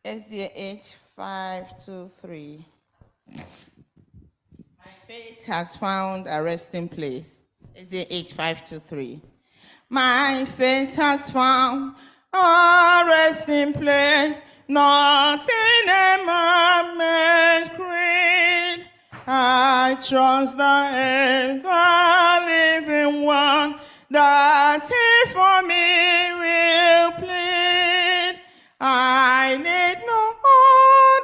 SDA 523. My faith has found a resting place. SDA 523. My faith has found a resting place, not in a man-made creed. I trust the ever-living one that he for me will plead. I need no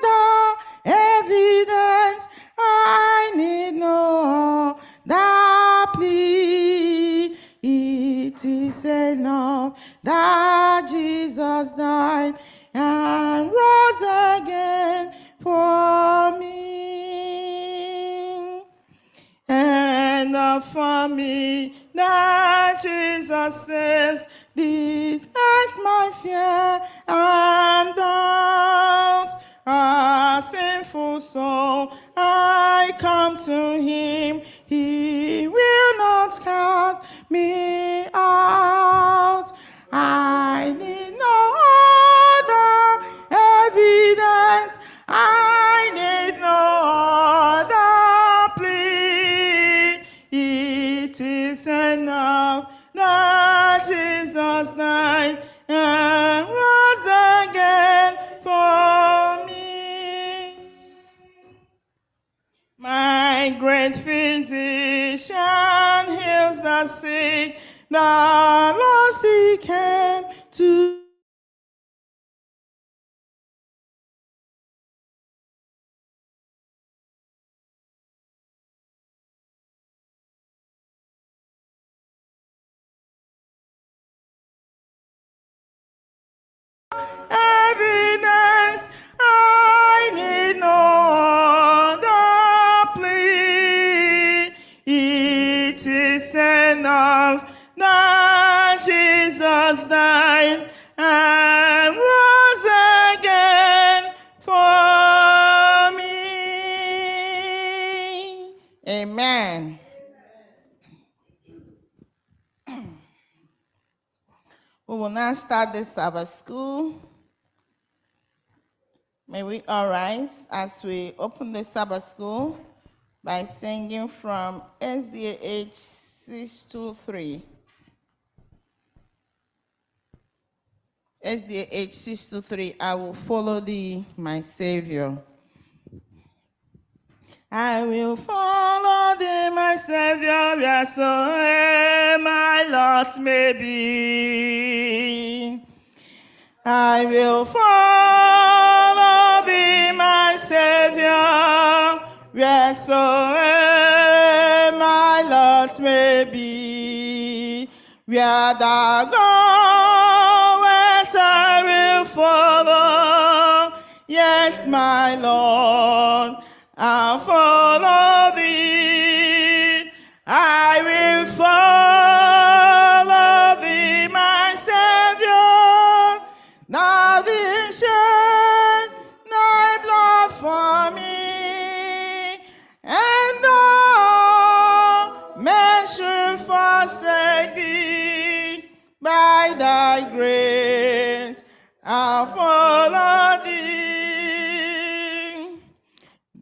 other evidence. I need no other plea. It is enough that Jesus died and rose again for me. And for me that Jesus saves, this is my fear and doubt. A sinful soul, I come to him. He will not cast me out. I need no other evidence. I need no other plea. It is enough that Jesus died and rose again for me. My great physician heals the sick, the lost he came to. Evidence, I need no other plea. It is enough that Jesus died and rose again for me. Amen. We will now start the Sabbath school. May we all rise as we open the Sabbath school by singing from SDA 623. SDA 623, I will follow thee, my Savior. I will follow thee, my Savior, wheresoever my lot may be. I will follow thee, my Savior, wheresoever my lot may be. Where thou goest, I will follow. Yes, my Lord, I'll follow thee. I will follow thee, my Savior. Now thee shed thy blood for me, and though men should forsake thee, by thy grace I'll follow thee.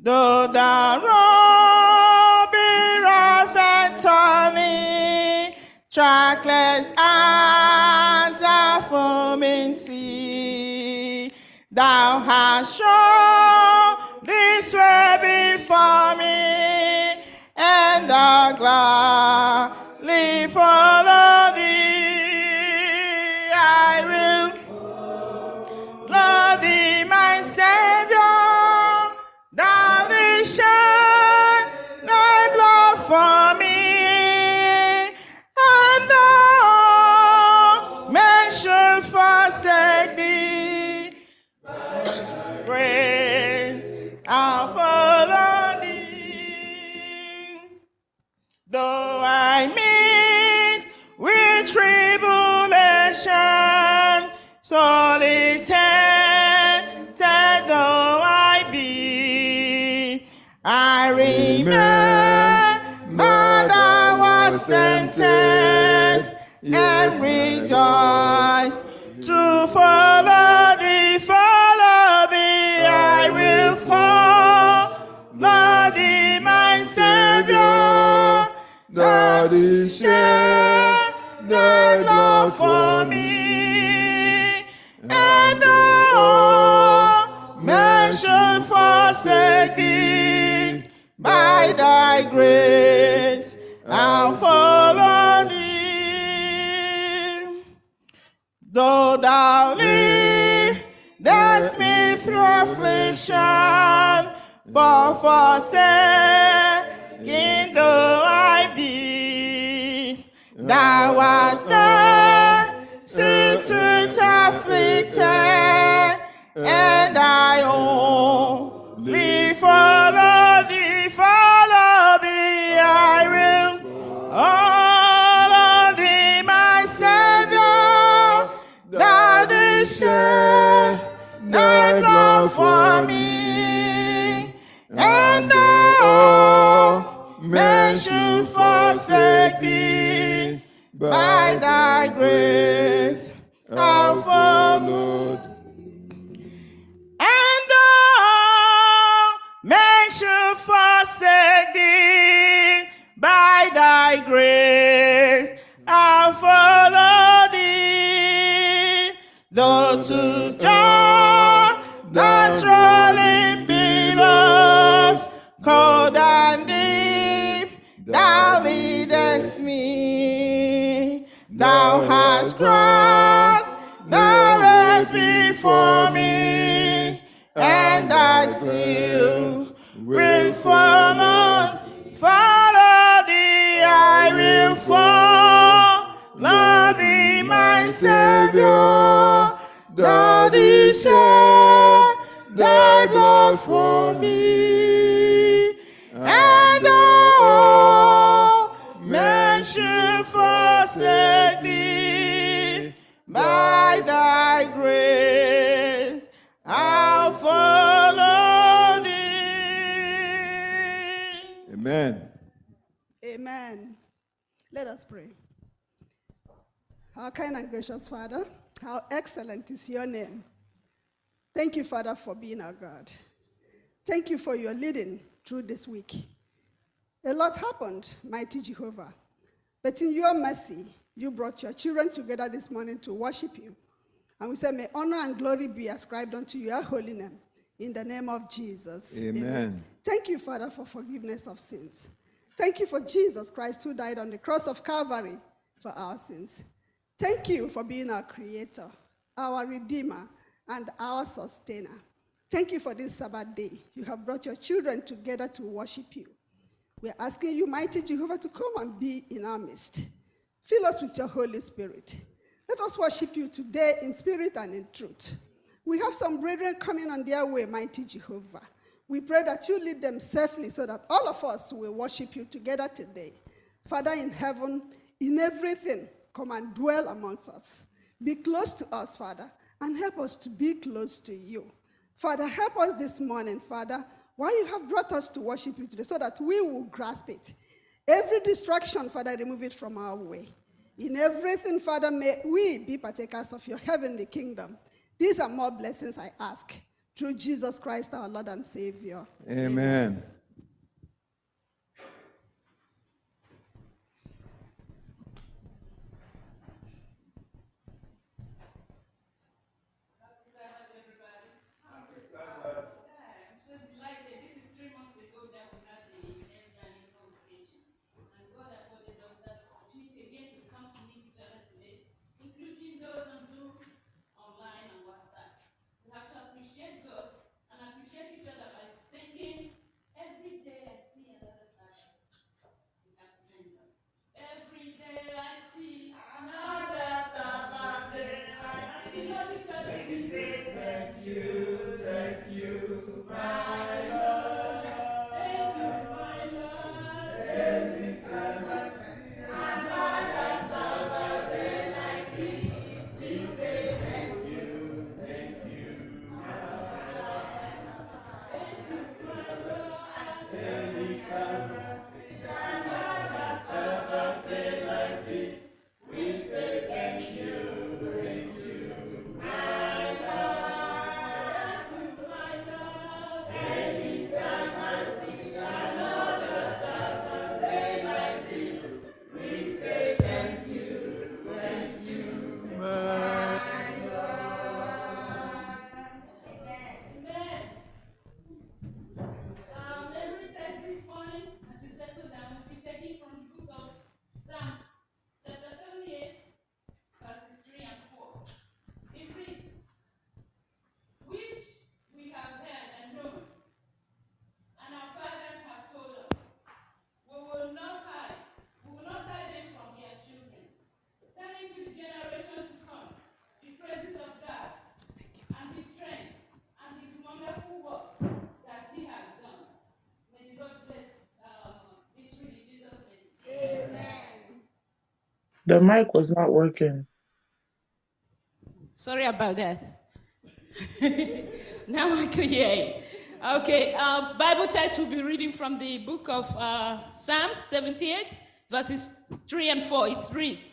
Though the road be rough and thorny, trackless as a foaming sea, thou hast shown this way before me, and I'll gladly follow thee. I will love thee, my Savior. Thou didst shed thy blood for me, and though men should forsake thee, praise that He shed Thy blood for me, and all men should forsake Thee. By Thy grace, I'll follow Thee. Though Thou leadest me through affliction, but forsaken though I be, Thou wast there, sit afflicted, and I only follow Thee, I will follow Thee, my Savior, Thou didst shed Thy blood for me, and all men should forsake Thee. By Thy grace I'll follow, and all men should forsake Thee. By Thy grace I'll follow Thee. Though to Jordan's rolling billows, cold and deep, Thou leadest me. Thou hast crossed the rest before me, and I still will follow Thee. I will follow Thee, my Savior. Thou didst shed Thy blood for me, and all men should forsake Thee. By Thy grace I'll follow Thee. Amen. Amen. Let us pray. Our kind and gracious Father, how excellent is your name. Thank you, Father, for being our God. Thank you for your leading through this week. A lot happened, mighty Jehovah, but in your mercy, you brought your children together this morning to worship you. And we say, may honor and glory be ascribed unto your holy name, in the name of Jesus. Amen. Thank you, Father, for forgiveness of sins. Thank you for Jesus Christ, who died on the cross of Calvary for our sins. Thank you for being our creator, our redeemer, and our sustainer. Thank you for this Sabbath day. You have brought your children together to worship you. We are asking you, mighty Jehovah, to come and be in our midst. Fill us with your Holy Spirit. Let us worship you today in spirit and in truth. We have some brethren coming on their way, mighty Jehovah. We pray that you lead them safely so that all of us will worship you together today. Father in heaven, in everything, come and dwell amongst us. Be close to us, Father, and help us to be close to you. Father, help us this morning, Father, why you have brought us to worship you today, so that we will grasp it. Every distraction, Father, remove it from our way. In everything, Father, may we be partakers of your heavenly kingdom. These are more blessings I ask. Through Jesus Christ, our Lord and Savior. Amen. The mic was not working. Sorry about that. Now I can hear you. Okay, Bible text will be reading from the book of Psalms 78, verses 3 and 4. It reads,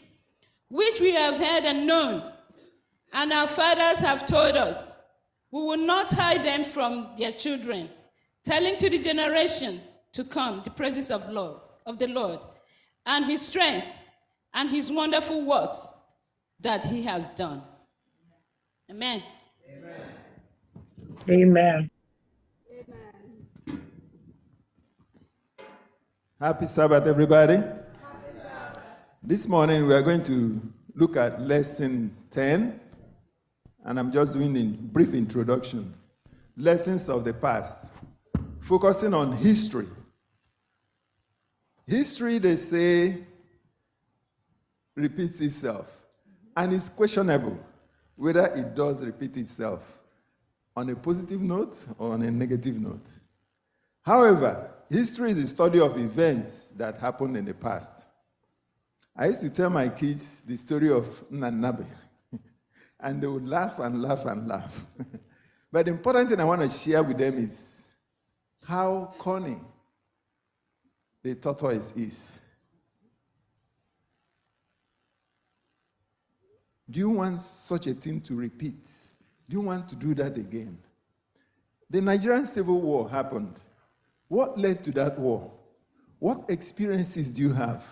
"Which we have heard and known, and our fathers have told us. We will not hide them from their children, telling to the generation to come the praises of the Lord, and his strength, and his wonderful works that he has done." Amen. Amen. Happy Sabbath, everybody. Happy Sabbath. This morning we are going to look at lesson 10, and I'm just doing a brief introduction. Lessons of the past, focusing on history. History, they say, repeats itself, and it's questionable whether it does repeat itself on a positive note or on a negative note. However, history is the study of events that happened in the past. I used to tell my kids the story of Nanabe, and they would laugh and laugh and laugh. But the important thing I want to share with them is how cunning the tortoise is. Do you want such a thing to repeat? Do you want to do that again? The Nigerian Civil War happened. What led to that war? What experiences do you have?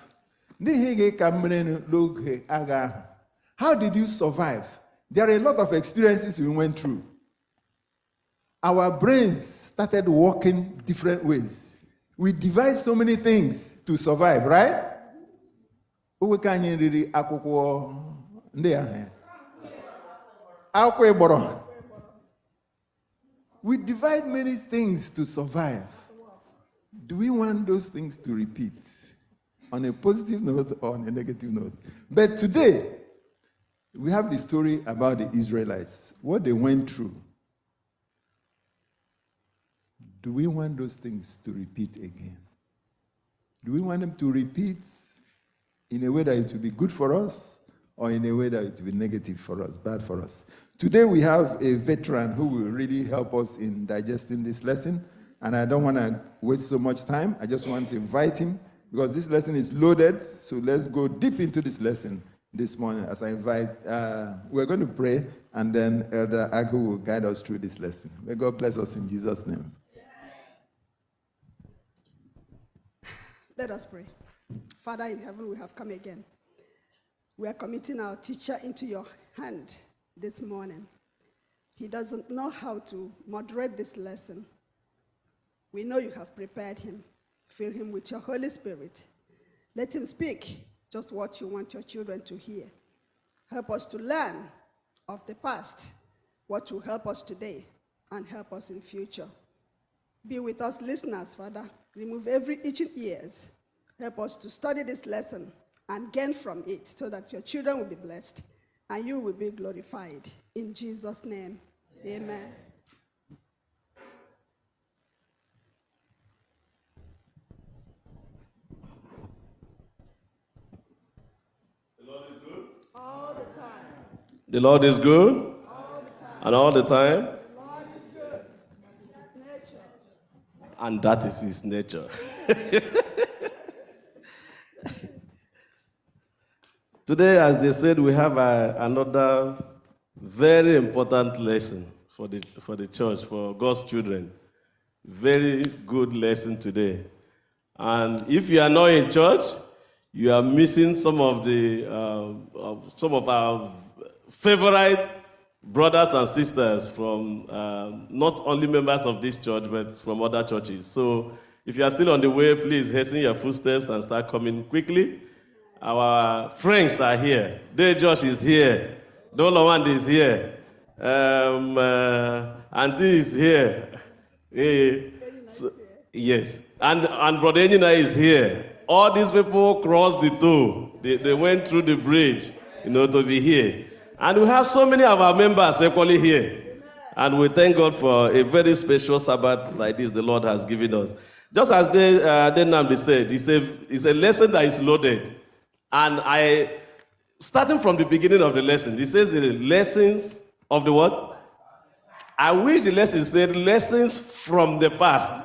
How did you survive? There are a lot of experiences we went through. Our brains started working different ways. We devised so many things to survive, right? We devise many things to survive. Do we want those things to repeat on a positive note or on a negative note? But today, we have the story about the Israelites, what they went through. Do we want those things to repeat again? Do we want them to repeat in a way that it will be good for us, or in a way that it will be negative for us, bad for us? Today we have a veteran who will really help us in digesting this lesson, and I don't want to waste so much time. I just want to invite him, because this lesson is loaded, so let's go deep into this lesson this morning as I invite, we're going to pray, and then Elder Agu will guide us through this lesson. May God bless us in Jesus' name. Let us pray. Father in heaven, we have come again. We are committing our teacher into your hand this morning. He doesn't know how to moderate this lesson. We know you have prepared him. Fill him with your Holy Spirit. Let him speak just what you want your children to hear. Help us to learn of the past, what will help us today and help us in future. Be with us listeners, Father. Remove every itching ears. Help us to study this lesson and gain from it so that your children will be blessed and you will be glorified. In Jesus' name, amen. The Lord is good. All the time. The Lord is good. All the time. And all the time. The Lord is good. That is his nature. And that is his nature. Today, as they said, we have another very important lesson for the church, for God's children. Very good lesson today. And if you are not in church, you are missing some of our favorite brothers and sisters from not only members of this church, but from other churches. So if you are still on the way, please hasten your footsteps and start coming quickly. Our friends are here. Day Josh is here. Dolawand is here. Auntie is here. Yes. And Brother Enina is here. All these people crossed the toll. They went through the bridge, to be here. And we have so many of our members equally here. And we thank God for a very special Sabbath like this the Lord has given us. Just as Denamdi said, it's a lesson that is loaded. And starting from the beginning of the lesson, it says the lessons of the what? I wish the lesson said lessons from the past.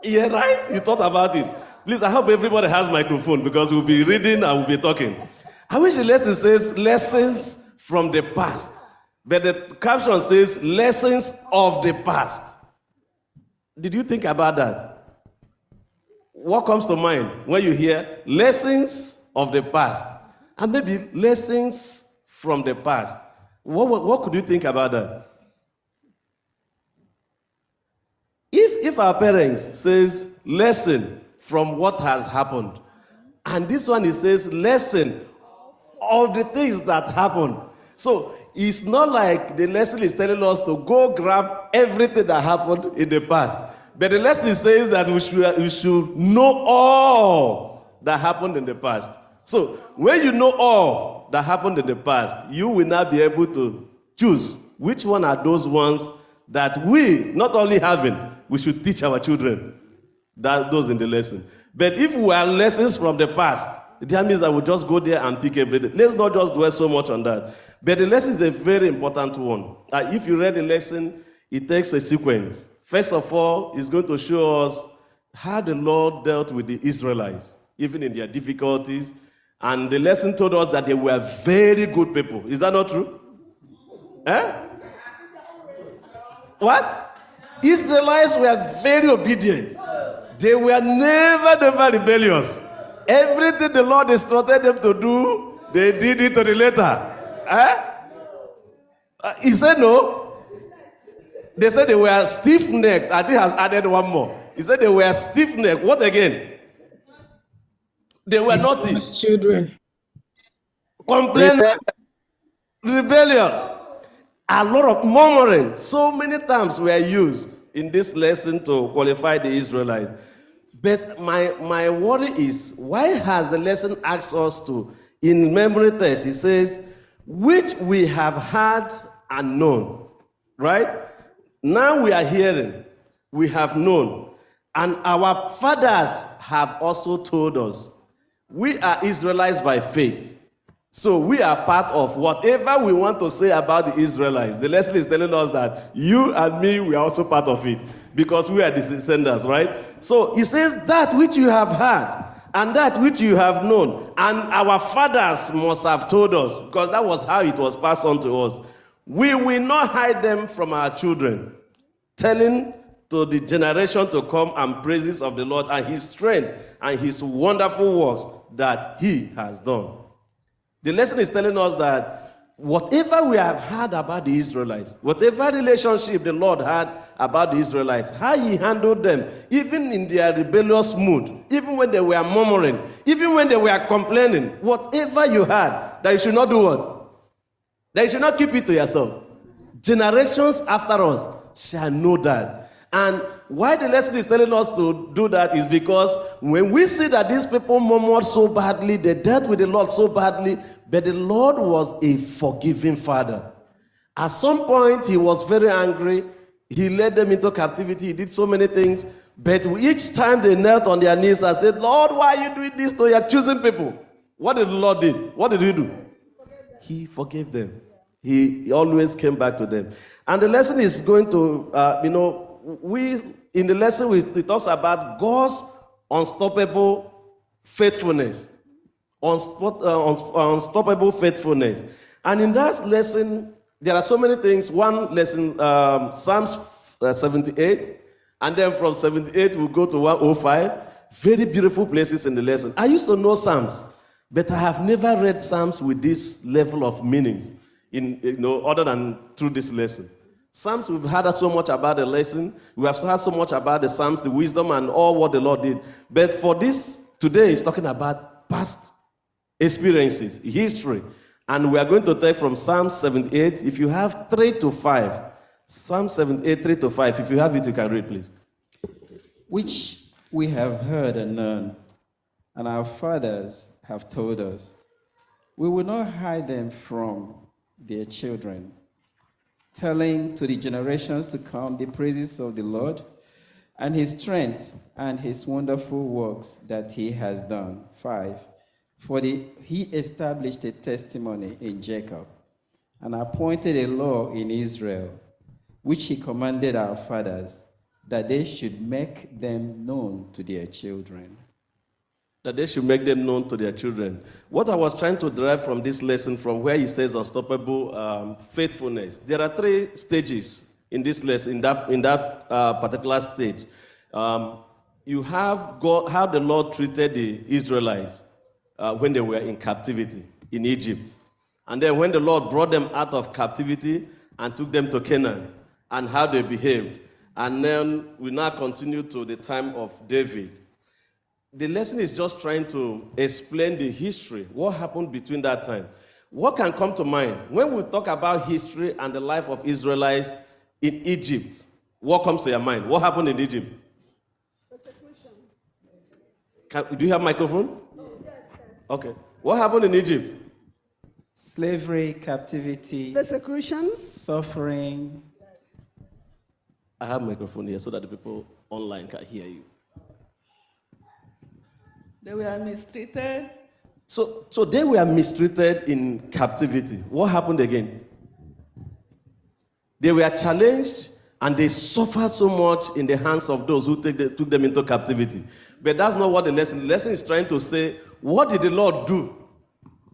Yeah, right? You thought about it. Please, I hope everybody has microphone because we'll be reading and we'll be talking. I wish the lesson says lessons from the past. But the caption says lessons of the past. Did you think about that? What comes to mind when you hear lessons of the past? And maybe lessons from the past. What could you think about that? If our parents says lesson from what has happened, and this one it says lesson of the things that happened. So it's not like the lesson is telling us to go grab everything that happened in the past. But the lesson says that we should know all that happened in the past. So when you know all that happened in the past, you will now be able to choose which one are those ones that we, not only having, we should teach our children. Those in the lesson. But if we are lessons from the past, that means that we'll just go there and pick everything. Let's not just dwell so much on that. But the lesson is a very important one. If you read the lesson, it takes a sequence. First of all, it's going to show us how the Lord dealt with the Israelites, even in their difficulties. And the lesson told us that they were very good people. Is that not true? What? Israelites were very obedient. They were never rebellious. Everything the Lord instructed them to do, they did it to the letter. He said no. They said they were stiff-necked. I think he has added one more. He said they were stiff-necked. What again? They were naughty. Children. Complaining. Rebellious. A lot of murmuring. So many times were used in this lesson to qualify the Israelites. But my worry is, why has the lesson asked us to, in memory test, it says, which we have heard and known, right? Now we are hearing, we have known, and our fathers have also told us. We are Israelites by faith. So we are part of whatever we want to say about the Israelites. The lesson is telling us that you and me, we are also part of it because we are descendants, right? So it says that which you have heard and that which you have known, and our fathers must have told us, because that was how it was passed on to us. We will not hide them from our children, telling to the generation to come and praises of the Lord and his strength and his wonderful works that he has done. The lesson is telling us that whatever we have heard about the Israelites, whatever relationship the Lord had about the Israelites, how he handled them, even in their rebellious mood, even when they were murmuring, even when they were complaining, whatever you had, that you should not do what? That you should not keep it to yourself. Generations after us shall know that. And why the lesson is telling us to do that is because when we see that these people murmured so badly, they dealt with the Lord so badly, but the Lord was a forgiving Father. At some point, he was very angry. He led them into captivity. He did so many things. But each time they knelt on their knees and said, Lord, why are you doing this to your choosing people? What did the Lord do? What did he do? He forgave them. He always came back to them. And the lesson is going to, in the lesson, it talks about God's unstoppable faithfulness. Unstoppable faithfulness. And in that lesson, there are so many things. One lesson, Psalms 78, and then from 78 we'll go to 105. Very beautiful places in the lesson. I used to know Psalms, but I have never read Psalms with this level of meaning, other than through this lesson. Psalms, we've heard so much about the lesson. We have heard so much about the Psalms, the wisdom, and all what the Lord did. But for this, today is talking about past experiences, history. And we are going to take from Psalm 78. If you have 3 to 5, Psalm 78, 3 to 5. If you have it, you can read, please. Which we have heard and known, and our fathers have told us. We will not hide them from their children, telling to the generations to come the praises of the Lord and his strength and his wonderful works that he has done. 5. He established a testimony in Jacob and appointed a law in Israel, which he commanded our fathers, that they should make them known to their children. That they should make them known to their children. What I was trying to derive from this lesson, from where he says unstoppable faithfulness, there are 3 stages in this lesson, in that particular stage. You have God, how the Lord treated the Israelites when they were in captivity in Egypt. And then when the Lord brought them out of captivity and took them to Canaan, and how they behaved. And then we now continue to the time of David. The lesson is just trying to explain the history, what happened between that time. What can come to mind when we talk about history and the life of Israelites in Egypt? What comes to your mind? What happened in Egypt? Do you have a microphone? Okay. What happened in Egypt? Slavery, captivity, Persecution, suffering. I have a microphone here so that the people online can hear you. They were mistreated. So they were mistreated in captivity. What happened again? They were challenged and they suffered so much in the hands of those who took them into captivity. But that's not what the lesson is trying to say. What did the Lord do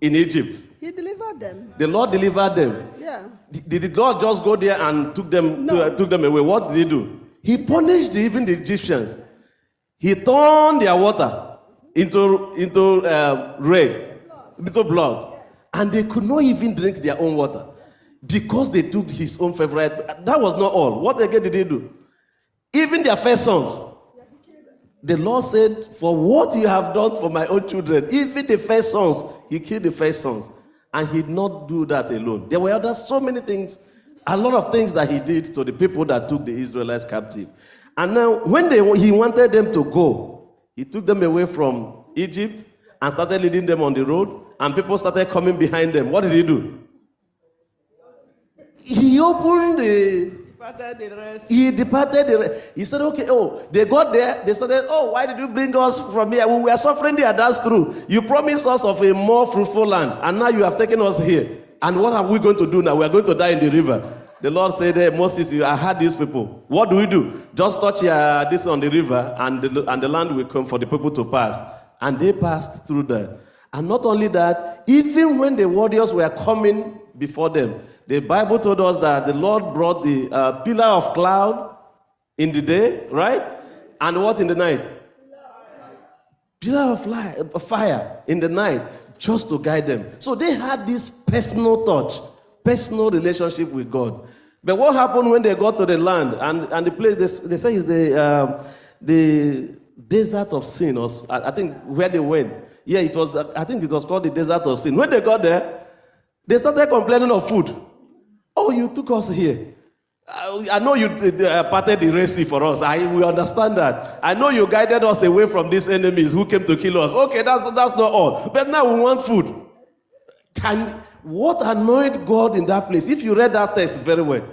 in Egypt? he delivered them. The Lord delivered them. Yeah. Did the Lord just go there and took them away? What did he do? He punished even the Egyptians. He turned their water into red, into blood. And they could not even drink their own water because they took his own favorite. That was not all. What again did he do? Even their first sons. The Lord said, for what you have done for my own children, even the first sons, he killed the first sons. And he did not do that alone. There were so many things, a lot of things that he did to the people that took the Israelites captive. And now, when he wanted them to go, he took them away from Egypt and started leading them on the road, and people started coming behind them. What did he do? He opened He departed the rest. He said, okay, they got there. They started, why did you bring us from here? We were suffering there, that's true. You promised us of a more fruitful land, and now you have taken us here. And what are we going to do now? We are going to die in the river. The Lord said, hey, Moses, I heard these people. What do? Just touch this on the river, and the land will come for the people to pass. And they passed through there. And not only that, even when the warriors were coming before them, the Bible told us that the Lord brought the pillar of cloud in the day, right? And what in the night? Pillar of fire in the night, just to guide them. So they had this personal touch, personal relationship with God. But what happened when they got to the land and the place, they say is the desert of sin, or I think where they went. Yeah, I think it was called the desert of sin. When they got there, they started complaining of food. Oh, you took us here. I know you parted the Red Sea for us. We understand that. I know you guided us away from these enemies who came to kill us. Okay, that's not all. But now we want food. What annoyed God in that place? If you read that text very well,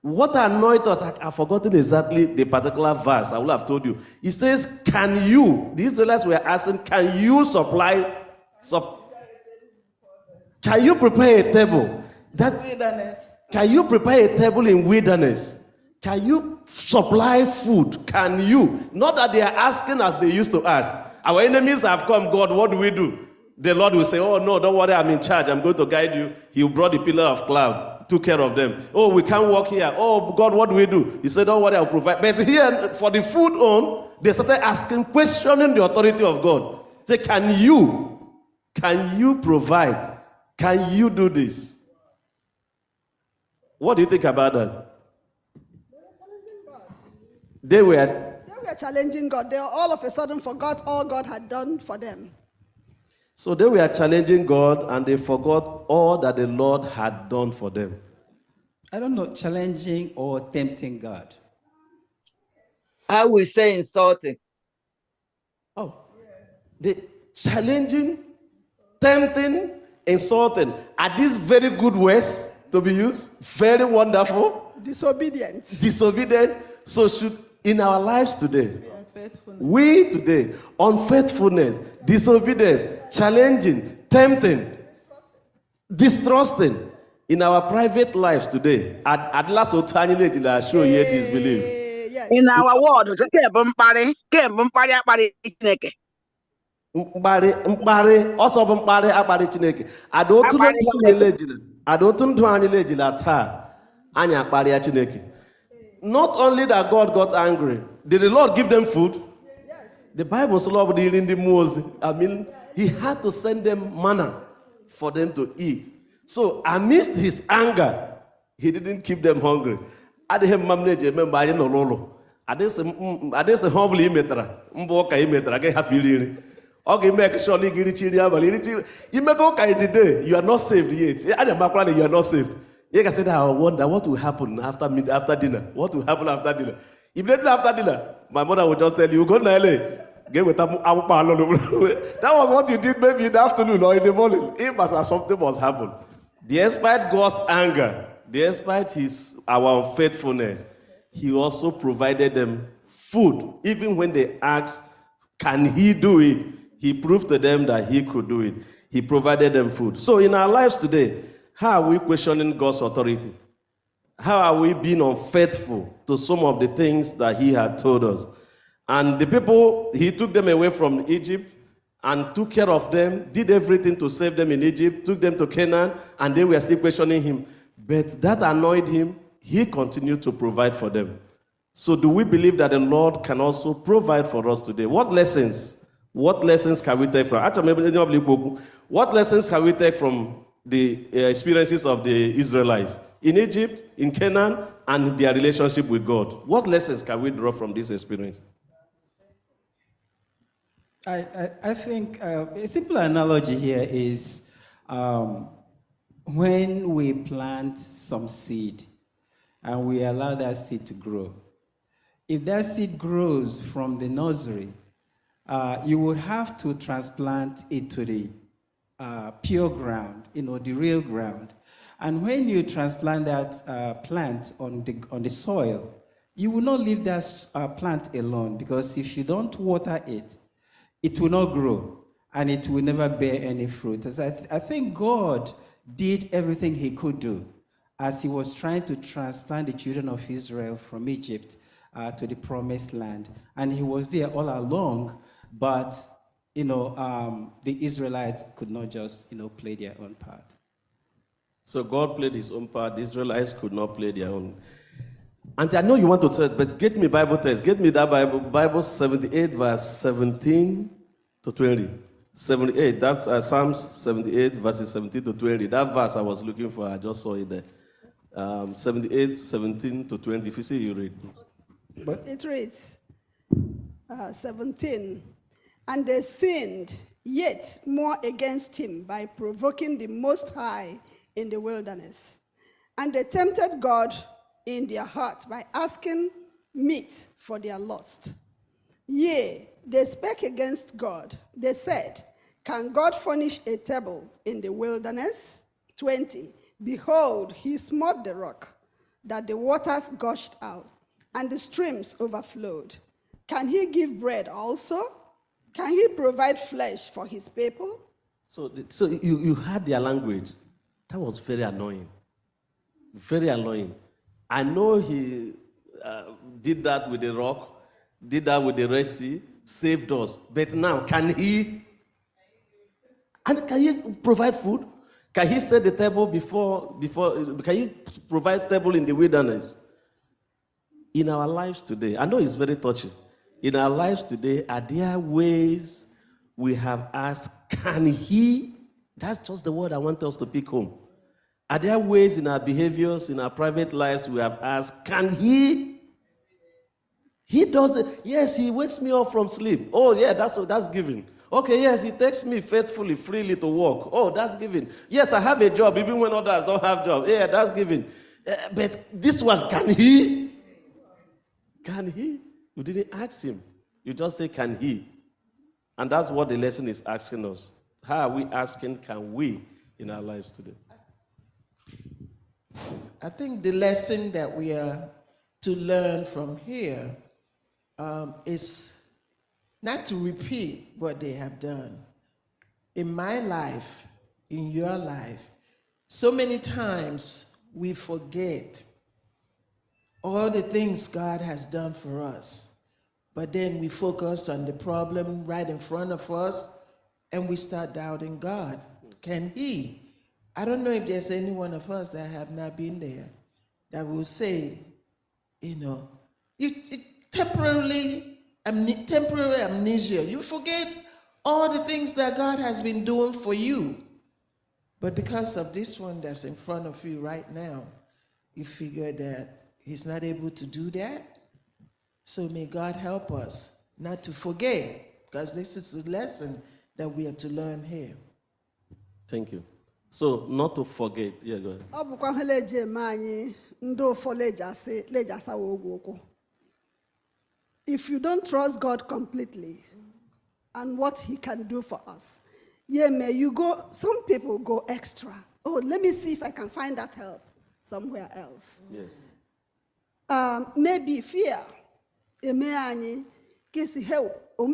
what annoyed us, I've forgotten exactly the particular verse. I will have told you. It says, the Israelites were asking, can you can you prepare a table? Wilderness. Can you prepare a table in wilderness? Can you supply food? Can you? Not that they are asking as they used to ask. Our enemies have come, God, what do we do? The Lord will say, oh, no, don't worry, I'm in charge. I'm going to guide you. He brought the pillar of cloud, took care of them. Oh, we can't walk here. Oh, God, what do we do? He said, don't worry, I'll provide. But here, for the food on, they started asking, questioning the authority of God. Say, can you provide? Can you do this? What do you think about that? They were challenging God. They all of a sudden forgot all God had done for them. So they were challenging God and they forgot all that the Lord had done for them. I don't know, challenging or tempting God. I will say insulting. The challenging, tempting, insulting. Are these very good words to be used? Very wonderful. Disobedient. So in our lives today, We today, unfaithfulness, disobedience, challenging, tempting, distrusting in our private lives today. At last, I show you disbelief. Yes. In our world, it's a kembumpare akpari Chineke. Mkparị ọsọ bụ mkparị akparị Chineke. Ada otu ndụ anyị lejila taa anyị akparịa Chineke. Not only that God got angry, did the Lord give them food? Yes. The Bible says, Lord, I mean, he had to send them manna for them to eat. So amidst his anger, he didn't keep them hungry. Adịghị mma m na-eji eme mgbe anyị nọ n'ụlọ. Adịghị ha ọbụla imetara mbụ ụka imetara agaghị hafụ iri nri. Ọ ga-eme sure na ị ga-erichi nri abalị irichi imeta ụka in the day, you are not saved yet. A na-amakwa na you are not saved. You can say that I wonder what will happen after dinner. What will happen after dinner? Immediately after dinner, my mother would just tell you, go na LA. Get with that was what you did maybe in the afternoon or in the morning. It must have something must happen. Despite God's anger, despite our unfaithfulness, he also provided them food. Even when they asked, can he do it? He proved to them that he could do it. He provided them food. So in our lives today, how are we questioning God's authority? How are we being unfaithful to some of the things that he had told us? And the people, he took them away from Egypt and took care of them, did everything to save them in Egypt, took them to Canaan, and they were still questioning him. But that annoyed him. He continued to provide for them. So do we believe that the Lord can also provide for us today? What lessons can we take from? Actually, what lessons can we take from the experiences of the Israelites in Egypt, in Canaan, and their relationship with God? What lessons can we draw from this experience? I think a simple analogy here is when we plant some seed and we allow that seed to grow. If that seed grows from the nursery, you would have to transplant it to the pure ground, the real ground. And when you transplant that plant on the soil, you will not leave that plant alone, because if you don't water it, it will not grow and it will never bear any fruit. As I think God did everything he could do as he was trying to transplant the children of Israel from Egypt to the promised land. And he was there all along, but the Israelites could not just play their own part. So God played his own part. The Israelites could not play their own. And I know you want to tell, but get me Bible text. Get me that Bible 78, verse 17 to 20. 78, that's Psalms 78, verses 17 to 20. That verse I was looking for, I just saw it there. 78, 17 to 20. If you see, you read. But it reads, 17, and they sinned yet more against him by provoking the Most High in the wilderness. And they tempted God in their heart by asking meat for their lust. Yea, they spake against God. They said, can God furnish a table in the wilderness? 20, behold, he smote the rock, that the waters gushed out, and the streams overflowed. Can he give bread also? Can he provide flesh for his people? So you heard their language. That was very annoying. Very annoying. I know he did that with the rock, did that with the Red Sea, saved us. But now, can he provide food? Can he set the table before can he provide table in the wilderness? In our lives today, I know it's very touchy. In our lives today, are there ways we have asked, can he? That's just the word I want us to pick home. Are there ways in our behaviors, in our private lives, we have asked, can he? He does it. Yes, he wakes me up from sleep. Oh, yeah, that's giving. Okay, yes, he takes me faithfully, freely to work. Oh, that's giving. Yes, I have a job, even when others don't have job. Yeah, that's giving. But this one, can he? Can he? You didn't ask him. You just say, can he? And that's what the lesson is asking us. How are we asking, can we, in our lives today? I think the lesson that we are to learn from here is not to repeat what they have done. In my life, in your life, so many times we forget all the things God has done for us, but then we focus on the problem right in front of us and we start doubting God. Can He? I don't know if there's any one of us that have not been there that will say, you know, temporary amnesia. You forget all the things that God has been doing for you. But because of this one that's in front of you right now, you figure that He's not able to do that. So may God help us not to forget, because this is a lesson that we have to learn here. Thank you. So, not to forget. Yeah, go ahead. Ọ bụkwa ihe leji eme anyị ndị ụfọ leji asawa ogwu ụkwụ. If you don't trust God completely and what He can do for us, yeah, may you go, some people go extra. Oh, let me see if I can find that help somewhere else. Yes. Maybe fear. Eme anyị kesi help. Or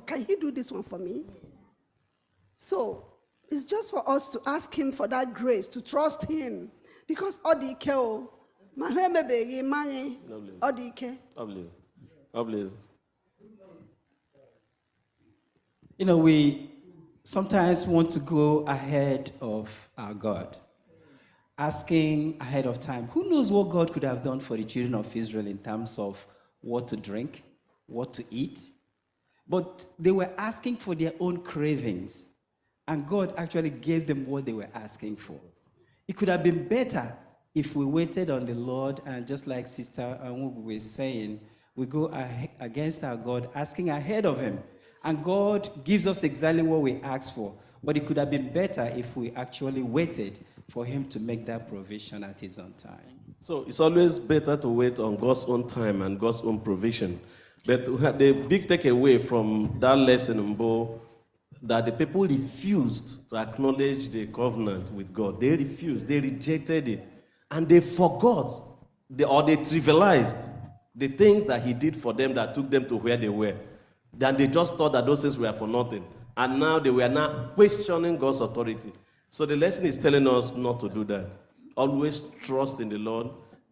can He do this one for me? So it's just for us to ask Him for that grace, to trust Him. Because odike mahemebegi mani odike. Obvious. You know, we sometimes want to go ahead of our God, asking ahead of time, who knows what God could have done for the children of Israel in terms of what to drink, what to eat. But they were asking for their own cravings, and God actually gave them what they were asking for. It could have been better if we waited on the Lord, and just like Sister Anwu was saying, we go against our God, asking ahead of Him. And God gives us exactly what we asked for. But it could have been better if we actually waited for Him to make that provision at His own time. So it's always better to wait on God's own time and God's own provision. But the big takeaway from that lesson, Mbo, that the people refused to acknowledge the covenant with God. They refused. They rejected it. And they forgot, or they trivialized the things that He did for them that took them to where they were. Then they just thought that those things were for nothing. And now they were now questioning God's authority. So the lesson is telling us not to do that. Always trust in the Lord.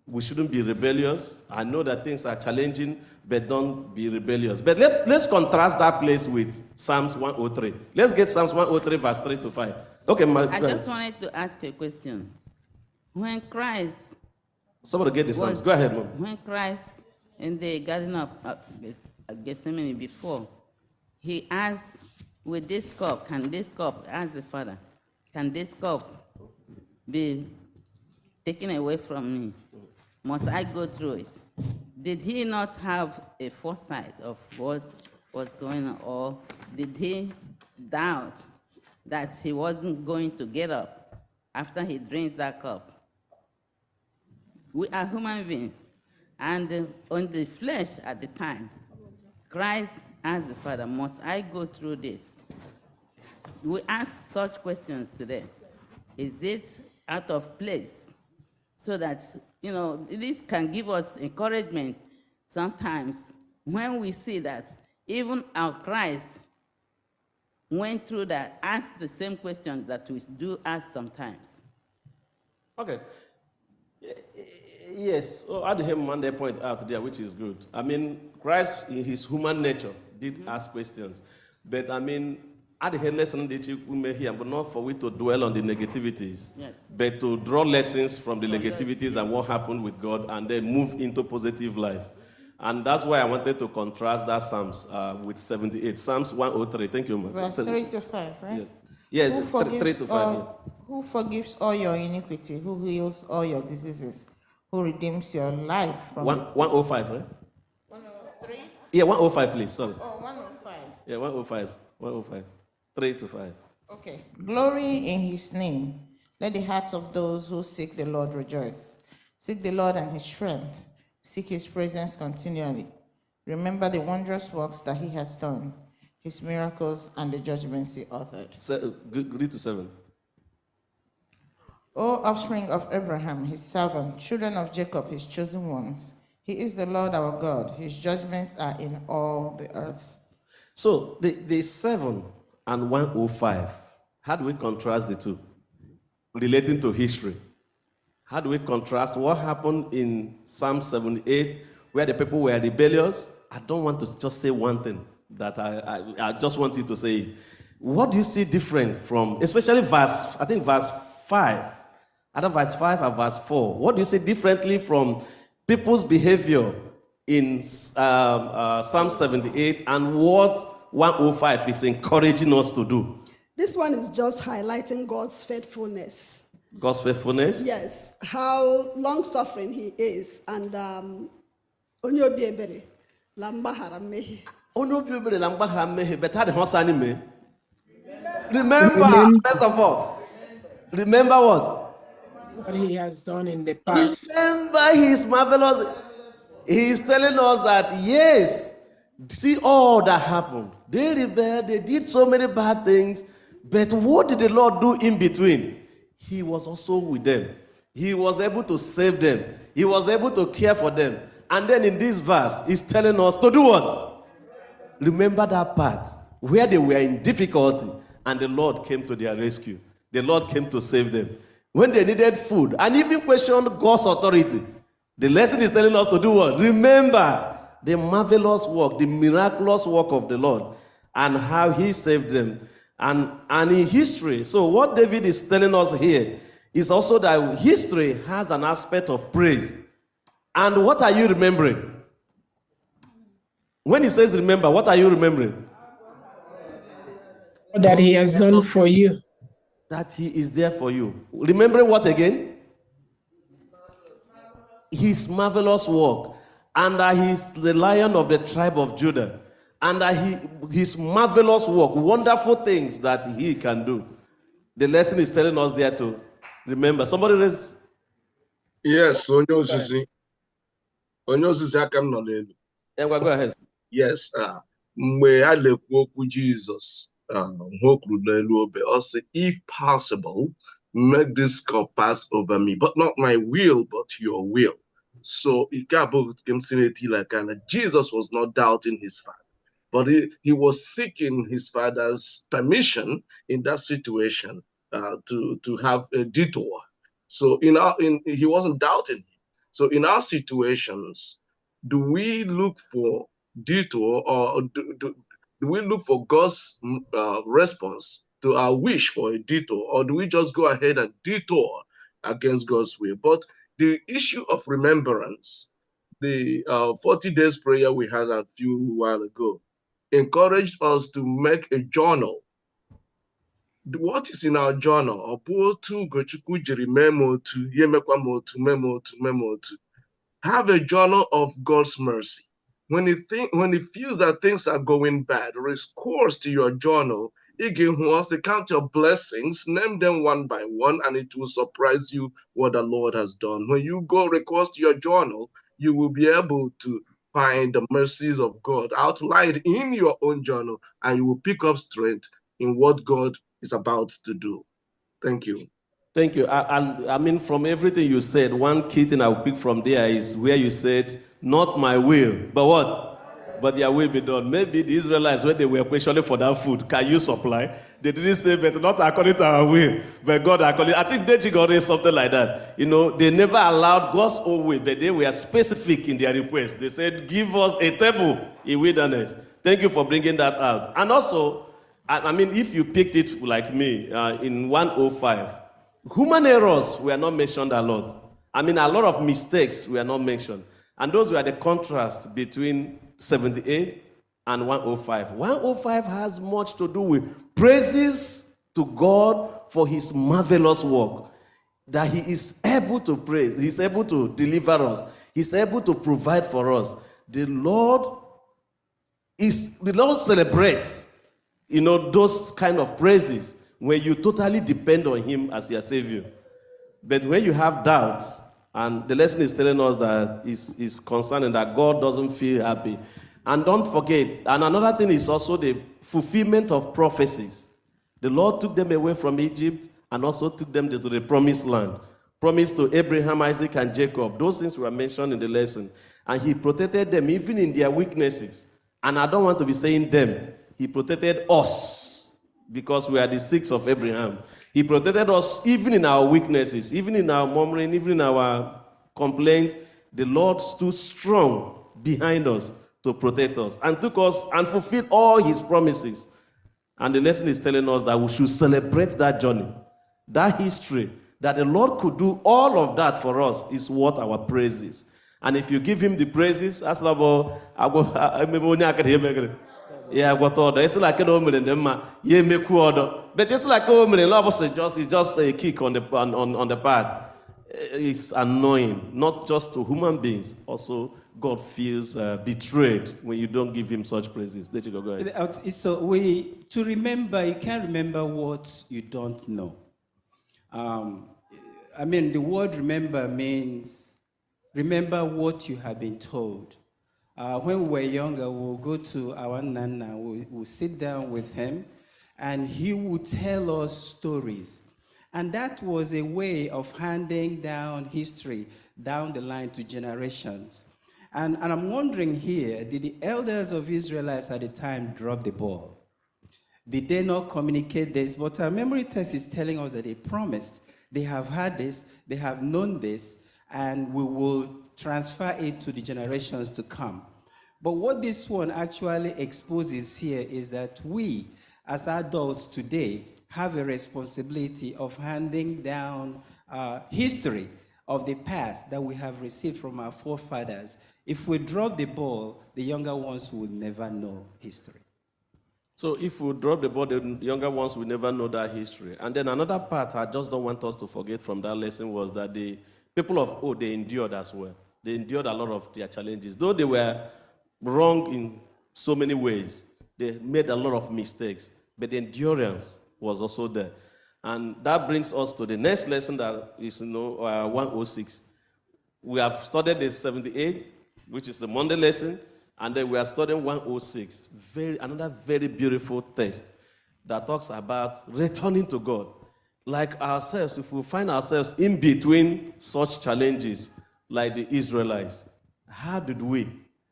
We shouldn't be rebellious. I know that things are challenging, but don't be rebellious. But let's contrast that place with Psalms 103. Let's get Psalms 103, verse 3 to 5. Okay, I just wanted to ask a question. When Christ... Somebody get the Psalms. Go ahead, Mom. When Christ in the Garden of Gethsemane before, He asked, with this cup, can this cup, ask the Father, can this cup be taken away from me? Must I go through it? Did He not have a foresight of what was going on? Or did He doubt that He wasn't going to get up after He drinks that cup? We are human beings. And on the flesh at the time, Christ asked the Father, must I go through this? We ask such questions today. Is it out of place? So that, this can give us encouragement sometimes when we see that even our Christ went through that, asked the same questions that we do ask sometimes. Okay. Yes, so I had Monday point out there, which is good. I mean, Christ, in His human nature, did ask questions. But I mean, I had lesson that you may hear, but not for we to dwell on the negativities, yes, but to draw lessons from the negativities and what happened with God, and then move into positive life. And that's why I wanted to contrast that Psalms with 78. Psalms 103. Thank you, Mark. Verse 3 to 5, right? Yes. Yeah, Who 3 to 5. Yes. Who forgives all your iniquity, who heals all your diseases, who redeems your life from 105, right? 103? Yeah, 105, please. Sorry. Oh, 105. Yeah, 105. 105. 3 to 5. Okay. Glory in His name. Let the hearts of those who seek the Lord rejoice. Seek the Lord and His strength. Seek His presence continually. Remember the wondrous works that He has done, His miracles and the judgments He authored. Read to 7. O offspring of Abraham, His servant, children of Jacob, His chosen ones, He is the Lord our God. His judgments are in all the earth. So the 7 and 105, how do we contrast the two? Relating to history. How do we contrast what happened in Psalm 78, where the people were rebellious? I don't want to just say one thing that I just want you to say. What do you see different from, especially verse 5, either verse 5 or verse 4? What do you see differently from people's behavior in Psalm 78 and what 105 is encouraging us to do? This one is just highlighting God's faithfulness. God's faithfulness? Yes, how long-suffering he is. And onye obi ebere la mgbaghara mmehie. Onye obi ebere la mgbaghara mmehie, but how the horse anime? Remember, first of all, remember what? What he has done in the past. Remember his marvelous. He is telling us that, yes, see all that happened. They rebelled, they did so many bad things, but what did the Lord do in between? He was also with them. He was able to save them. He was able to care for them. And then in this verse, he's telling us to do what? Remember that part where they were in difficulty and the Lord came to their rescue. The Lord came to save them. When they needed food and even questioned God's authority, the lesson is telling us to do what? Remember the marvelous work, the miraculous work of the Lord and how he saved them. And in history, so what David is telling us here is also that history has an aspect of praise. And what are you remembering? When he says remember, what are you remembering? That he has done for you. That he is there for you. Remembering what again? His marvelous work. And that he is the Lion of the tribe of Judah. And that his marvelous work, wonderful things that he can do. The lesson is telling us there to remember. Somebody raise. Yes, onye osisi aka m nọ n'elu. Go ahead. Yes, mgbe a na-ekwu okwu Jizọs, o kwuru n'elu obe, ọ sị, if possible, make this cup pass over me, but not my will, but your will. So Jesus was not doubting his Father. But he was seeking his Father's permission in that situation to have a detour. So he wasn't doubting him. So in our situations, do we look for detour or do we look for God's response to our wish for a detour, or do we just go ahead and detour against God's will? But the issue of remembrance, the 40 days prayer we had a few while ago, encouraged us to make a journal. What is in our journal? Have a journal of God's mercy. When you feels that things are going bad, recourse to your journal. Count your blessings, name them one by one, and it will surprise you what the Lord has done. When you go recourse to your journal, you will be able to find the mercies of God outlined in your own journal, and you will pick up strength in what God is about to do. Thank you. Thank you. I mean, from everything you said, one key thing I'll pick from there is where you said, not my will, but what? But their will be done. Maybe the Israelites, when they were questioning for that food, can you supply? They didn't say, but not according to our will, but God according. I think they got something like that. You know, they never allowed God's own way, but they were specific in their request. They said, give us a table in wilderness. Thank you for bringing that out. And also, I mean, if you picked it like me, in 105, human errors were not mentioned a lot. I mean, a lot of mistakes were not mentioned. And those were the contrasts between 78 and 105. 105 has much to do with praises to God for his marvelous work. That he is able to praise, he's able to deliver us, he's able to provide for us. The Lord celebrates, you know, those kind of praises when you totally depend on him as your savior. But when you have doubts, and the lesson is telling us that is concerning that God doesn't feel happy. And don't forget, and another thing is also the fulfillment of prophecies. The Lord took them away from Egypt and also took them to the promised land. Promise to Abraham, Isaac, and Jacob. Those things were mentioned in the lesson. And he protected them even in their weaknesses. And I don't want to be saying them. He protected us because we are the six of Abraham. He protected us even in our weaknesses, even in our murmuring, even in our complaints. The Lord stood strong behind us to protect us and took us and fulfilled all his promises. And the lesson is telling us that we should celebrate that journey, that history, that the Lord could do all of that for us is what our praise is. And if you give him the praises, that's about yeah, what order? It's like an omen in them, yeah, make order. But it's like omen in love, it's just a kick on the path. It's annoying, not just to human beings, also God feels betrayed when you don't give him such praises. Let you go ahead. So to remember, you can't remember what you don't know. I mean, the word remember means remember what you have been told. When we were younger, we'll go to our nana, we'll sit down with him, and he would tell us stories. And that was a way of handing down history down the line to generations. And I'm wondering here, did the elders of Israelites at the time drop the ball? Did they not communicate this? But our memory text is telling us that they promised. They have had this, they have known this, and we will transfer it to the generations to come. But what this one actually exposes here is that we, as adults today, have a responsibility of handing down history of the past that we have received from our forefathers. If we drop the ball, the younger ones will never know history. So if we drop the ball, the younger ones will never know that history. And then another part I just don't want us to forget from that lesson was that the people of old, they endured as well. They endured a lot of their challenges. Though they were wrong in so many ways, they made a lot of mistakes, but the endurance was also there. And that brings us to the next lesson that is 106. We have studied the 78, which is the Monday lesson, and then we are studying 106, another very beautiful text that talks about returning to God. Like ourselves, if we find ourselves in between such challenges like the Israelites, how did we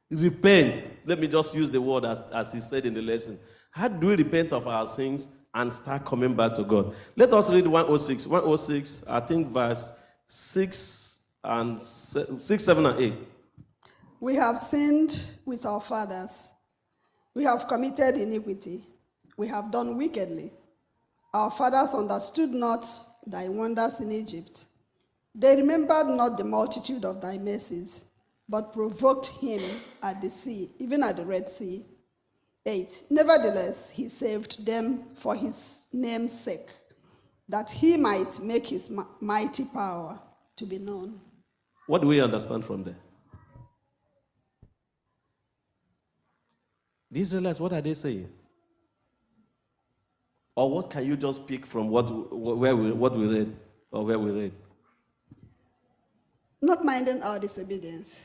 repent? Let me just use the word as he said in the lesson. How do we repent of our sins and start coming back to God? Let us read 106. 106, I think verse 6, 7, and 8. We have sinned with our fathers. We have committed iniquity. We have done wickedly. Our fathers understood not thy wonders in Egypt. They remembered not the multitude of thy mercies, but provoked him at the sea, even at the Red Sea. 8. Nevertheless, he saved them for his name's sake, that he might make his mighty power to be known. What do we understand from there? The Israelites, what are they saying? Or what can you just pick from what we read, or where we read? Not minding our disobedience,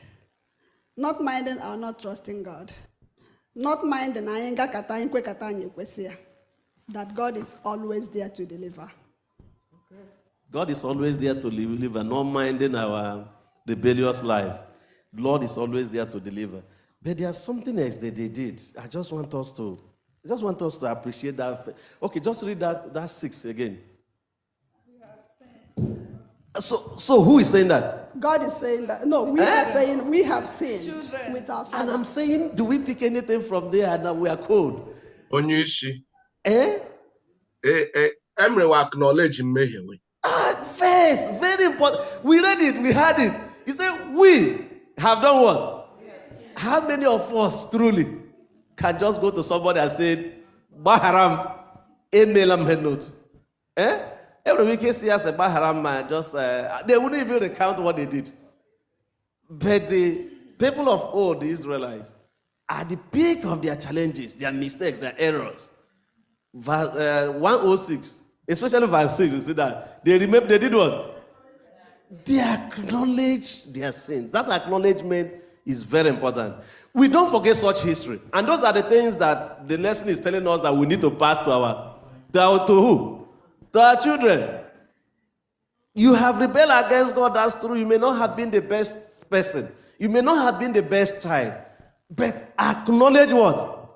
not minding our not trusting God, not minding that God is always there to deliver. God is always there to deliver, not minding our rebellious life. Lord is always there to deliver. But there's something else that they did. I just want us to appreciate that. Okay, just read that 6 again. So who is saying that? God is saying that. No, we are saying we have sinned with our fathers. And I'm saying, do we pick anything from there and now we are cold? Onyishi. Emre acknowledge mmehie. First, very important. We read it, we heard it. He said, we have done what? How many of us truly can just go to somebody and say, Baharam, Emelam Henot? Every week you see us a Baharam man, just they wouldn't even recount what they did. But the people of old, the Israelites, at the peak of their challenges, their mistakes, their errors. Verse 106, especially verse 6, you see that. They did what? They acknowledge their sins. That acknowledgement is very important. We don't forget such history. And those are the things that the lesson is telling us that we need to pass to who? To our children. You have rebelled against God, that's true. You may not have been the best person. You may not have been the best child, but acknowledge what?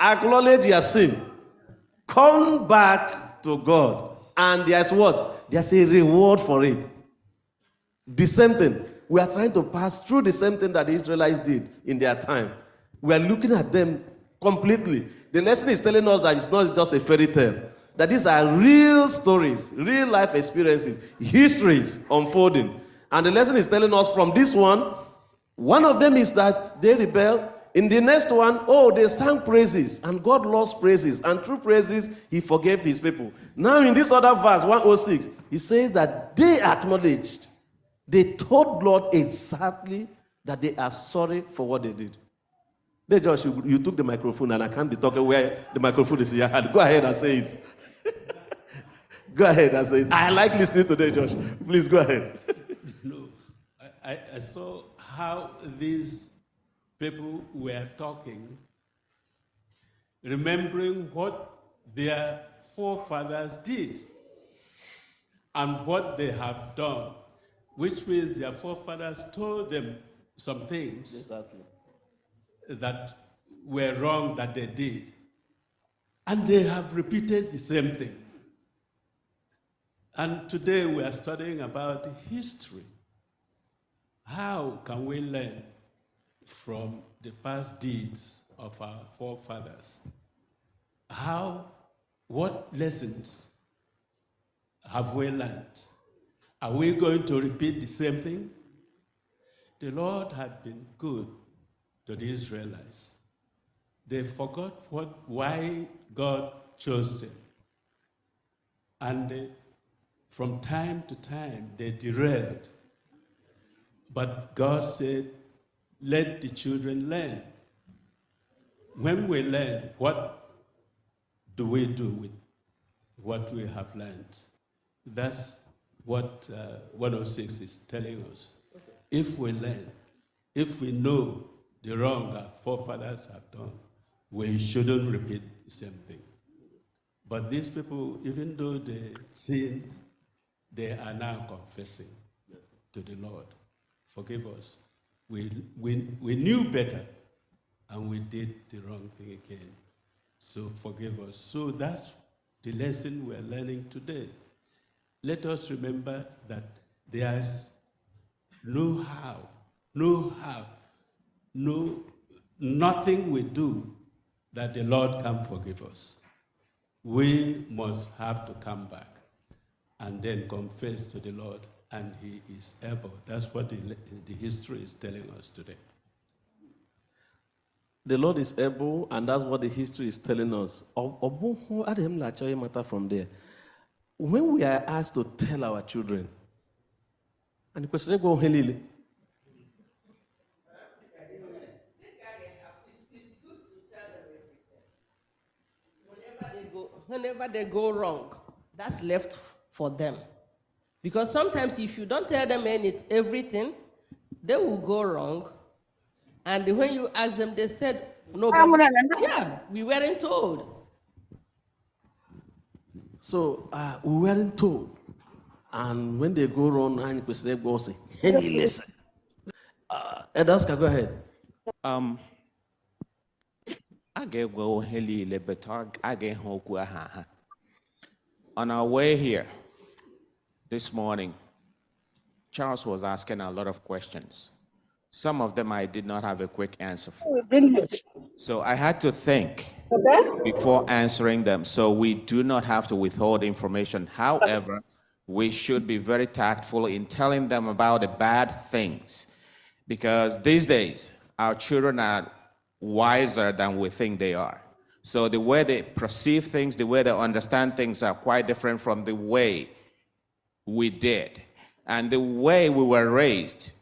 Acknowledge your sin. Come back to God. And there's what? There's a reward for it. The same thing. We are trying to pass through the same thing that the Israelites did in their time. We are looking at them completely. The lesson is telling us that it's not just a fairy tale. That these are real stories, real life experiences, histories unfolding. And the lesson is telling us from this one of them is that they rebel. In the next one, they sang praises, and God loves praises, and through praises, he forgave his people. Now in this other verse, 106, he says that they acknowledged, they told Lord exactly that they are sorry for what they did. Hey, Josh, you took the microphone, and I can't be talking where the microphone is in your hand. Go ahead and say it. Go ahead and say it. I like listening today, Josh. Please go ahead. No, I saw how these people were talking, remembering what their forefathers did and what they have done, which means their forefathers told them some things that were wrong that they did. And they have repeated the same thing. And today we are studying about history. How can we learn from the past deeds of our forefathers? What lessons have we learned? Are we going to repeat the same thing? The Lord had been good to the Israelites. They forgot why God chose them. And from time to time, they derailed. But God said, let the children learn. When we learn, what do we do with what we have learned? That's what 106 is telling us. Okay. If we learn, if we know the wrong our forefathers have done, we shouldn't repeat the same thing. But these people, even though they sinned, they are now confessing to the Lord. Forgive us. We knew better, and we did the wrong thing again. So forgive us. So that's the lesson we're learning today. Let us remember that there's nothing we do that the Lord can forgive us. We must have to come back and then confess to the Lord, and he is able. That's what the history is telling us today. The Lord is able, and that's what the history is telling us. From there. When we are asked to tell our children, and the question go Helile. Whenever they go wrong, that's left for them. Because sometimes if you don't tell them everything, they will go wrong. And when you ask them, they said, no, yeah, we weren't told. So we weren't told. And when they go wrong, and they go say, hey, listen. Edaska, go ahead. On our way here this morning, Charles was asking a lot of questions. Some of them I did not have a quick answer for. So I had to think before answering them. So we do not have to withhold information. However, we should be very tactful in telling them about the bad things. Because these days, our children are wiser than we think they are. So the way they perceive things, the way they understand things are quite different from the way we did. And the way we were raised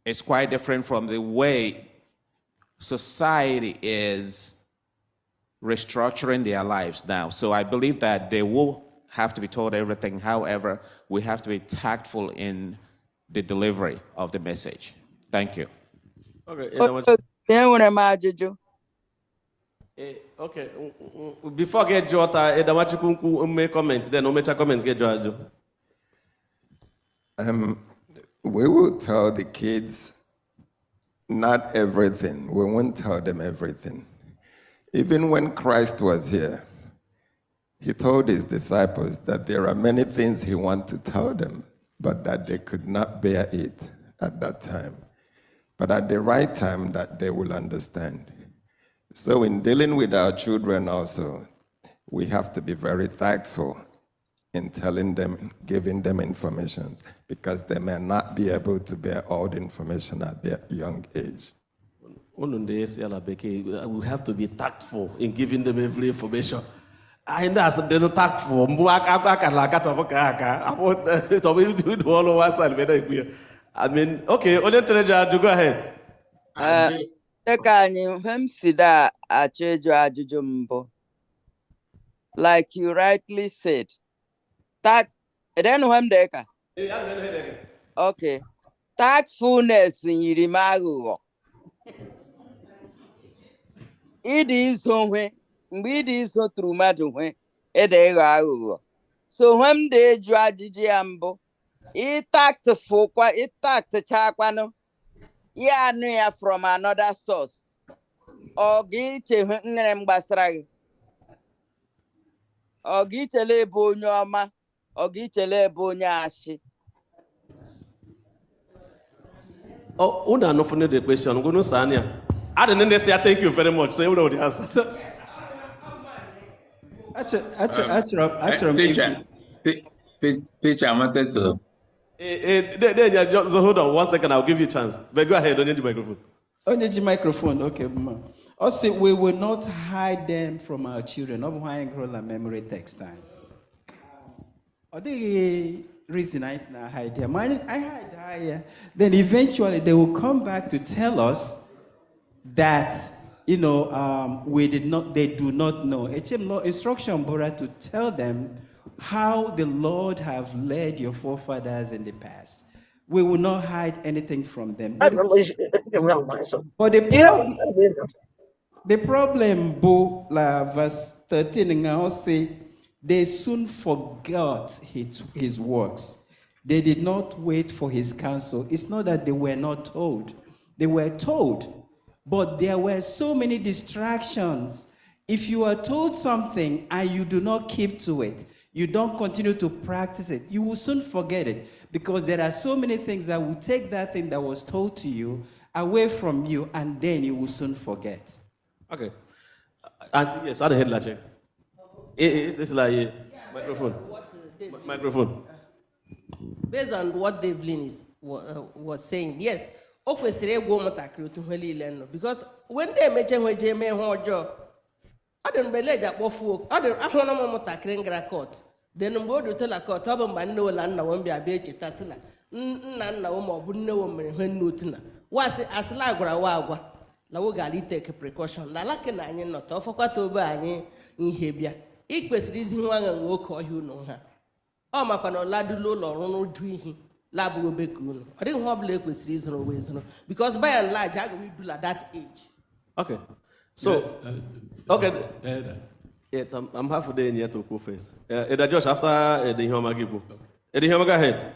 is quite different from the way society is restructuring their lives now. So I believe that they will have to be told everything. However, we have to be tactful in the delivery of the message. Thank you. Okay. Okay. Before get Jota, Edamachikunku make comment, then Omecha comment get Jojo. We will tell the kids not everything. We won't tell them everything. Even when Christ was here, he told his disciples that there are many things he wanted to tell them, but that they could not bear it at that time. But at the right time, that they will understand. So in dealing with our children also, we have to be very tactful in telling them, giving them information, because they may not be able to bear all the information at their young age. We have to be tactful in giving them every information. I know they're not tactful. I mean, okay, go ahead. Like you rightly said, okay, tactfulness in Yirimago. It is somewhere, it is so true matter when so when they judge Jambo, it tactful, it tactful, yeah, near from another source. Or get a basrag. Or get a label nyoma, or get a label nyashi. Oh, Una no funny the question. I'm going to Sanya. I didn't say thank you very much. So you know the answer. So, teacher, I wanted to. Just hold on 1 second. I'll give you a chance. But go ahead. Don't need the microphone. Only the microphone. Okay, also, we will not hide them from our children. Not behind memory text time. Or the reason I hide them. I hide higher. Then eventually they will come back to tell us that they do not know. Instruction Bora to tell them how the Lord have led your forefathers in the past. We will not hide anything from them. But the problem, verse 13, now say, they soon forgot his works. They did not wait for his counsel. It's not that they were not told. They were told, but there were so many distractions. If you are told something and you do not keep to it, you don't continue to practice it, you will soon forget it, because there are so many things that will take that thing that was told to you away from you, and then you will soon forget. Okay. And yes, I had a head it's like microphone. Microphone. Based on what Devlin was saying, yes, because when they mention I don't believe that what I don't know court. Then go to tell a court, no land, won't be a bitch, Tassila. None of when Nutuna. Was it as Lagra? Lawogali take a precaution. La Lacan, not off a quato in Hebia. Equals reason one and walk or you know her. Oh, my pano ladulo or Ronald Dwee, Labu Becun. I didn't want Blake with reason because by and large, I will do at that age. Okay. So, okay. Yeah, I'm half a day in here to go first. Josh, after the Homagibu. Eddie Homaga ahead.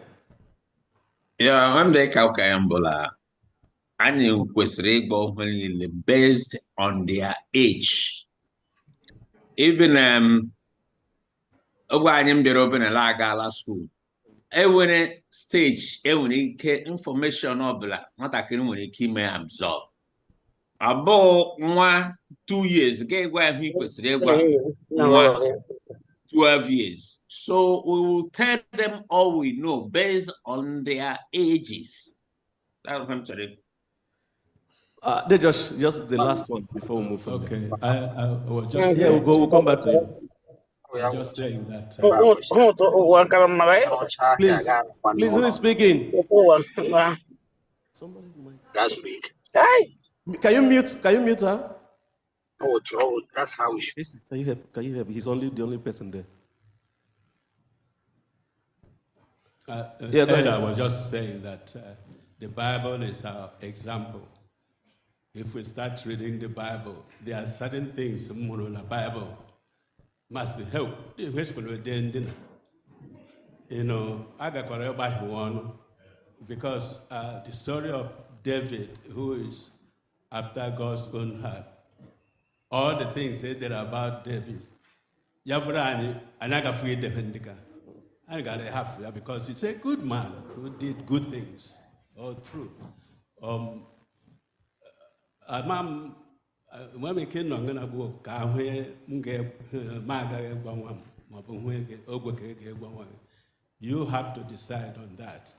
Yeah, I'm the Kaukayambola. And you question based on their age. Even I'm the open a la school. Every stage, every information of black, not a key may absorb. About 2 years, get where he was 12 years. So we will tell them all we know based on their ages. That's what I'm saying. They just the last one before we move from okay. There. I was just we'll come back to you. I'm just saying that. Please, who is speaking? Somebody. That's big. Can you mute her? Oh, Joe, that's how we should. Can you help? He's the only person there. Yeah, I was just saying that the Bible is our example. If we start reading the Bible, there are certain things in the Bible must help. You know, I got one because the story of David, who is after God's own heart. All the things said there about David. Yabrani, anaga free defendika. I got to have that because it's a good man who did good things all through. Amam, when we came on gonna go, you have to decide on that.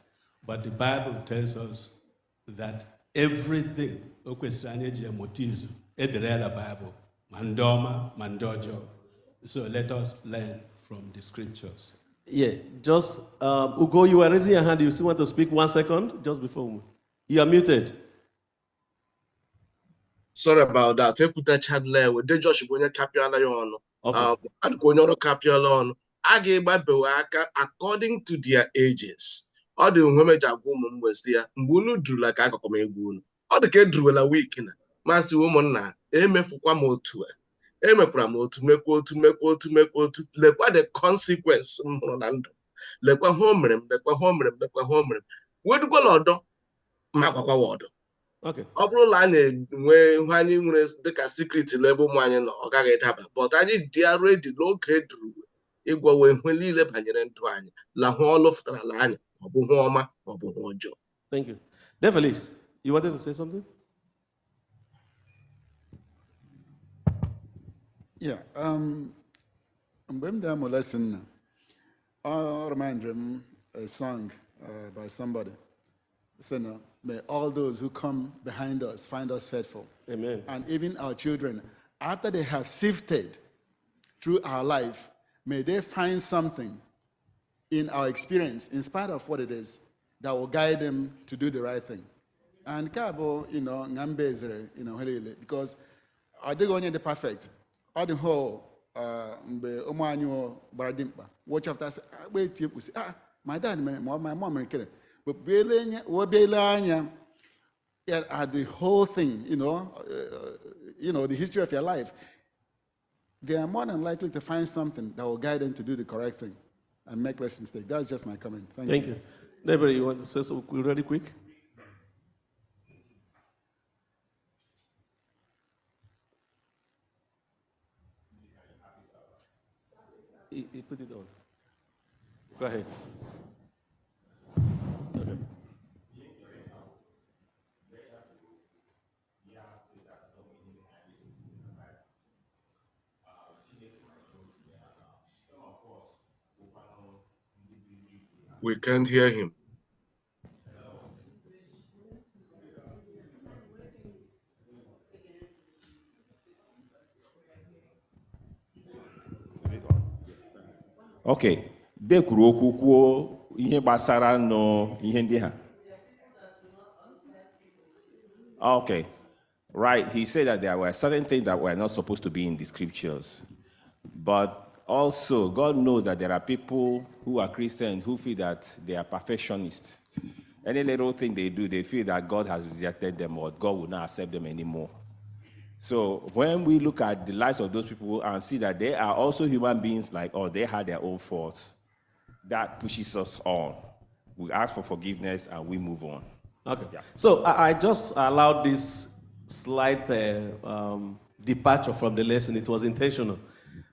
But the Bible tells us that everything, Bible, mandoma, mandojo. So let us learn from the scriptures. Yeah, just, Ugo, you were raising your hand. You still want to speak 1 second? Just before. You are muted. Sorry about that. Ekuta Chadle, we did just go Capiola on. And go Capiola on. According to their ages. All the women that go was here. Mbunu drew like I come in. All the kid drew a week in. Master woman na. Eme fukwa to lekwa the consequence lekwa homerem wedugwa lodo makwakwa wodo. Okay. Ọ bụrụ na anyị nwere dịka secret level ụmụ anyị nọ ọ gaghị edaba but anyị dị ready n'oge duru ịgwawe ihe niile banyere ndụ anyị la hụ ọlụ fụtarala anyị ọ bụ hụ ọma ọ bụ hụ ọjọọ. Thank you. Develis, you wanted to say something? Yeah, mgbe m dị lesson I remember a song by somebody saying, may all those who come behind us find us faithful. Amen. And even our children, after they have sifted through our life, may they find something in our experience, in spite of what it is, that will guide them to do the right thing. And Kabo, ngambezere, because I didn't want the perfect. All the whole, watch after, wait, my dad, my mom, but at the whole thing, the history of your life, they are more than likely to find something that will guide them to do the correct thing and make less mistakes. That's just my comment. Thank you. Neighbor, you want to say something really quick? He put it on. Go ahead. We can't hear him. Okay. De kwuru okwu kwuo ihe gbasara ihe ndị ha. Okay. Right. He said that there were certain things that were not supposed to be in the scriptures. But also, God knows that there are people who are Christians who feel that they are perfectionists. Any little thing they do, they feel that God has rejected them or God will not accept them anymore. So when we look at the lives of those people and see that they are also human beings like us, they had their own faults, that pushes us on. We ask for forgiveness and we move on. Okay. Yeah. So I just allowed this slight departure from the lesson. It was intentional.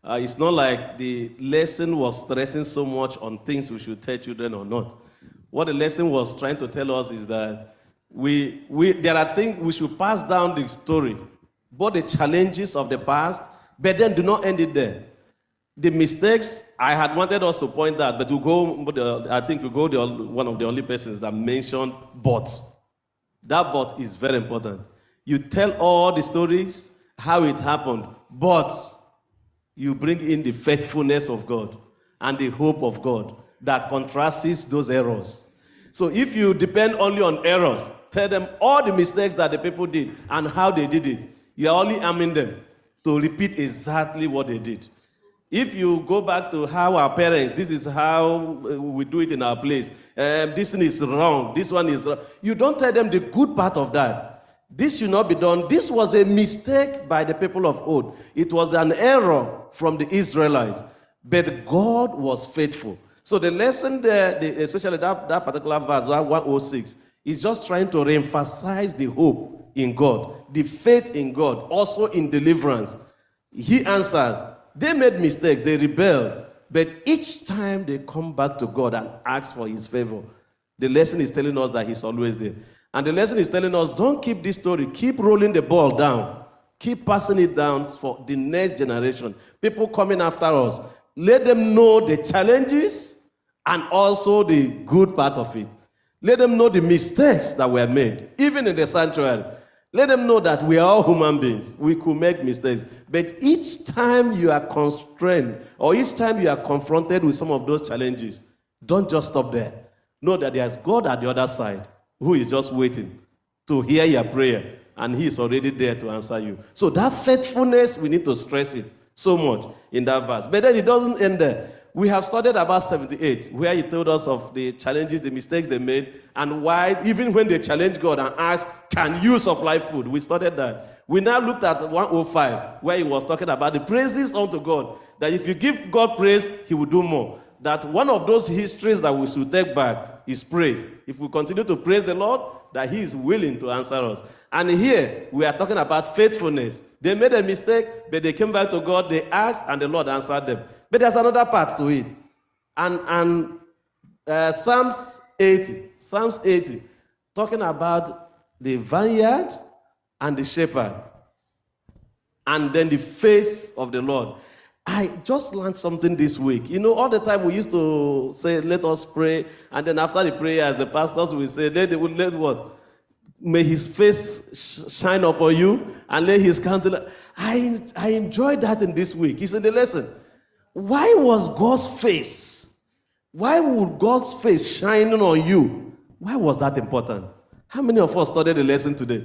It's not like the lesson was stressing so much on things we should tell children or not. What the lesson was trying to tell us is that there are things we should pass down the story, both the challenges of the past, but then do not end it there. The mistakes, I had wanted us to point out, but I think we go one of the only persons that mentioned but. That but is very important. You tell all the stories, how it happened, but you bring in the faithfulness of God and the hope of God that contrasts those errors. So if you depend only on errors, tell them all the mistakes that the people did and how they did it, you are only arming them to repeat exactly what they did. If you go back to how our parents, this is how we do it in our place, this one is wrong, this one is wrong, you don't tell them the good part of that. This should not be done. This was a mistake by the people of old. It was an error from the Israelites, but God was faithful. So the lesson there, especially that particular verse, 106, He's just trying to reemphasize the hope in God, the faith in God, also in deliverance. He answers. They made mistakes, they rebelled, but each time they come back to God and ask for his favor, the lesson is telling us that he's always there. And the lesson is telling us, don't keep this story, keep rolling the ball down. Keep passing it down for the next generation. People coming after us, let them know the challenges and also the good part of it. Let them know the mistakes that were made, even in the sanctuary. Let them know that we are all human beings. We could make mistakes. But each time you are constrained or each time you are confronted with some of those challenges, don't just stop there. Know that there's God at the other side who is just waiting to hear your prayer, and he is already there to answer you. So that faithfulness, we need to stress it so much in that verse. But then it doesn't end there. We have studied about 78, where he told us of the challenges, the mistakes they made, and why, even when they challenged God and asked, can you supply food? We studied that. We now looked at 105, where he was talking about the praises unto God, that if you give God praise, he will do more. That one of those histories that we should take back is praise. If we continue to praise the Lord, that he is willing to answer us. And here, we are talking about faithfulness. They made a mistake, but they came back to God, they asked, and the Lord answered them. But there's another part to it. And Psalms 80, talking about the vineyard and the shepherd, and then the face of the Lord. I just learned something this week. You know, all the time we used to say, let us pray, and then after the prayer, as the pastors will say, let what? May his face shine upon you, and let his countenance. I enjoyed that in this week. It's in the lesson. Why was God's face? Why would God's face shining on you? Why was that important? How many of us studied the lesson today?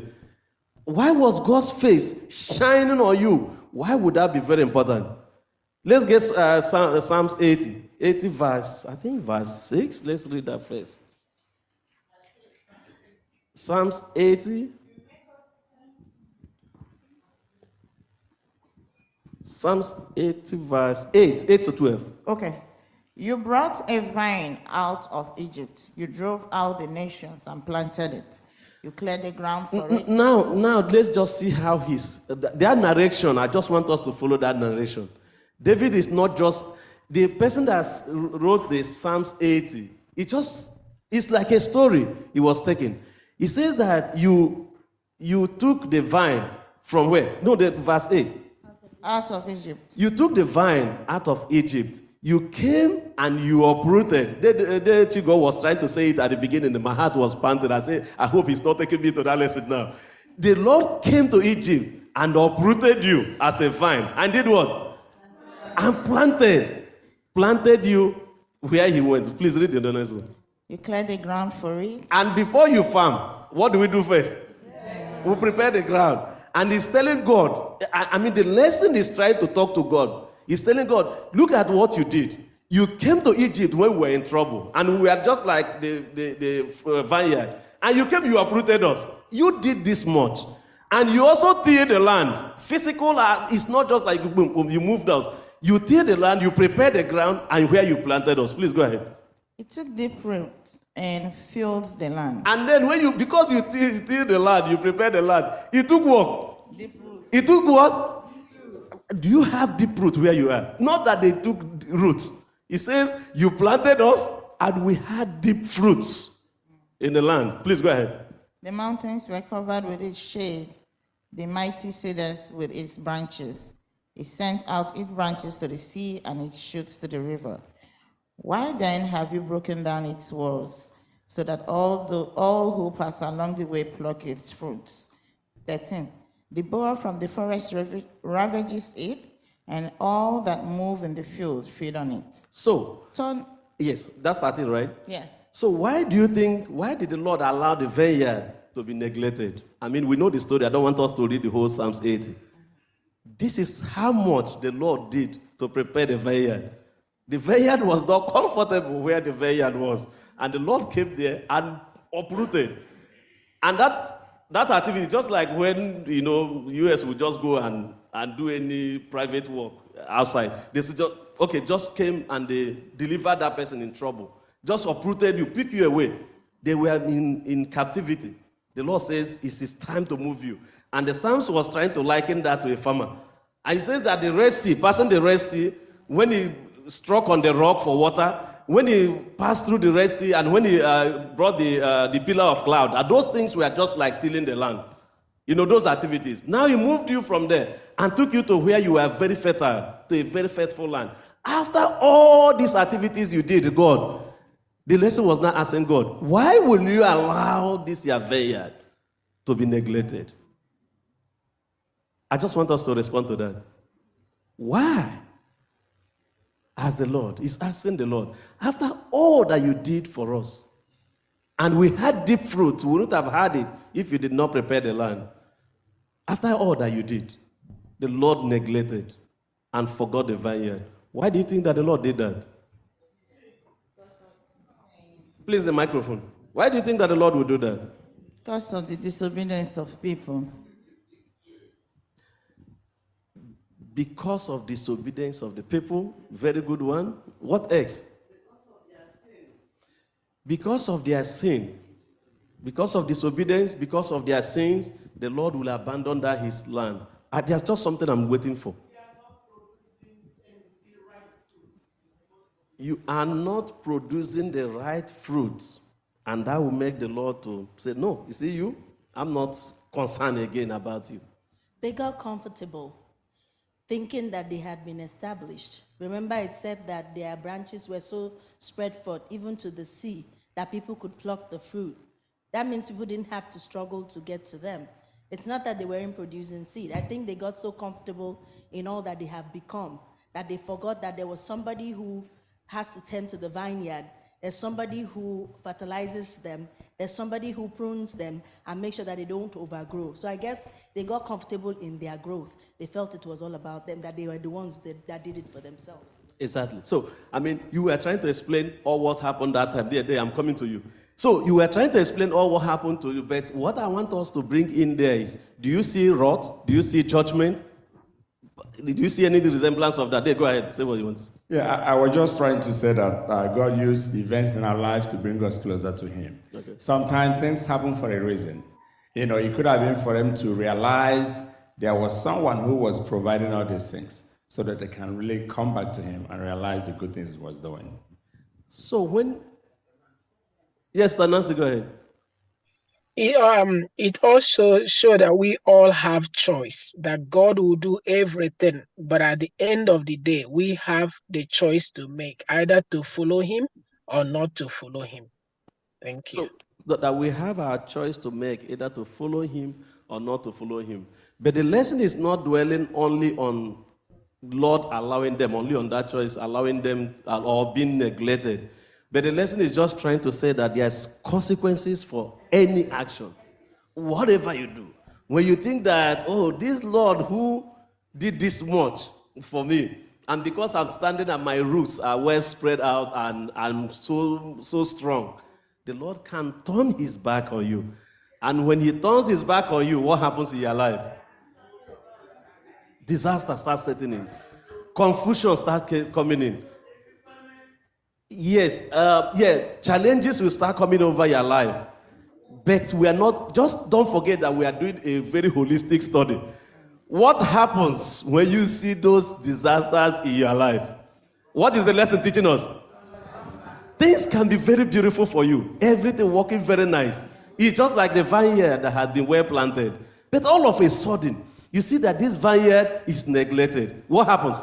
Why was God's face shining on you? Why would that be very important? Let's get Psalms 80 verse, I think verse 6. Let's read that first. Psalms 80. Psalms 80 verse 8 to 12. Okay. You brought a vine out of Egypt. You drove out the nations and planted it. You cleared the ground for it. Now, let's just see how that narration, I just want us to follow that narration. David is not just, the person that wrote the Psalms 80, it's like a story he was taking. He says that you took the vine from where? No, verse 8. Out of Egypt. You took the vine out of Egypt. You came and you uprooted. The Chigo was trying to say it at the beginning, and my heart was panting. I said, I hope he's not taking me to that lesson now. The Lord came to Egypt and uprooted you as a vine. And did what? And planted you where he went. Please read the next one. You cleared the ground for it. And before you farm, what do we do first? We prepare the ground. And he's telling God, I mean, the lesson is trying to talk to God. He's telling God, look at what you did. You came to Egypt when we were in trouble. And we were just like the vineyard. And you came, you uprooted us. You did this much. And you also tilled the land. Physical, it's not just like boom, boom, you moved us. You tilled the land, you prepared the ground, and where you planted us. Please go ahead. It took deep root and filled the land. And then because you tilled the land, you prepared the land, it took what? Deep root. It took what? Do you have deep root where you are? Not that they took roots. It says you planted us and we had deep fruits in the land. Please go ahead. The mountains were covered with its shade, the mighty cedars with its branches. It sent out its branches to the sea and its shoots to the river. Why then have you broken down its walls, so that all who pass along the way pluck its fruits? 13. The boar from the forest ravages it, and all that move in the field feed on it. So, yes, that's starting, right? Yes. So why did the Lord allow the vineyard to be neglected? I mean, we know the story. I don't want us to read the whole Psalms 80. This is how much the Lord did to prepare the vineyard. The vineyard was not comfortable where the vineyard was. And the Lord came there and uprooted. And that activity, just like when, US will just go and do any private work outside. They just came and they delivered that person in trouble. Just uprooted you, pick you away. They were in captivity. The Lord says, it's time to move you. And the Psalms was trying to liken that to a farmer. And he says that the Red Sea, passing the Red Sea, when he struck on the rock for water, when he passed through the Red Sea, and when he brought the pillar of cloud, those things were just like tilling the land. You know, those activities. Now he moved you from there and took you to where you were very fertile, to a very fertile land. After all these activities you did, God, the lesson was not asking God, why will you allow this your vineyard to be neglected? I just want us to respond to that. Why? As the Lord, he's asking the Lord, after all that you did for us, and we had deep fruit, we would not have had it if you did not prepare the land. After all that you did, the Lord neglected and forgot the vineyard. Why do you think that the Lord did that? Please, the microphone. Why do you think that the Lord would do that? Because of the disobedience of people. Because of disobedience of the people. Very good one. What else? Because of their sin. Because of disobedience, because of their sins, the Lord will abandon that his land. There's just something I'm waiting for. You are not producing the right fruits, and that will make the Lord to say, no, you see you, I'm not concerned again about you. They got comfortable, thinking that they had been established. Remember, it said that their branches were so spread forth, even to the sea, that people could pluck the fruit. That means people didn't have to struggle to get to them. It's not that they weren't producing seed. I think they got so comfortable in all that they have become that they forgot that there was somebody who has to tend to the vineyard. There's somebody who fertilizes them. There's somebody who prunes them and makes sure that they don't overgrow. So I guess they got comfortable in their growth. They felt it was all about them, that they were the ones that did it for themselves. Exactly. So, I mean, you were trying to explain all what happened that time. There, I'm coming to you. So you were trying to explain all what happened to you, but what I want us to bring in there is, do you see wrath? Do you see judgment? Do you see any resemblance of that? There, go ahead, say what you want. Yeah, I was just trying to say that God used events in our lives to bring us closer to him. Okay. Sometimes things happen for a reason. You know, it could have been for them to realize there was someone who was providing all these things so that they can really come back to him and realize the good things he was doing. So when... Yes, Nancy, go ahead. It also showed that we all have choice, that God will do everything, but at the end of the day, we have the choice to make, either to follow him or not to follow him. Thank you. So that we have our choice to make, either to follow him or not to follow him. But the lesson is not dwelling only on Lord allowing them, only on that choice, allowing them or being neglected. But the lesson is just trying to say that there's consequences for any action, whatever you do. When you think that, oh, this Lord who did this much for me, and because I'm standing and my roots are well spread out and I'm so strong, the Lord can turn his back on you. And when he turns his back on you, what happens in your life? Disaster starts setting in. Confusion starts coming in. Yes, challenges will start coming over your life. But we are not, just don't forget that we are doing a very holistic study. What happens when you see those disasters in your life? What is the lesson teaching us? Things can be very beautiful for you. Everything working very nice. It's just like the vineyard that had been well planted. But all of a sudden, you see that this vineyard is neglected. What happens?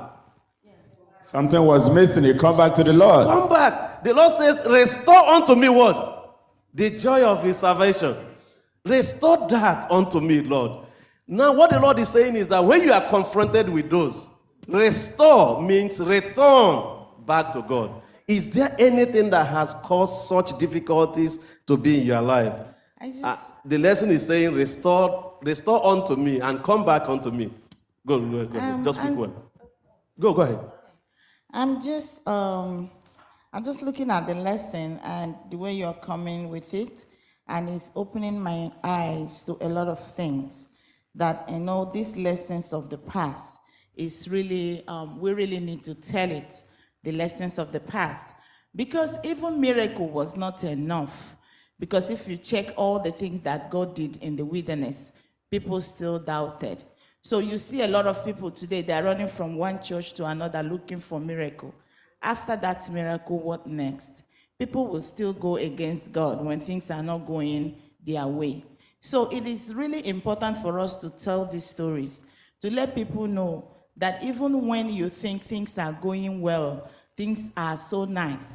Something was missing. You come back to the Lord. Come back. The Lord says, restore unto me what? The joy of his salvation. Restore that unto me, Lord. Now, what the Lord is saying is that when you are confronted with those, restore means return back to God. Is there anything that has caused such difficulties to be in your life? The lesson is saying, restore unto me and come back unto me. Go. Just quick one. Go ahead. I'm just looking at the lesson and the way you're coming with it, and it's opening my eyes to a lot of things that, you know, these lessons of the past is really, we really need to tell it, the lessons of the past, because even miracle was not enough, Because if you check all the things that God did in the wilderness, people still doubted. So you see a lot of people today, they're running from one church to another looking for miracle. After that miracle, what next? People will still go against God when things are not going their way. So it is really important for us to tell these stories, to let people know that even when you think things are going well, things are so nice,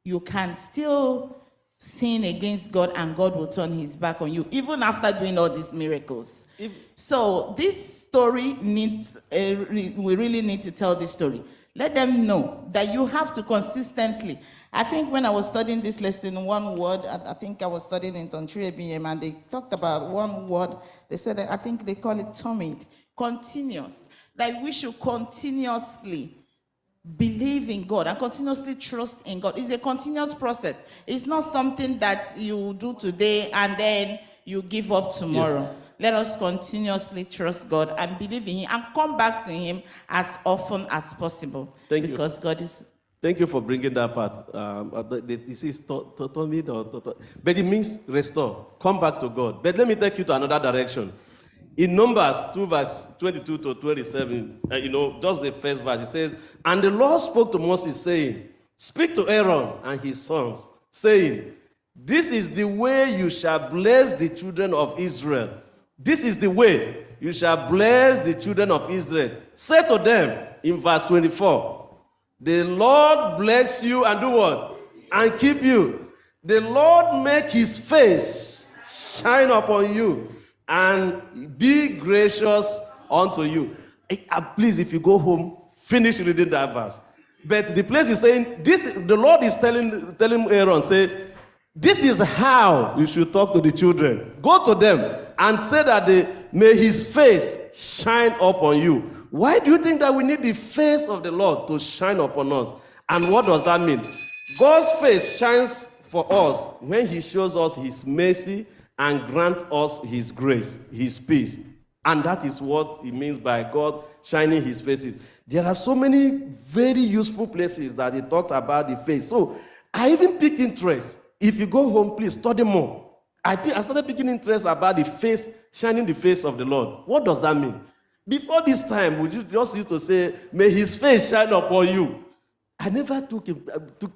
you can still sin against God and God will turn his back on you, even after doing all these miracles. So this story needs, we really need to tell this story. Let them know that you have to consistently. I think when I was studying this lesson, one word, I think I was studying it on 3ABM, and they talked about one word. They said, I think they call it tomid, continuous. That we should continuously believe in God and continuously trust in God. It's a continuous process. It's not something that you do today and then you give up tomorrow. Yes. Let us continuously trust God and believe in him and come back to him as often as possible. Thank you. Because God is... Thank you for bringing that part. This is but it means restore. Come back to God. But let me take you to another direction. In Numbers 2, verse 22 to 27, just the first verse, it says, "And the Lord spoke to Moses, saying, Speak to Aaron and his sons, saying, This is the way you shall bless the children of Israel. This is the way you shall bless the children of Israel. Say to them," in verse 24, "The Lord bless you and do what? And keep you. The Lord make his face shine upon you and be gracious unto you." Please, if you go home, finish reading that verse. But the place is saying, the Lord is telling Aaron, say, this is how you should talk to the children. Go to them and say that may his face shine upon you. Why do you think that we need the face of the Lord to shine upon us? And what does that mean? God's face shines for us when he shows us his mercy and grant us his grace, his peace. And that is what it means by God shining his faces. There are so many very useful places that he talked about the face. So I even picked interest. If you go home, please study more. I started picking interest about the face, shining the face of the Lord. What does that mean? Before this time, we just used to say, may his face shine upon you. I never took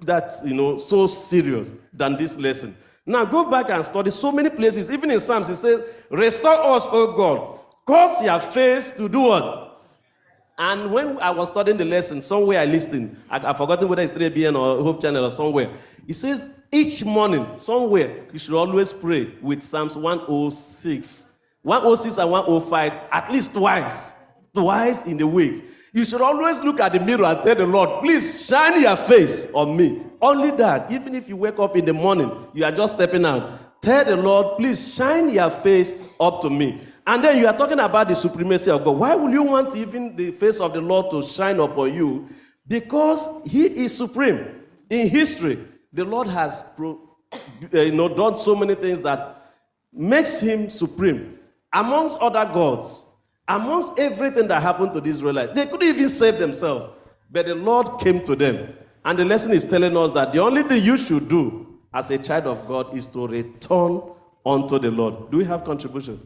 that, so serious than this lesson. Now go back and study so many places. Even in Psalms, it says, "Restore us, O God. Cause your face to do what?" And when I was studying the lesson, somewhere I listened. I've forgotten whether it's 3BN or Hope Channel or somewhere. It says, each morning, somewhere, you should always pray with Psalms 106. 106 and 105, at least twice in the week. You should always look at the mirror and tell the Lord, please shine your face on me. Only that, even if you wake up in the morning, you are just stepping out, tell the Lord, please shine your face up to me. And then you are talking about the supremacy of God. Why would you want even the face of the Lord to shine upon you? Because he is supreme. In history, the Lord has done so many things that makes him supreme. Amongst other gods, amongst everything that happened to the Israelites, they couldn't even save themselves. But the Lord came to them. And the lesson is telling us that the only thing you should do as a child of God is to return unto the Lord. Do we have contribution?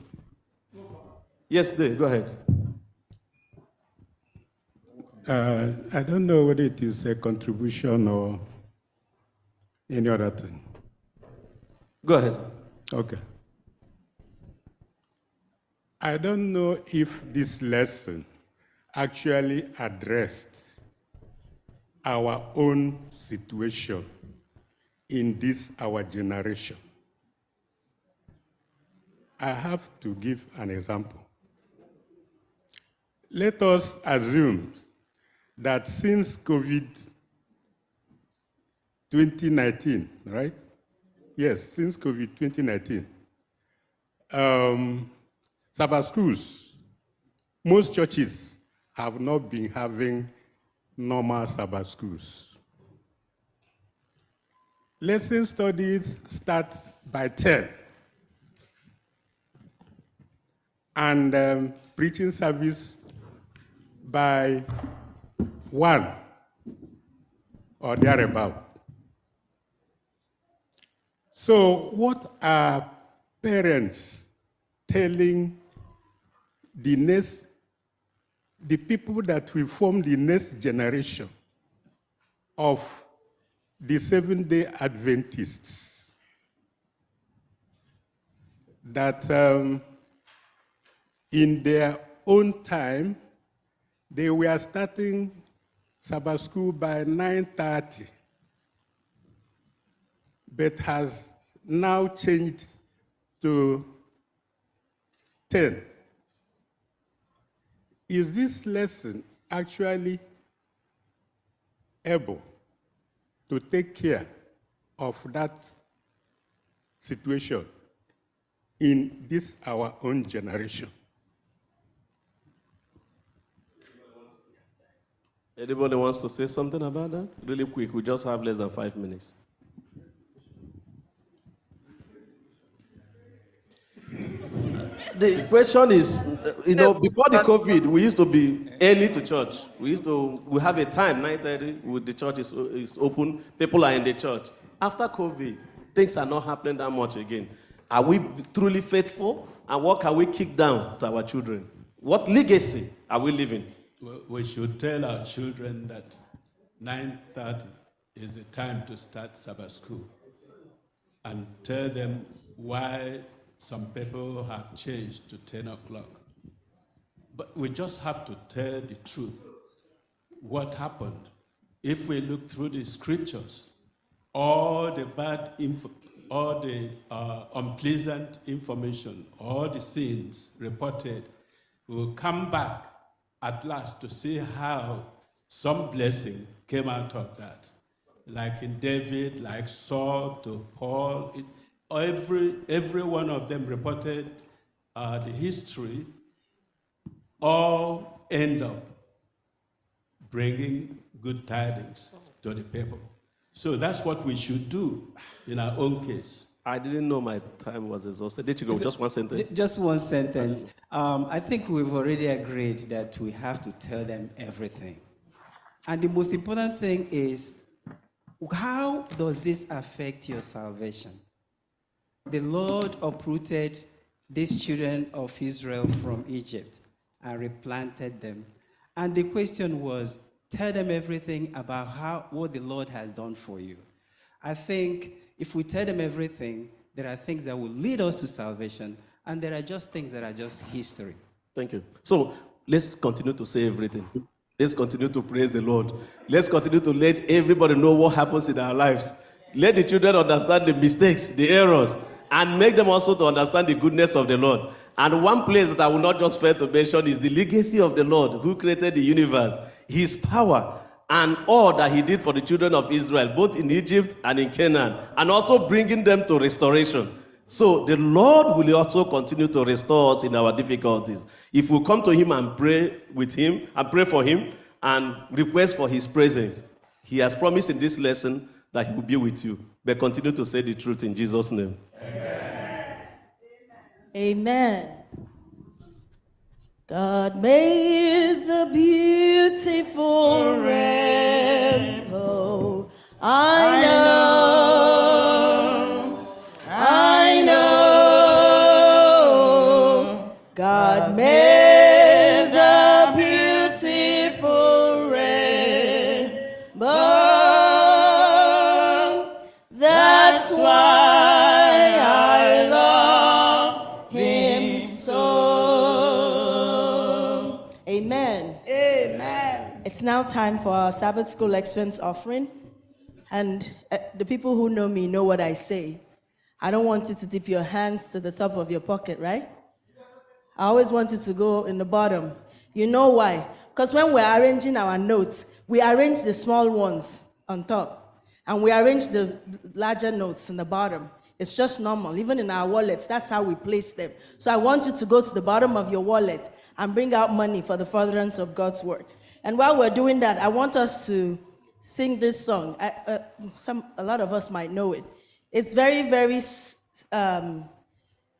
Yes, Dave, go ahead. I don't know whether it is a contribution or any other thing. Go ahead. Okay. I don't know if this lesson actually addressed our own situation in this, our generation. I have to give an example. Let us assume that since COVID 2019, right? Yes, since COVID 2019, Sabbath schools, most churches have not been having normal Sabbath schools. Lesson studies start by 10. And preaching service by 1 or thereabout. So what are parents telling the people that will form the next generation of the Seventh-day Adventists, that in their own time, they were starting Sabbath school by 9:30, but has now changed to 10. Is this lesson actually able to take care of that situation in this our own generation? Anybody wants to say something about that? Really quick, we just have less than 5 minutes. The question is, before the COVID, we used to be early to church. We have a time, 9:30, the church is open, people are in the church. After COVID, things are not happening that much again. Are we truly faithful? And what can we kick down to our children? What legacy are we leaving? We should tell our children that 9:30 is the time to start Sabbath school, and tell them why some people have changed to 10 o'clock. But we just have to tell the truth. What happened? If we look through the scriptures, all the bad info, all the unpleasant information, all the sins reported, we will come back at last to see how some blessing came out of that. Like in David, like Saul to Paul, every one of them reported the history, all end up bringing good tidings to the people. So that's what we should do in our own case. I didn't know my time was exhausted. Did you go? Just one sentence. Just one sentence. I think we've already agreed that we have to tell them everything. And the most important thing is, how does this affect your salvation? The Lord uprooted these children of Israel from Egypt and replanted them. And the question was, tell them everything about what the Lord has done for you. I think if we tell them everything, there are things that will lead us to salvation, and there are just things that are just history. Thank you. So let's continue to say everything. Let's continue to praise the Lord. Let's continue to let everybody know what happens in our lives. Let the children understand the mistakes, the errors, and make them also to understand the goodness of the Lord. And one place that I will not just fail to mention is the legacy of the Lord who created the universe, his power, and all that he did for the children of Israel, both in Egypt and in Canaan, and also bringing them to restoration. So the Lord will also continue to restore us in our difficulties. If we come to him and pray with him, and pray for him, and request for his presence, he has promised in this lesson that he will be with you. But continue to say the truth in Jesus' name. Amen. Amen. God made the beautiful rainbow. I know. God made the beautiful rainbow. That's why I love him so. Amen. Amen. It's now time for our Sabbath School expense offering. And the people who know me know what I say. I don't want you to dip your hands to the top of your pocket, right? I always want it to go in the bottom. You know why? Because when we're arranging our notes, we arrange the small ones on top, and we arrange the larger notes in the bottom. It's just normal. Even in our wallets, that's how we place them. So I want you to go to the bottom of your wallet and bring out money for the furtherance of God's word. And while we're doing that, I want us to sing this song. A lot of us might know it. It's very, very,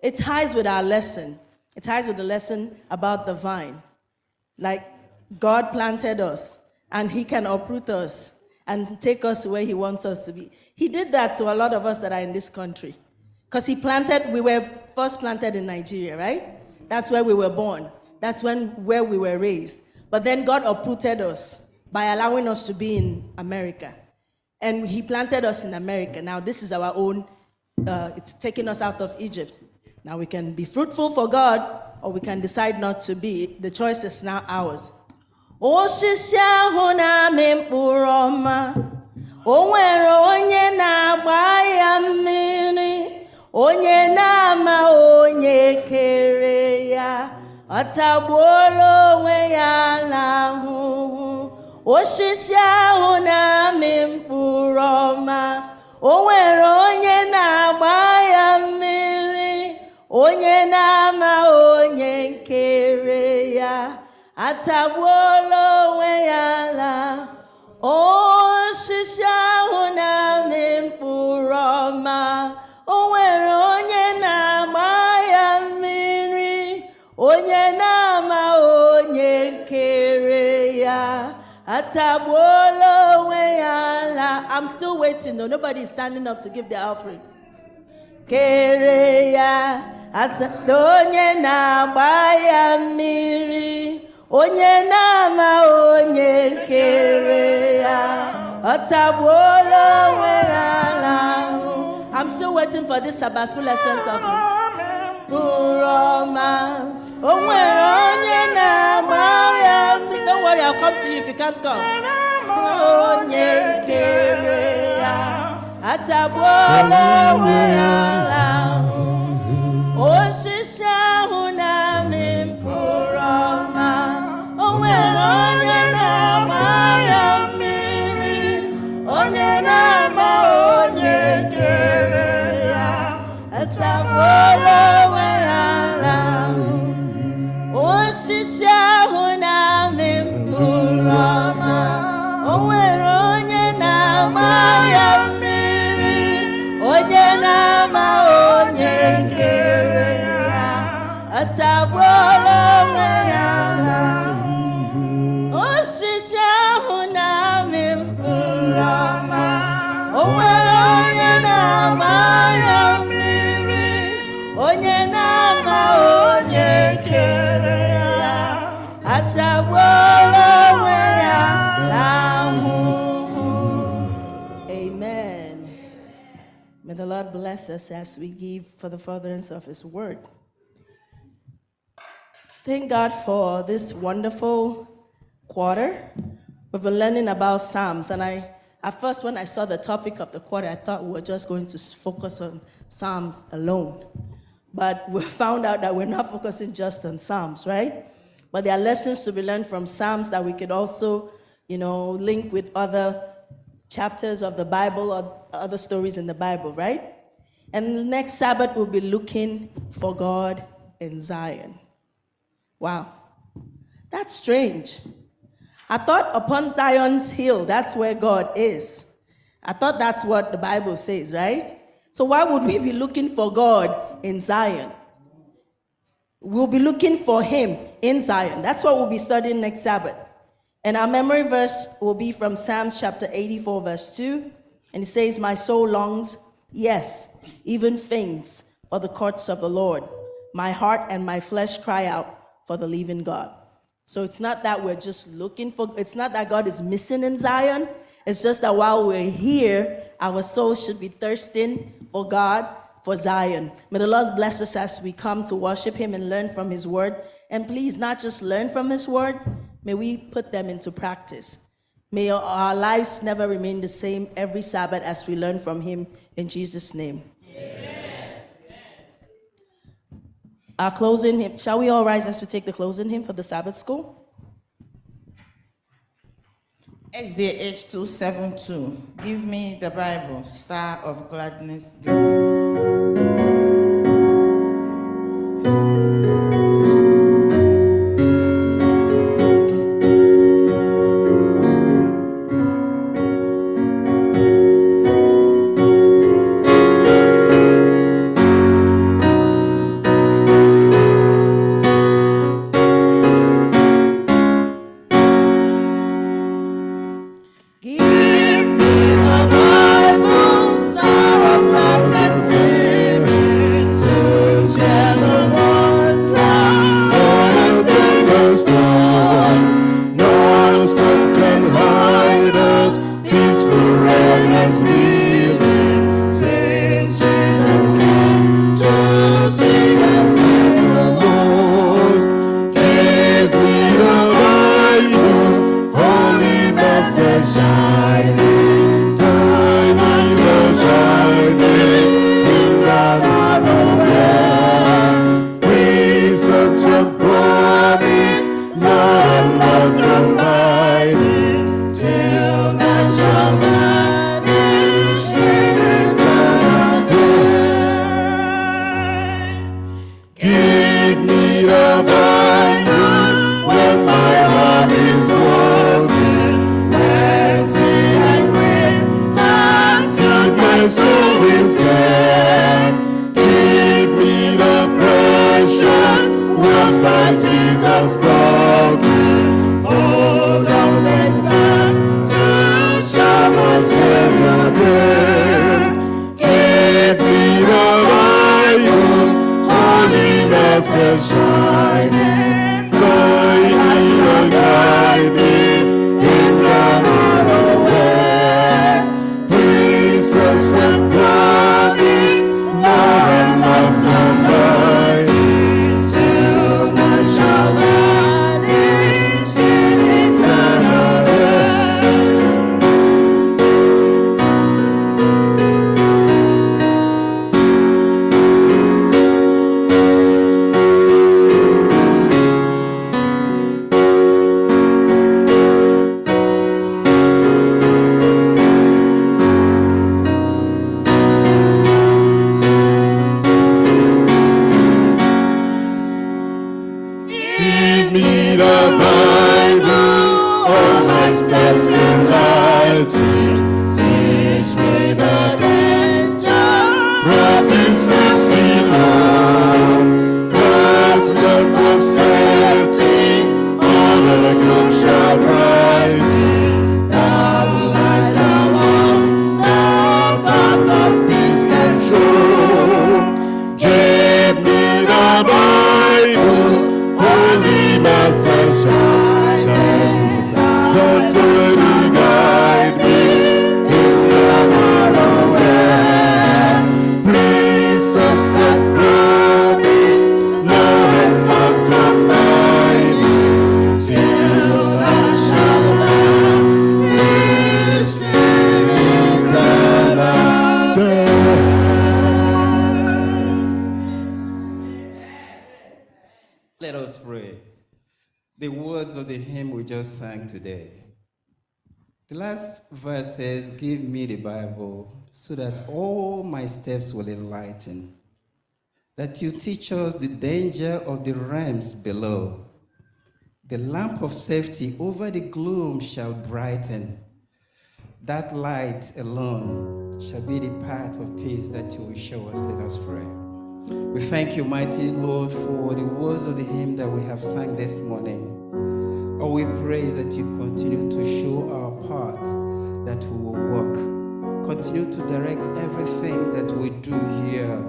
it ties with our lesson. It ties with the lesson about the vine. Like God planted us, and he can uproot us, and take us where he wants us to be. He did that to a lot of us that are in this country. Because we were first planted in Nigeria, right? That's where we were born. That's where we were raised. But then God uprooted us by allowing us to be in America. And he planted us in America. Now this is our own, it's taking us out of Egypt. Now we can be fruitful for God, or we can decide not to be. The choice is now ours. Osisi ahụ na-amị mkpụrụ ọma, o nwere onye na-agba ya mmiri, onye na-ama onye kere ya, ọ tagbuola onwe ya n'ahụhụ. Osisi ahụ na-amị mkpụrụ ọma, o nwere onye na-agba ya mmiri, onye na-ama onye kere ya, atagbuola onwe ya la. Osisi ahụ na-amị mkpụrụ ọma, o nwere onye na-agba ya mmiri, onye na-ama onye kere ya, atagbuola onwe ya la. I'm still waiting, though. Nobody is standing up to give their offering. Kere ya, onye na-agba ya mmiri, onye na-ama onye kere ya, ọ tagbuola onwe ya n'ahụ. I'm still waiting for this Sabbath school lessons offering. Uroma, o nwere onye na-agba ya mmiri. Don't worry, I'll come to you if you can't come. Onye kere ya, atagbuola onwe ya n'ahụ. Osisi ahụ na-amị mkpụrụ ọma, o nwere onye na-agba ya mmiri, onye na-ama onye kere ya, atagbuola onwe ya n'ahụ. Osisi ahụ na-amị mkpụrụ ọma, o nwere onye na-agba ya mmiri, onye na-ama onye kere ya, atagbuola onwe ya n'ahụ. Osisi ahụ na-amị mkpụrụ ọma, o nwere onye na-agba ya mmiri, onye na-ama onye kere ya, atagbuola onwe ya n'ahụhụ. Amen. May the Lord bless us as we give for the furtherance of his word. Thank God for this wonderful quarter. We've been learning about Psalms, and at first when I saw the topic of the quarter, I thought we were just going to focus on Psalms alone. But we found out that we're not focusing just on Psalms, right? But there are lessons to be learned from Psalms that we could also, link with other chapters of the Bible or other stories in the Bible, right? And next Sabbath, we'll be looking for God in Zion. Wow, that's strange. I thought upon Zion's hill, that's where God is. I thought that's what the Bible says, right? So why would we be looking for God in Zion? We'll be looking for him in Zion. That's what we'll be studying next Sabbath. And our memory verse will be from Psalms chapter 84, verse 2. And it says, my soul longs, yes, even faints for the courts of the Lord. My heart and my flesh cry out for the living God. So it's not that we're just looking for, it's not that God is missing in Zion. It's just that while we're here, our souls should be thirsting for God, for Zion. May the Lord bless us as we come to worship him and learn from his word. And please, not just learn from his word, may we put them into practice. May our lives never remain the same every Sabbath as we learn from him in Jesus' name. Amen. Our closing hymn. Shall we all rise as we take the closing hymn for the Sabbath school? SDA H272. Give me the Bible, Star of Gladness. Give storms, no storm can hide out His forever living. Says Jesus came to sing and save the most. Give me the Bible, holy message shining, tiny the shining in the night of praise of the promise, Lord and love combining, till thou shalt vanish in eternal day. Give me the Bible when my heart is broken, and sin and grief have filled my soul with flame. Give me the precious words by Jesus spoken. Hold on the sun to show my Savior name. Give me the Bible, holy message shining, tiny and guiding in the narrow way. Precepts and promise, love and love combining, till none shall vanish in eternal Give me the Bible, all my steps enlighten. Teach me the danger, rapids waves below. God's love of safety, all the gloom shall brighten. Thou light along the path of peace can show. Give me the Bible, holy message shine, totally guide me in the narrow way. Precepts and promise, love and love combining, till thou shalt vanish in eternal day. Let us pray. The words of the hymn we just sang today. The last verse says, give me the Bible so that all my steps will enlighten, that you teach us the danger of the realms below. The lamp of safety over the gloom shall brighten. That light alone shall be the path of peace that you will show us. Let us pray. We thank you, mighty Lord, for the words of the hymn that we have sung this morning. Oh, we pray that you continue to show our path that we will walk. Continue to direct everything that we do here,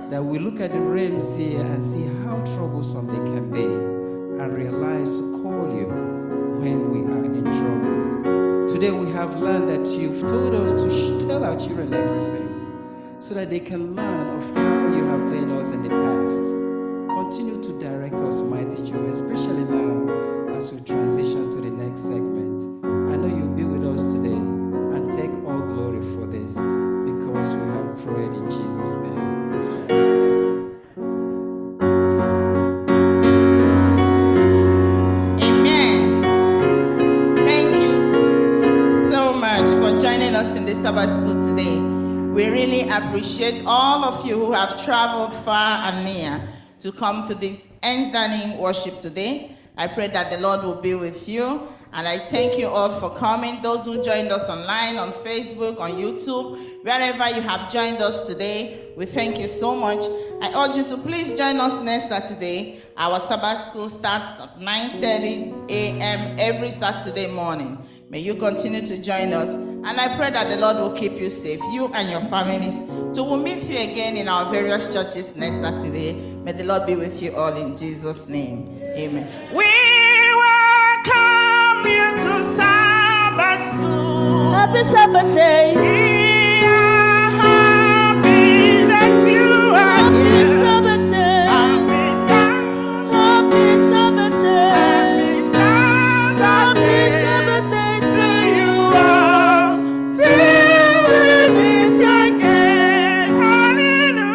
that we look at the realms here and see how troublesome they can be, and realize to call you when we are in trouble. Today we have learned that you've told us to tell our children everything, so that they can learn of how you have led us in the past. Continue to direct us, mighty Jehovah, especially now as we transition to the next segment. I know you'll be with us today, and take all glory for this, because we have prayed in Jesus' name. Amen. Thank you so much for joining us in the Sabbath school today. We really appreciate all of you who have traveled far and near to come to this Thanksgiving worship today. I pray that the Lord will be with you, and I thank you all for coming. Those who joined us online, on Facebook, on YouTube, wherever you have joined us today, we thank you so much. I urge you to please join us next Saturday. Our Sabbath school starts at 9:30 a.m. every Saturday morning. May you continue to join us, and I pray that the Lord will keep you safe, you and your families. So we'll meet you again in our various churches next Saturday. May the Lord be with you all in Jesus' name. Amen. We to Sabbath school. Happy Sabbath day. We are happy that you are Happy here. Sabbath day. Happy Happy Sabbath day. Happy Sabbath Sabbath day to you all, till we meet again. Hallelujah.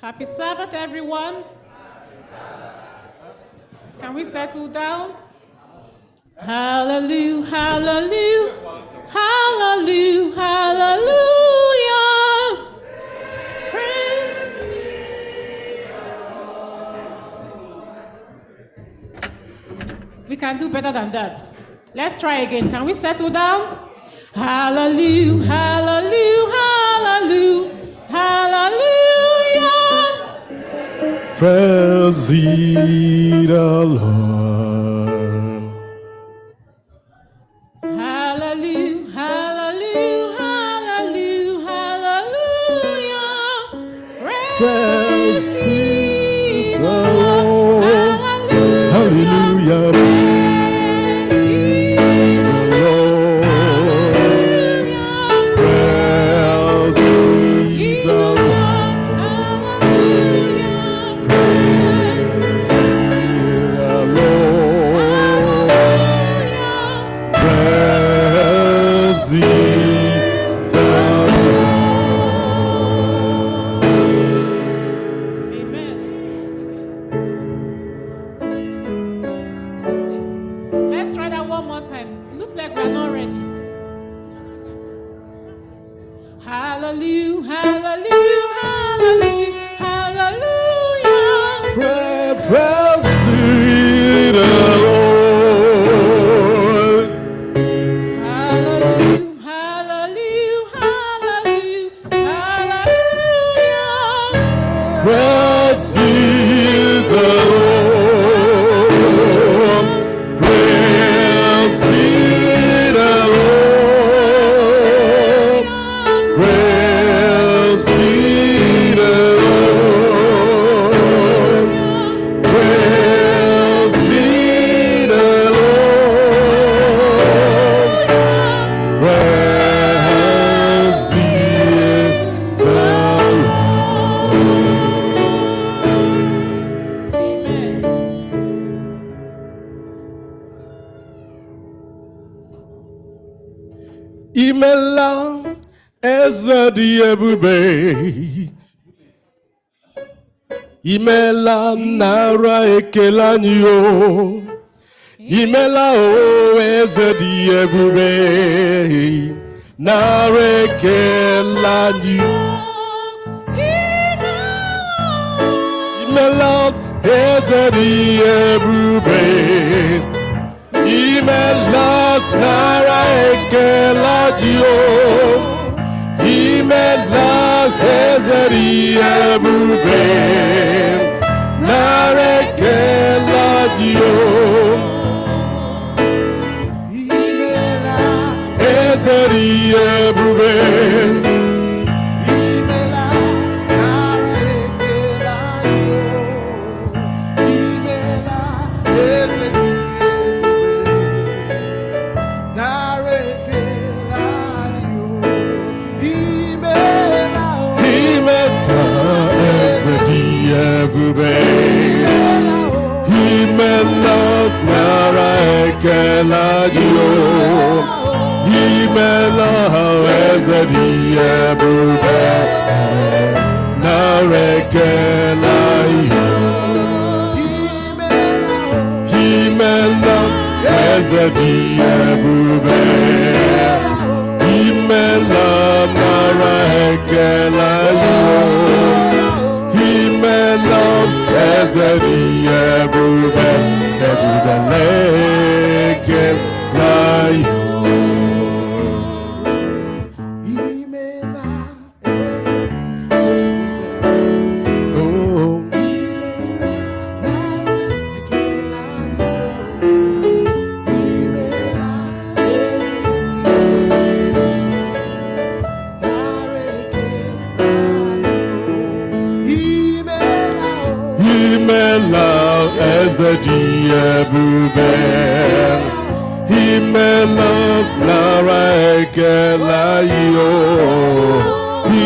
Happy Sabbath, everyone. Can we settle down? Hallelujah, hallelujah, hallelujah, hallelujah. Praise. We can do better than that. Let's try again. Can we settle down? Hallelujah, hallelujah, hallelujah, hallelujah. Praise ye the Lord. Hallelujah, hallelujah, hallelujah, hallelujah. Praise ye the Lord. Hallelujah. Praise ye the Lord. Praise ye the Lord. Praise ye the Let's try that one more time. It looks like we're not ready. Hallelujah, hallelujah, hallelujah, hallelujah. praise ye the Lord. Hallelujah, hallelujah, hallelujah, hallelujah. Praise ye the Lord. Praise ye the Lord. Praise ye the Lord. Praise ye the Lord. Praise ye the Imela eze dị ebube. Imela nara ekele anyị o. Imela o eze dị ebube. Nara ekele anyị. Imela eze dị ebube. Imela nara ekele anyị o. Imela eze dị ebube. Nara ekele anyị o. Imela eze dị ebube. Imela nara ekele anyị o. Imela eze dị ebube imela nara ekele gị o imela eze dị ebube nara ekele gị imela eze dị ebube imela nara ekele gị imela eze dị ebube ebube na-ekele gị eze dị ebube imela nara ekele gị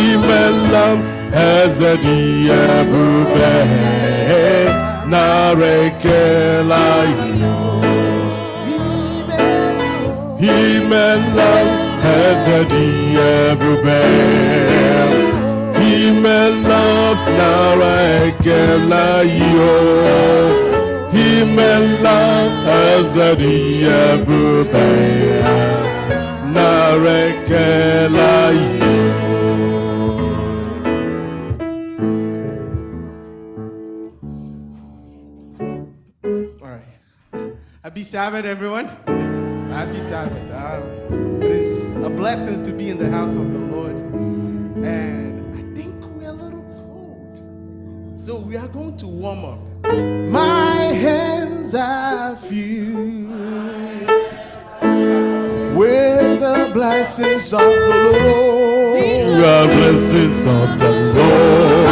imela eze dị ebube nara ekele gị imela eze dị ebube imela nara ekele gị imela eze dị ebube nara ekele gị. All right. Happy Sabbath, everyone. Happy Sabbath. It is a blessing to be in the house of the Lord. And I think we're a little cold. So we are going to warm up. My hands are filled with the blessings of the Lord. The blessings of the Lord.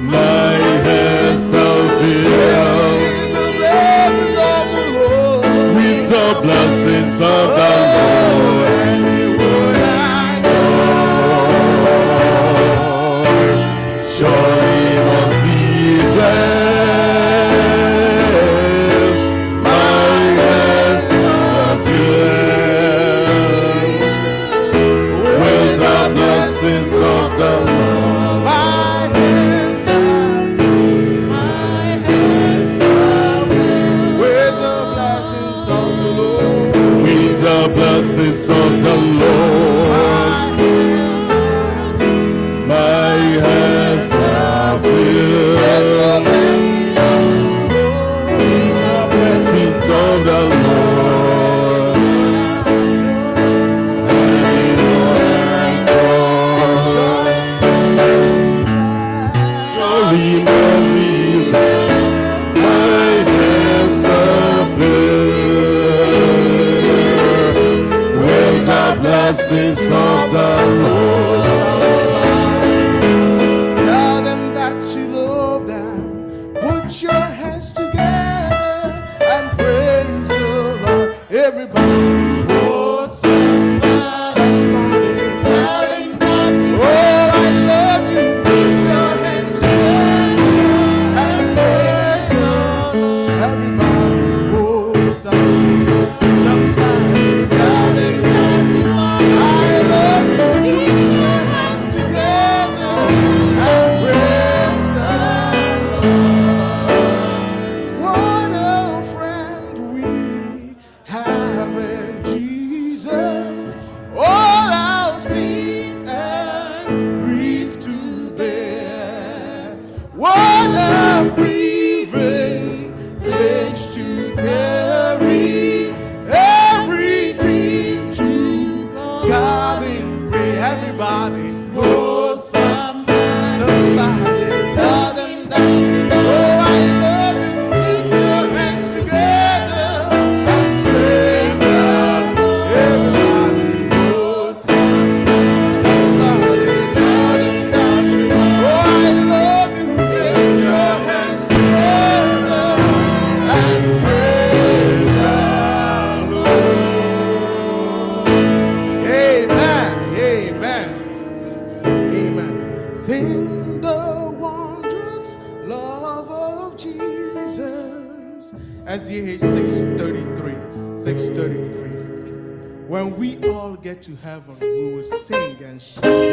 My hands are filled with the blessings of the Lord. Surely must be blessed. My hands are filled with the blessings of the Lord. My hands are filled. My hands are filled with the blessings of the Lord. With the blessings of the Lord. My hands are filled with the blessings of the Lord. Surely must be my hands are filled with the blessings of the Lord. Tell them that you love them. Put your hands together and praise the Lord. Everybody, oh, somebody tell them that you oh, I love you. Put your hands together and praise the Lord. Everybody, oh, somebody tell them that you I love you. Put your hands together and praise the Lord. What a friend we have in Jesus. All our sins and grief to bear. What a privilege to carry everything to God in prayer. Everybody, oh, somebody tell them that, oh, I love you. Lift your hands together and praise God. Everybody, oh, somebody tell them that, oh, I love you. Lift SDA 633. 633. When we all get to heaven, we will sing and shout.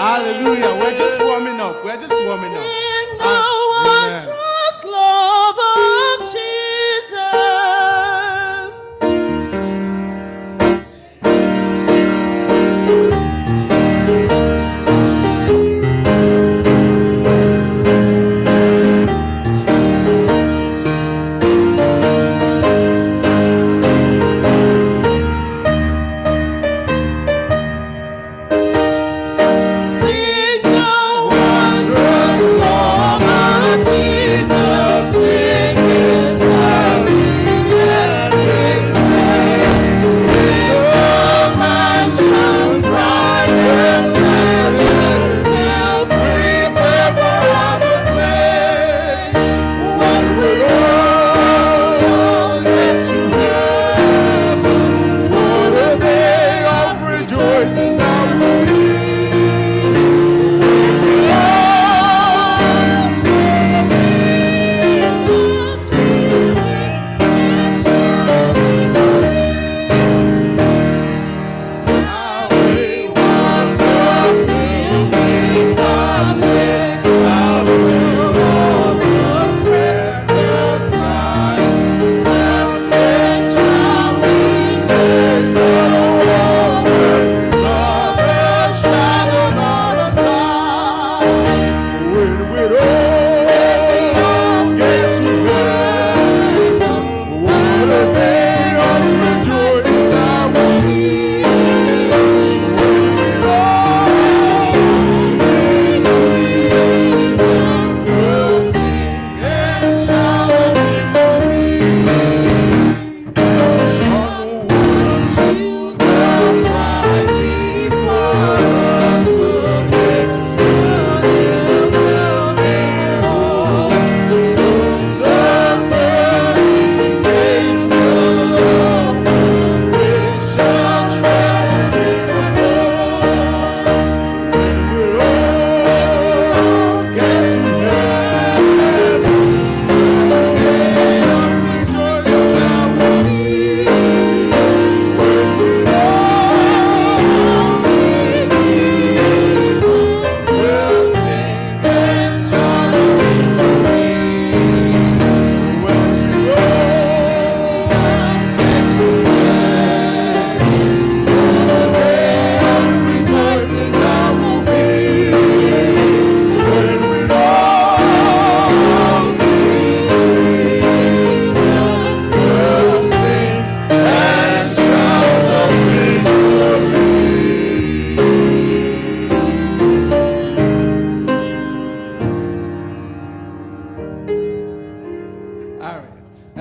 Hallelujah. We're just warming up. We're just warming up. Wondrous love of Jesus.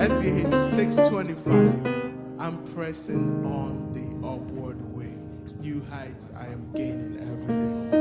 SDH 625. I'm pressing on the upward way. New heights I am gaining every day.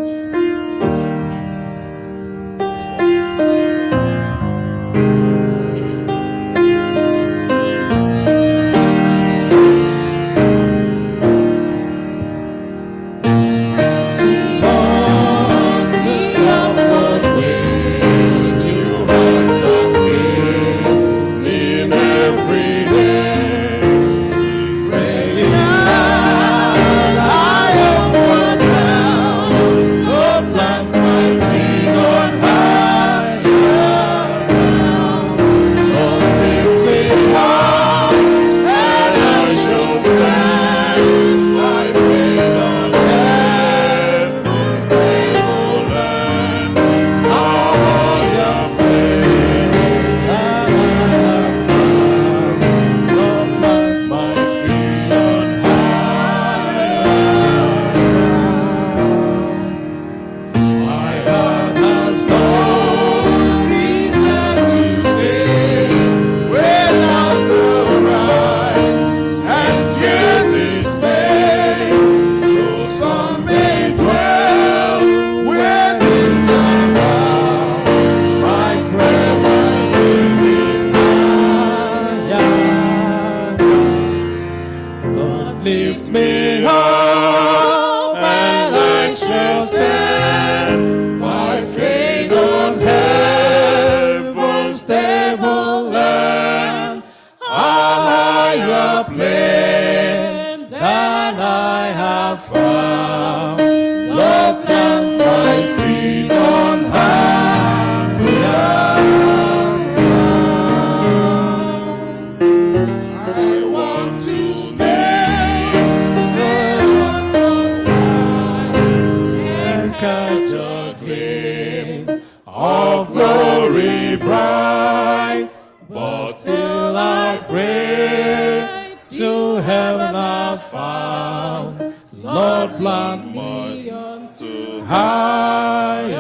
a glimpse of glory bright, but still I pray to heaven I've found. Lord, plant me unto higher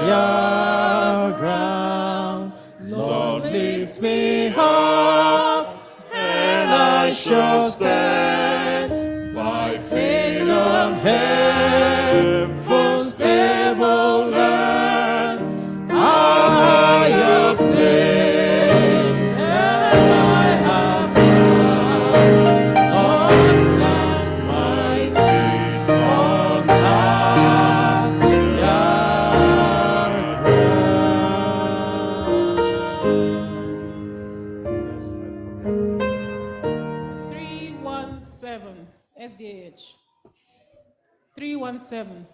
ground. Lord, lift me up, and I shall stand by faith on heaven's stable land, a higher plane than I have found. Lord, plant my feet on higher ground. 317 SDH. 317.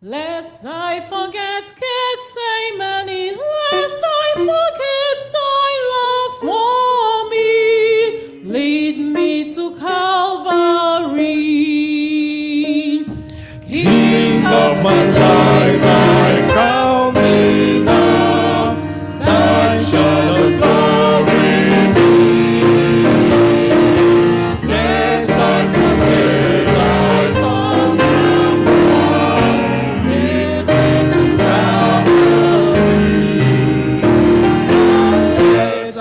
Lest I forget Gethsemane, lest I forget thy love for me, lead me to Calvary. King of my life, I crown thee now, thine shall the glory be. Yes, I forget thy tongue and power, lead me to Calvary. Yes, I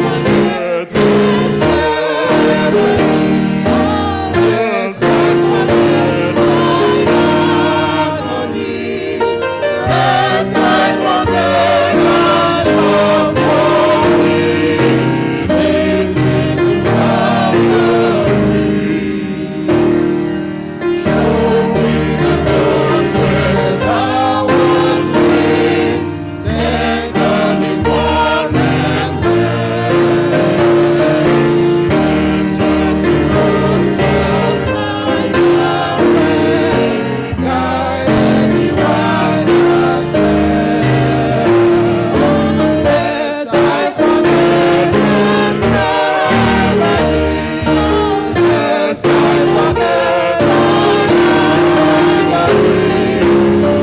forget Gethsemane. Yes, I forget thine agony. Yes, I forget thy love for me. Lead me to Calvary. Show me the turn where thou wast slain, taken in one and just the words of my parents, guided me wise as lest I forget Gethsemane, lest I forget thine agony,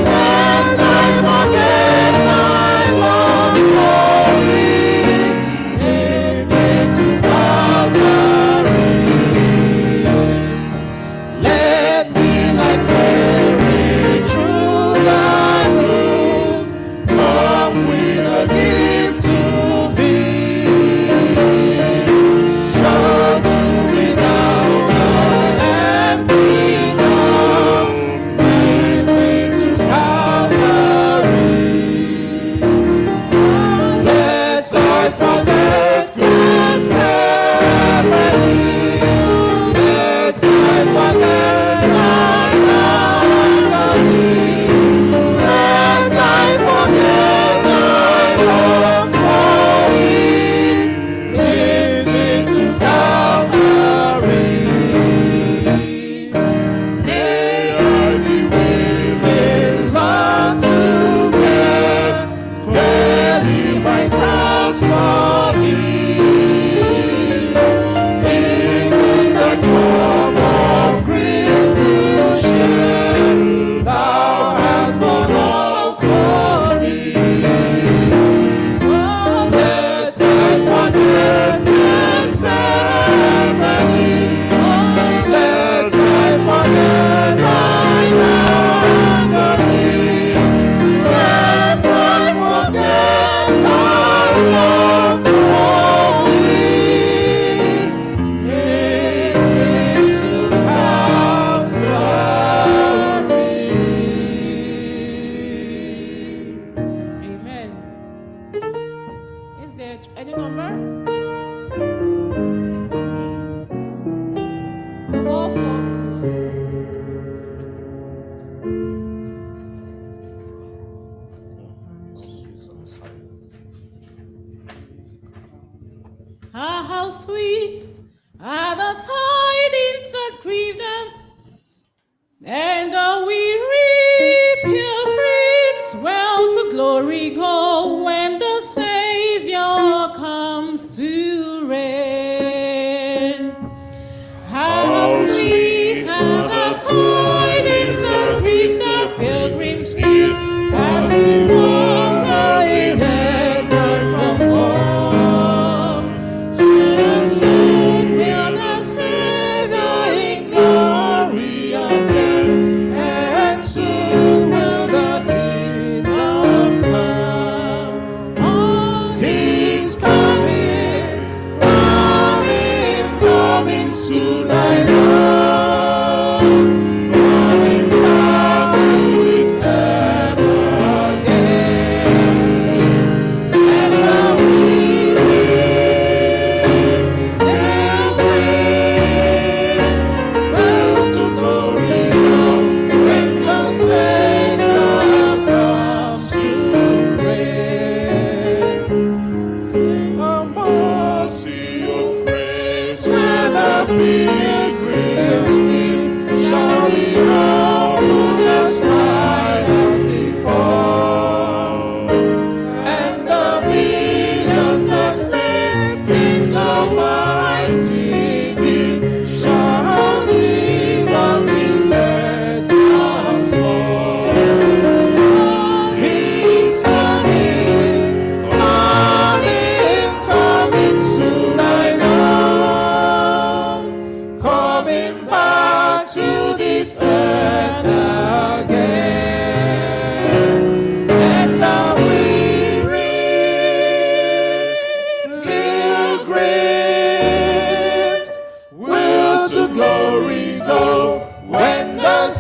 lest I forget thy love for me. Lead me to Calvary. Let me like Mary through thy room come with a gift to thee. Show to me now thine empty tomb, lead me to Calvary. Lest I forget Gethsemane, lest I forget thine agony, lest I forget thy love for me. Lead me to Calvary. May I be willing, Lord, to bear gladly my cross for thee. Even the cup of grief to share, thou hast borne all for me. Lest I forget Gethsemane, lest I forget thine agony, lest I forget thy love for me. Lead me to Calvary. Amen. Is there any number? 442. Ah, how sweet are the tidings that grieve them, and the weary pilgrims well to glory go when the Savior comes to reign. How sweet are the tidings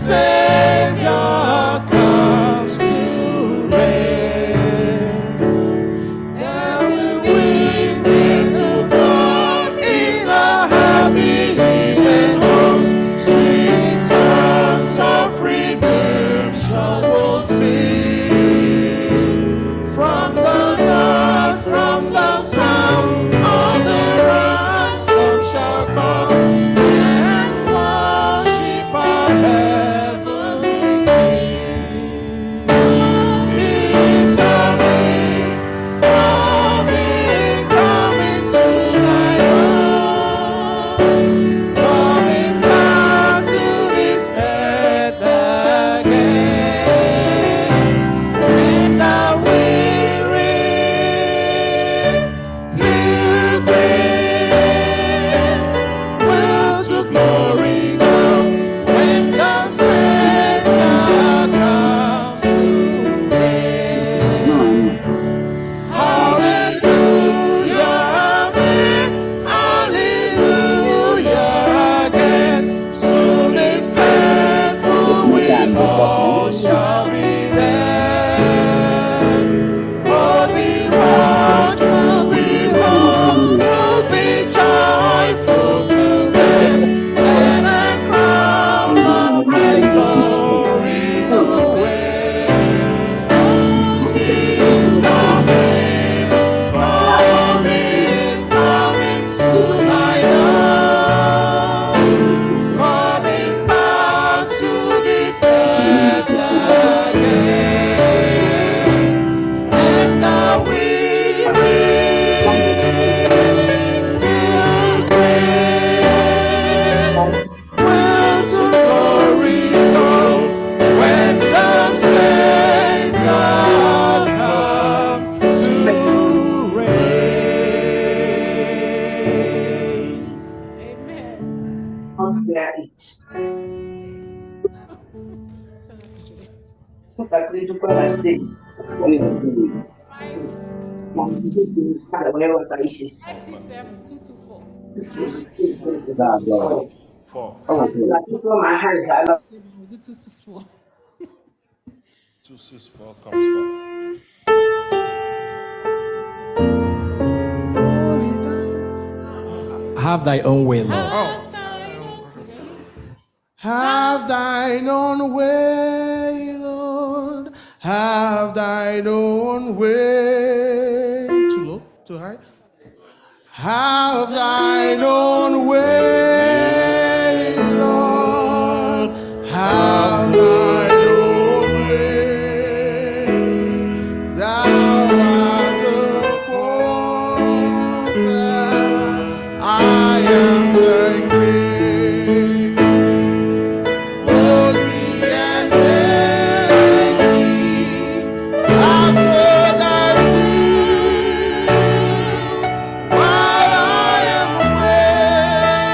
Savior comes to reign, there will witness to God in a happy Eden home. Sweet songs of redemption will sing from the north, from the south, all the ransom shall come and worship our heavenly King. He's coming, coming, coming soon, I know, coming back to this earth again. And the weary pilgrims will to glory go when the Savior comes to reign. Hallelujah, amen, hallelujah again. Soon the faithful will all shall be there. Oh, be watchful, be hopeful, be joyful today, and a crown of bright glory away. He's coming, coming, coming soon, I know, coming back to this earth again. And the weary pilgrims will to glory go when the Savior comes to reign. Not there it. But we do gonna stay. Whatever I say. 567-224. 264. Oh, like you put my hands out. 567, we'll do 264. 264 comes first. Have thy own way, Lord. Have thine own way, Lord. Have thine own way. Too low? Too high? Have thine own way, Lord. Have thine own way. Thou art the potter, I am thy clay. Mold me and make me after thy will, while I am away.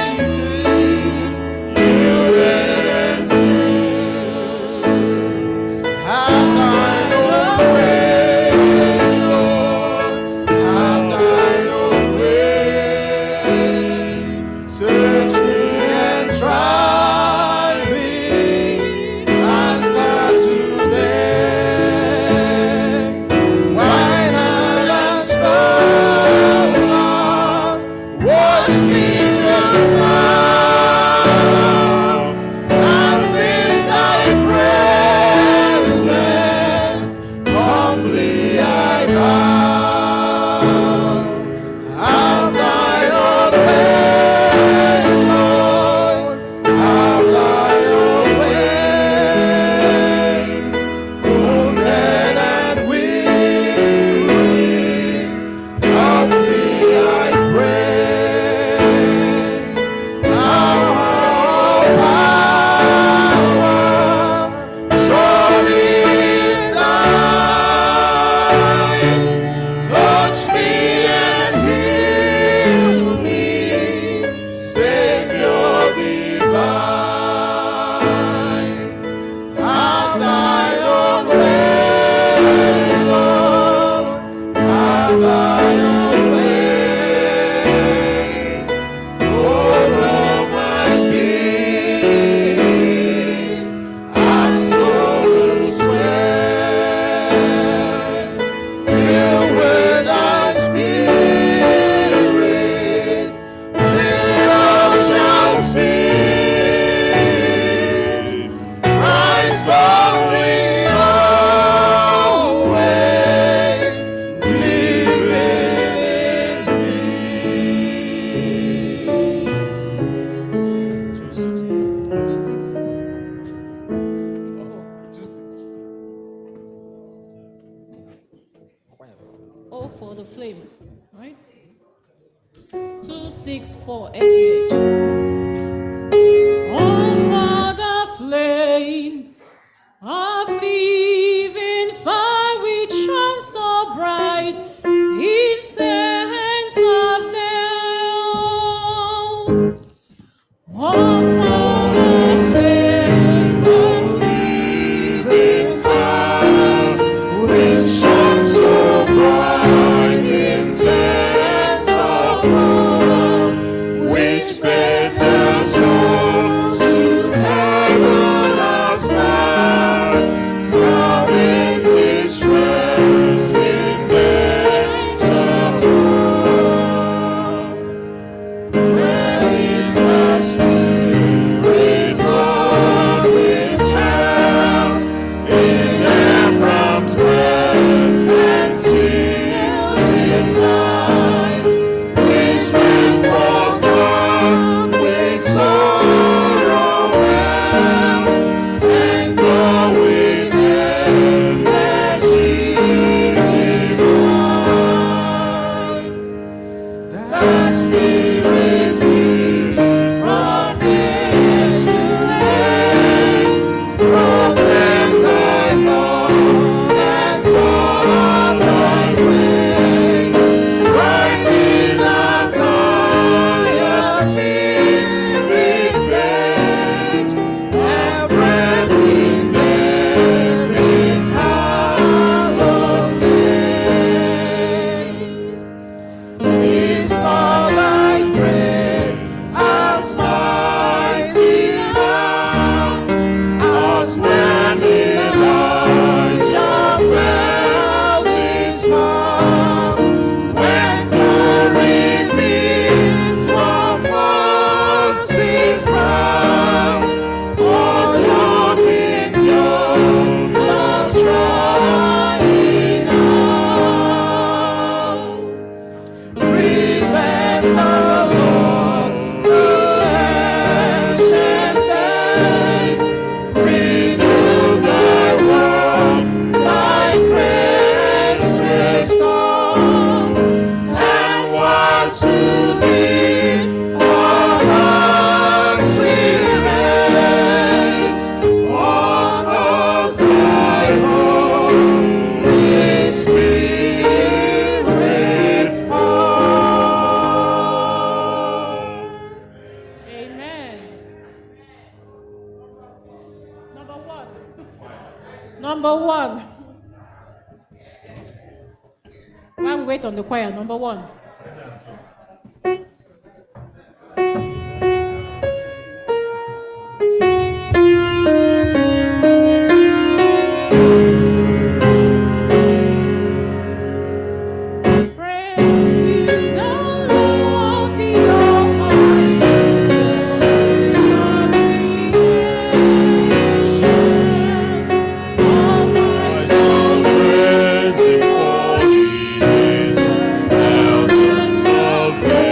for the flame, right? 264 SDH. Oh, for the flame of living fire which shines so bright, incense of them. Oh, for the flame of living fire which shines so bright, incense of love, which made their souls to heaven as far, coming this rest in danger. Where is the Spirit God which dwelt in Abraham's breast and sealed in night, which man was done with sorrow and go with energy divine. The Spirit which from age to age proclaim thy law and thought thy ways, right in Zion's living bench, and breath in David's hallowed place. Is not thy grace as mighty now as when Elijah felt his power, when glory beamed from Moses' brow, oh Job in Job was crying out. Remember, Lord, the ancient days, renew thy word, thy grace restore, and while to thee our hearts we raise, on us thy Holy Spirit pour. Amen. Number one. Number one. While we wait on the choir, number one. Praise to the Lord, the Almighty, Lord of creation. All my soul praise Thee, for He is my help and salvation.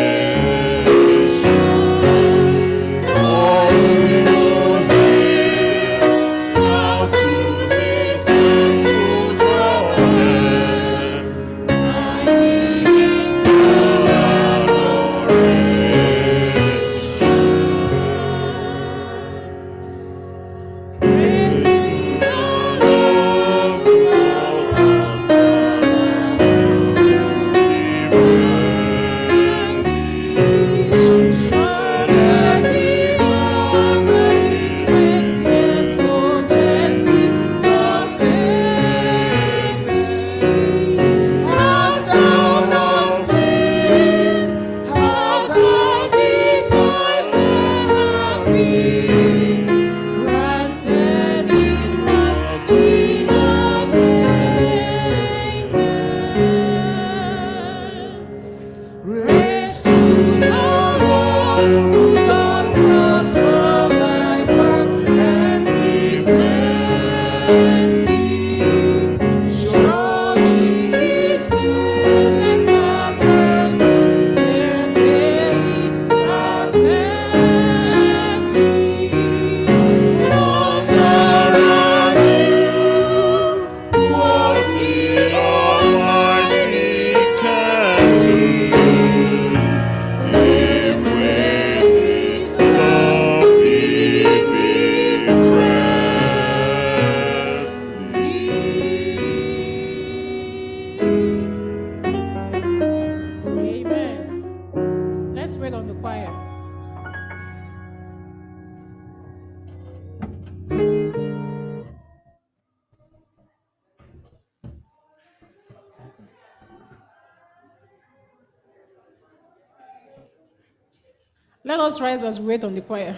All who hear, now to His temple draw near. Praise to the Lord, who has done us defend thee. His hands may so gently sustain thee. Hast thou not seen how thy desires have been granted in what divine greatness? Praise to the Lord, who doth prosper thy path and defend thee. Surely His goodness and mercy can daily attend thee. Wonder and you, what the Almighty Let us rise as we wait on the choir.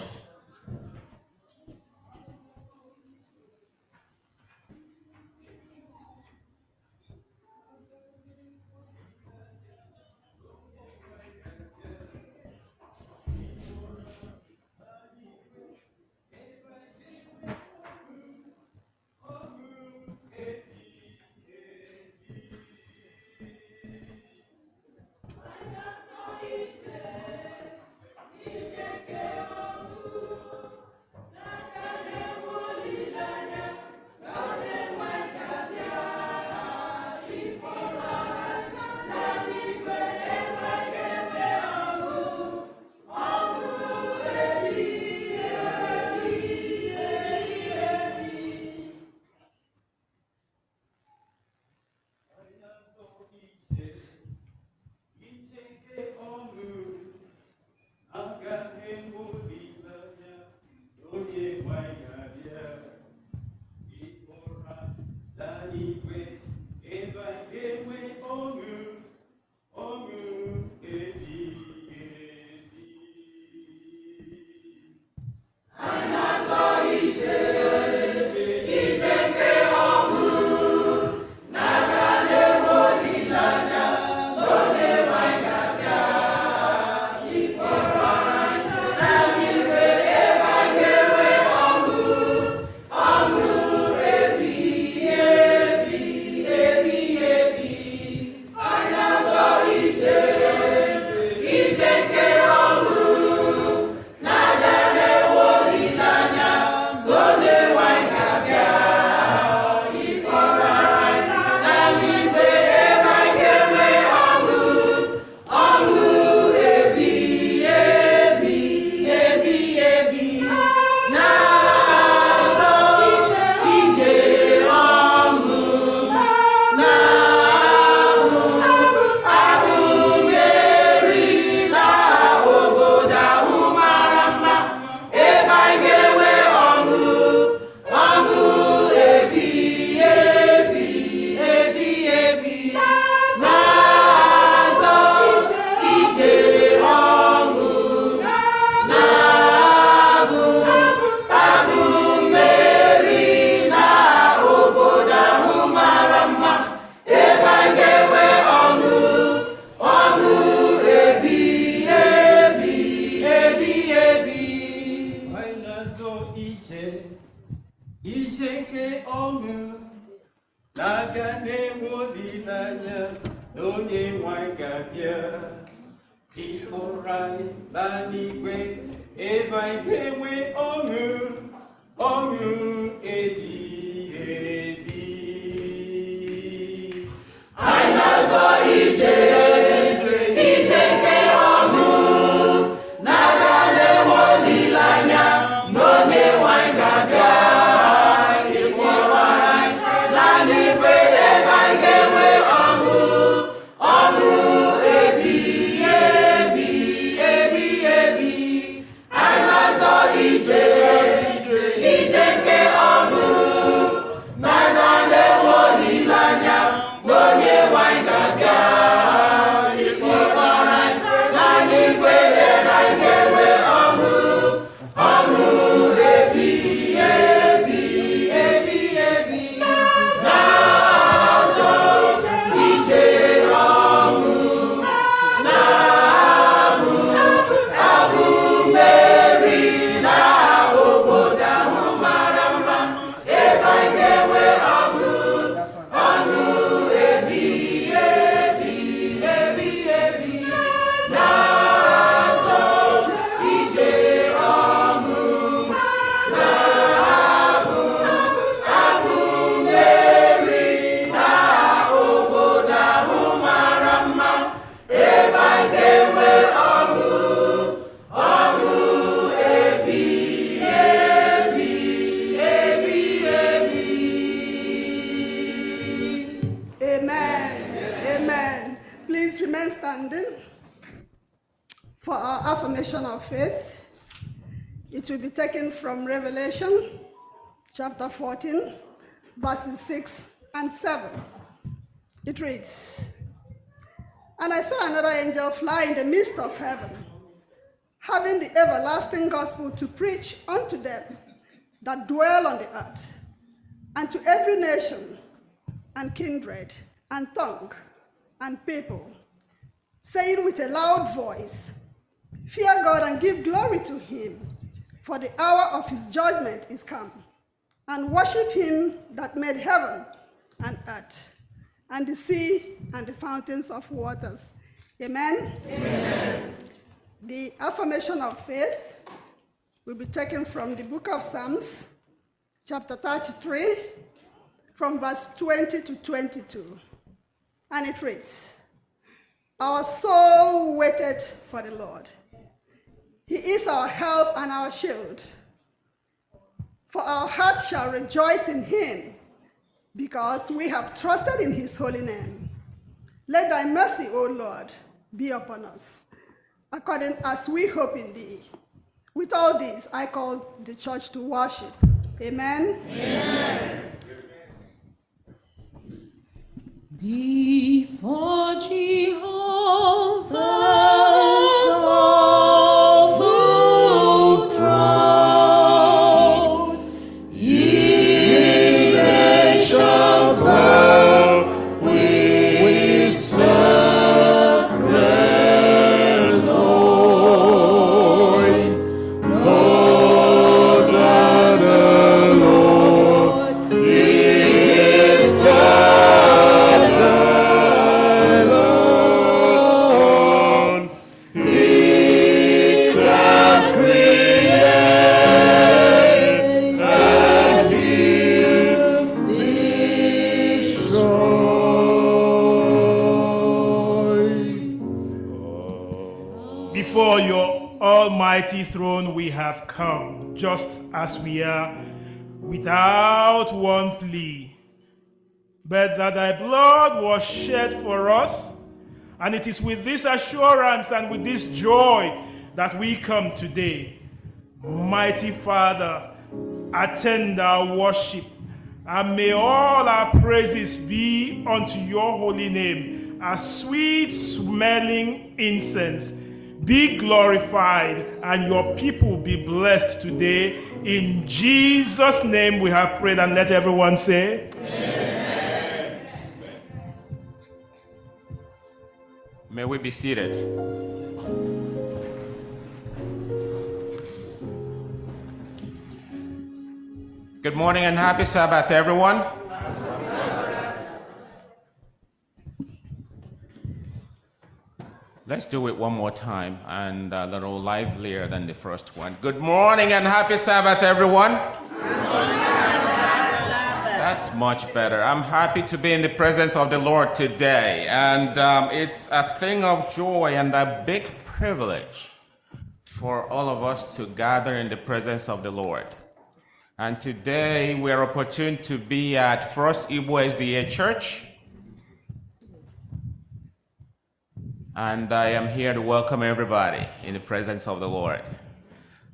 For our affirmation of faith, it will be taken from Revelation chapter 14, verses 6 and 7. It reads, "And I saw another angel fly in the midst of heaven, having the everlasting gospel to preach unto them that dwell on the earth, and to every nation and kindred and tongue and people, saying with a loud voice, fear God and give glory to him, for the hour of his judgment is come, and worship him that made heaven and earth, and the sea and the fountains of waters. Amen? Amen. The affirmation of faith will be taken from the book of Psalms, chapter 33, from verse 20 to 22. And it reads, our soul waited for the Lord. He is our help and our shield. For our heart shall rejoice in him, because we have trusted in his holy name. Let thy mercy, O Lord, be upon us, according as we hope in thee. With all this, I call the church to worship. Amen. Amen. Before Jehovah's awful throne, ye nations bow with sacred joy. Know that the Lord is God alone. He can create and he'll destroy. Before your almighty throne we have come, just as we are, without one plea, but that thy blood was shed for us, and it is with this assurance and with this joy that we come today. Mighty Father, attend our worship, and may all our praises be unto your holy name as sweet-smelling incense. Be glorified, and your people be blessed today. In Jesus' name we have prayed, and let everyone say, Amen. May we be seated. Good morning and happy Sabbath, everyone. Let's do it one more time and a little livelier than the first one. Good morning and happy Sabbath, everyone. That's much better. I'm happy to be in the presence of the Lord today. And it's a thing of joy and a big privilege for all of us to gather in the presence of the Lord. And today we are opportune to be at First Igbo SDA Church. And I am here to welcome everybody in the presence of the Lord.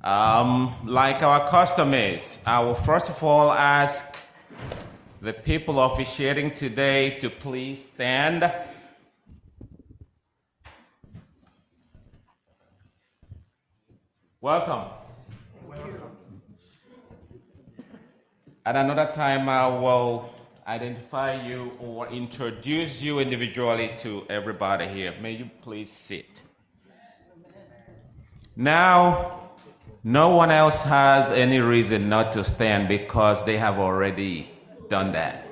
Like our custom is, I will first of all ask the people officiating today to please stand. Welcome. At another time, I will identify you or introduce you individually to everybody here. May you please sit. Now, no one else has any reason not to stand because they have already done that.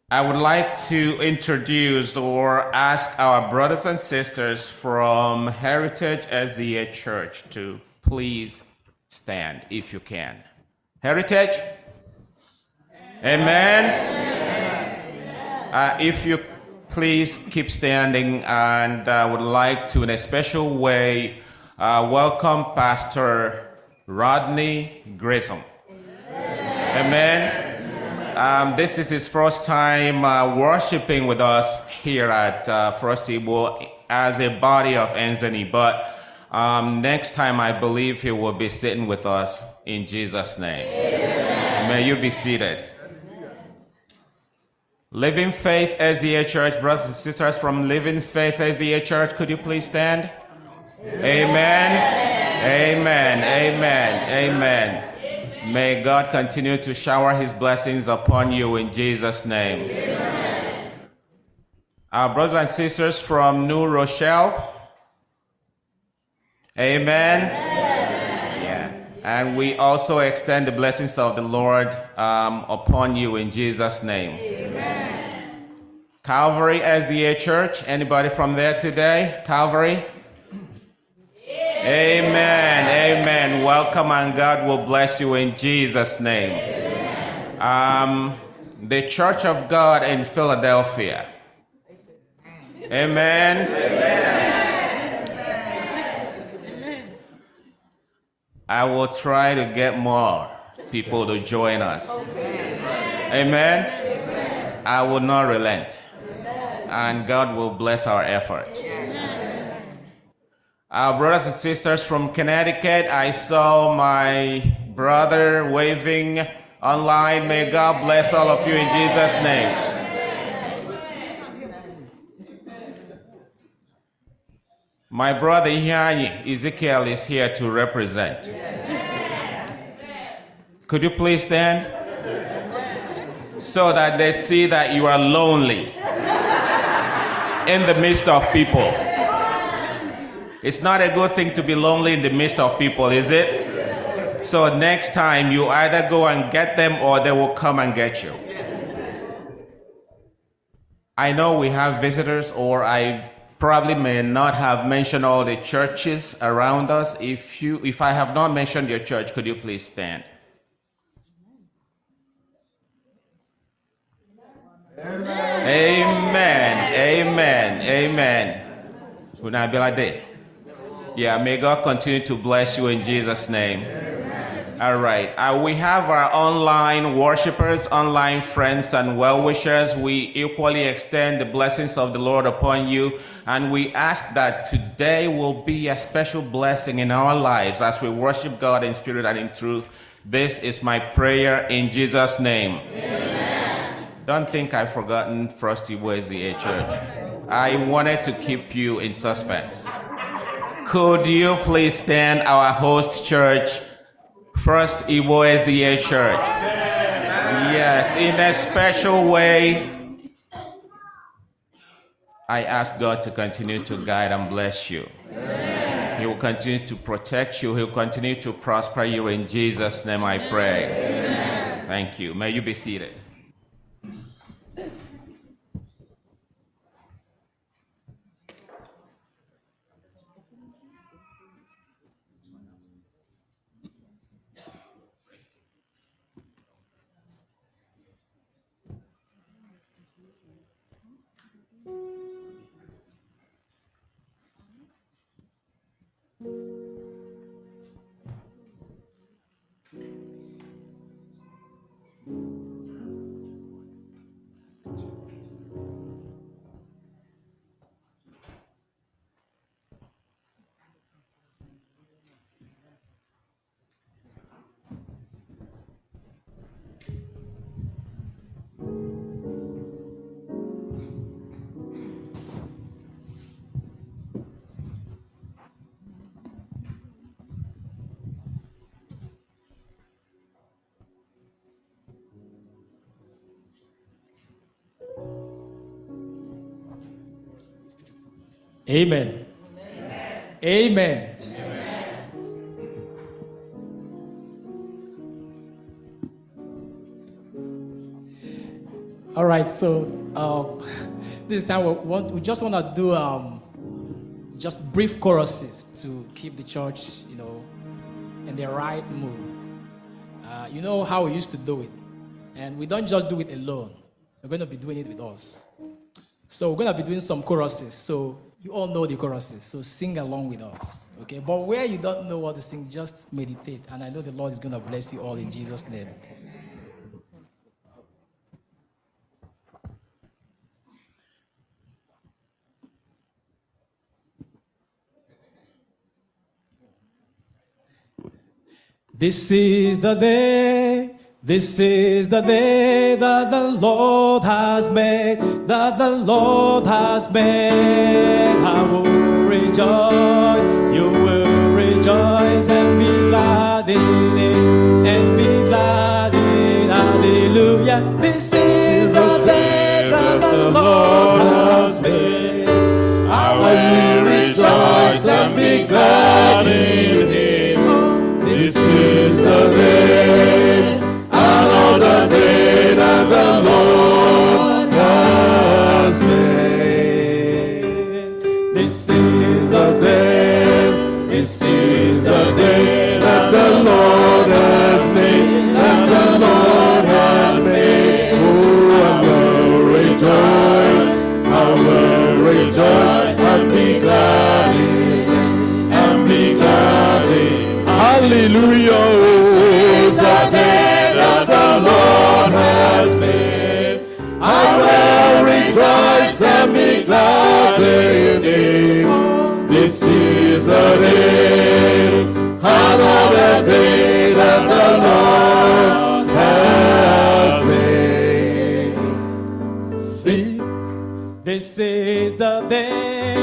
I would like to introduce or ask our brothers and sisters from Heritage SDA Church to please stand if you can. Heritage? Amen. If you please keep standing, and I would like to, in a special way, welcome Pastor Rodney Grissom. Amen. This is his first time worshiping with us here at First Igbo as a body of Anthony, but next time I believe he will be sitting with us in Jesus' name. Amen. May you be seated. Living Faith SDA Church, brothers and sisters from Living Faith SDA Church, could you please stand? Amen. Amen. Amen. Amen. May God continue to shower his blessings upon you in Jesus' name. Amen. Our brothers and sisters from New Rochelle. Amen. Yeah. And we also extend the blessings of the Lord upon you in Jesus' name. Amen. Calvary SDA Church. Anybody from there today? Calvary? Amen. Amen. Welcome, and God will bless you in Jesus' name. The Church of God in Philadelphia. Amen. I will try to get more people to join us. Amen. I will not relent. And God will bless our efforts. Our brothers and sisters from Connecticut, I saw my brother waving online. May God bless all of you in Jesus' name. My brother Yanyi Ezekiel is here to represent. Could you please stand? So that they see that you are lonely in the midst of people. It's not a good thing to be lonely in the midst of people, is it? So next time you either go and get them or they will come and get you. I know we have visitors, or I probably may not have mentioned all the churches around us. If I have not mentioned your church, could you please stand? Amen. Amen. Amen. Amen. Yeah, may God continue to bless you in Jesus' name. All right. We have our online worshipers, online friends, and well-wishers. We equally extend the blessings of the Lord upon you, and we ask that today will be a special blessing in our lives as we worship God in spirit and in truth. This is my prayer in Jesus' name. Amen. Don't think I've forgotten First Igbo SDA Church. I wanted to keep you in suspense. Could you please stand, our host church, First Igbo SDA Church? Yes, in a special way, I ask God to continue to guide and bless you. He will continue to protect you. He will continue to prosper you. In Jesus' name I pray. Amen. Thank you. May you be seated. Amen. Amen. All right, so this time we just want to do just brief choruses to keep the church, in the right mood. You know how we used to do it, and we don't just do it alone. We're going to be doing it with us. So we're going to be doing some choruses. So you all know the choruses, so sing along with us, okay? But where you don't know what to sing, just meditate, and I know the Lord is going to bless you all in Jesus' name. This is the day that the Lord has made, that the Lord has made. rejoice. You will rejoice and be glad in it, and be glad in it. Hallelujah. This is the day that the Lord has made. I will rejoice and be glad in Him. This is the day, another day that the Lord has made. This is the day, this is the day that the Lord has made, that the Lord has made. Oh, I will rejoice, I will rejoice and be glad in it, and be glad in it. Hallelujah. This is the day that the Lord has made. I will rejoice and be glad in it. This is the day, another day that the Lord has made. see, this is the day,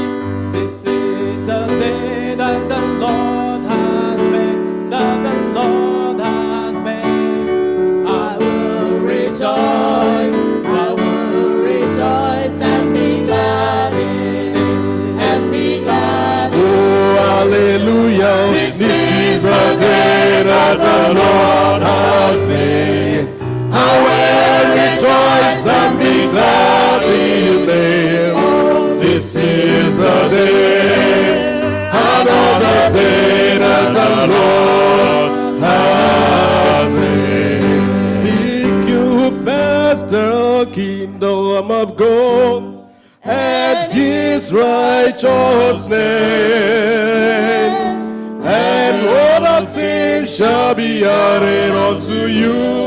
this is the day that the Lord has made, that the Lord has made. I will rejoice, I will rejoice and be glad in it, and be glad in it. Oh, hallelujah. This is the day that the Lord has made. I will rejoice and be glad in it. This is the day, another day that the Lord has made. Seek you first the kingdom of God and His righteousness, and all things shall be added unto you.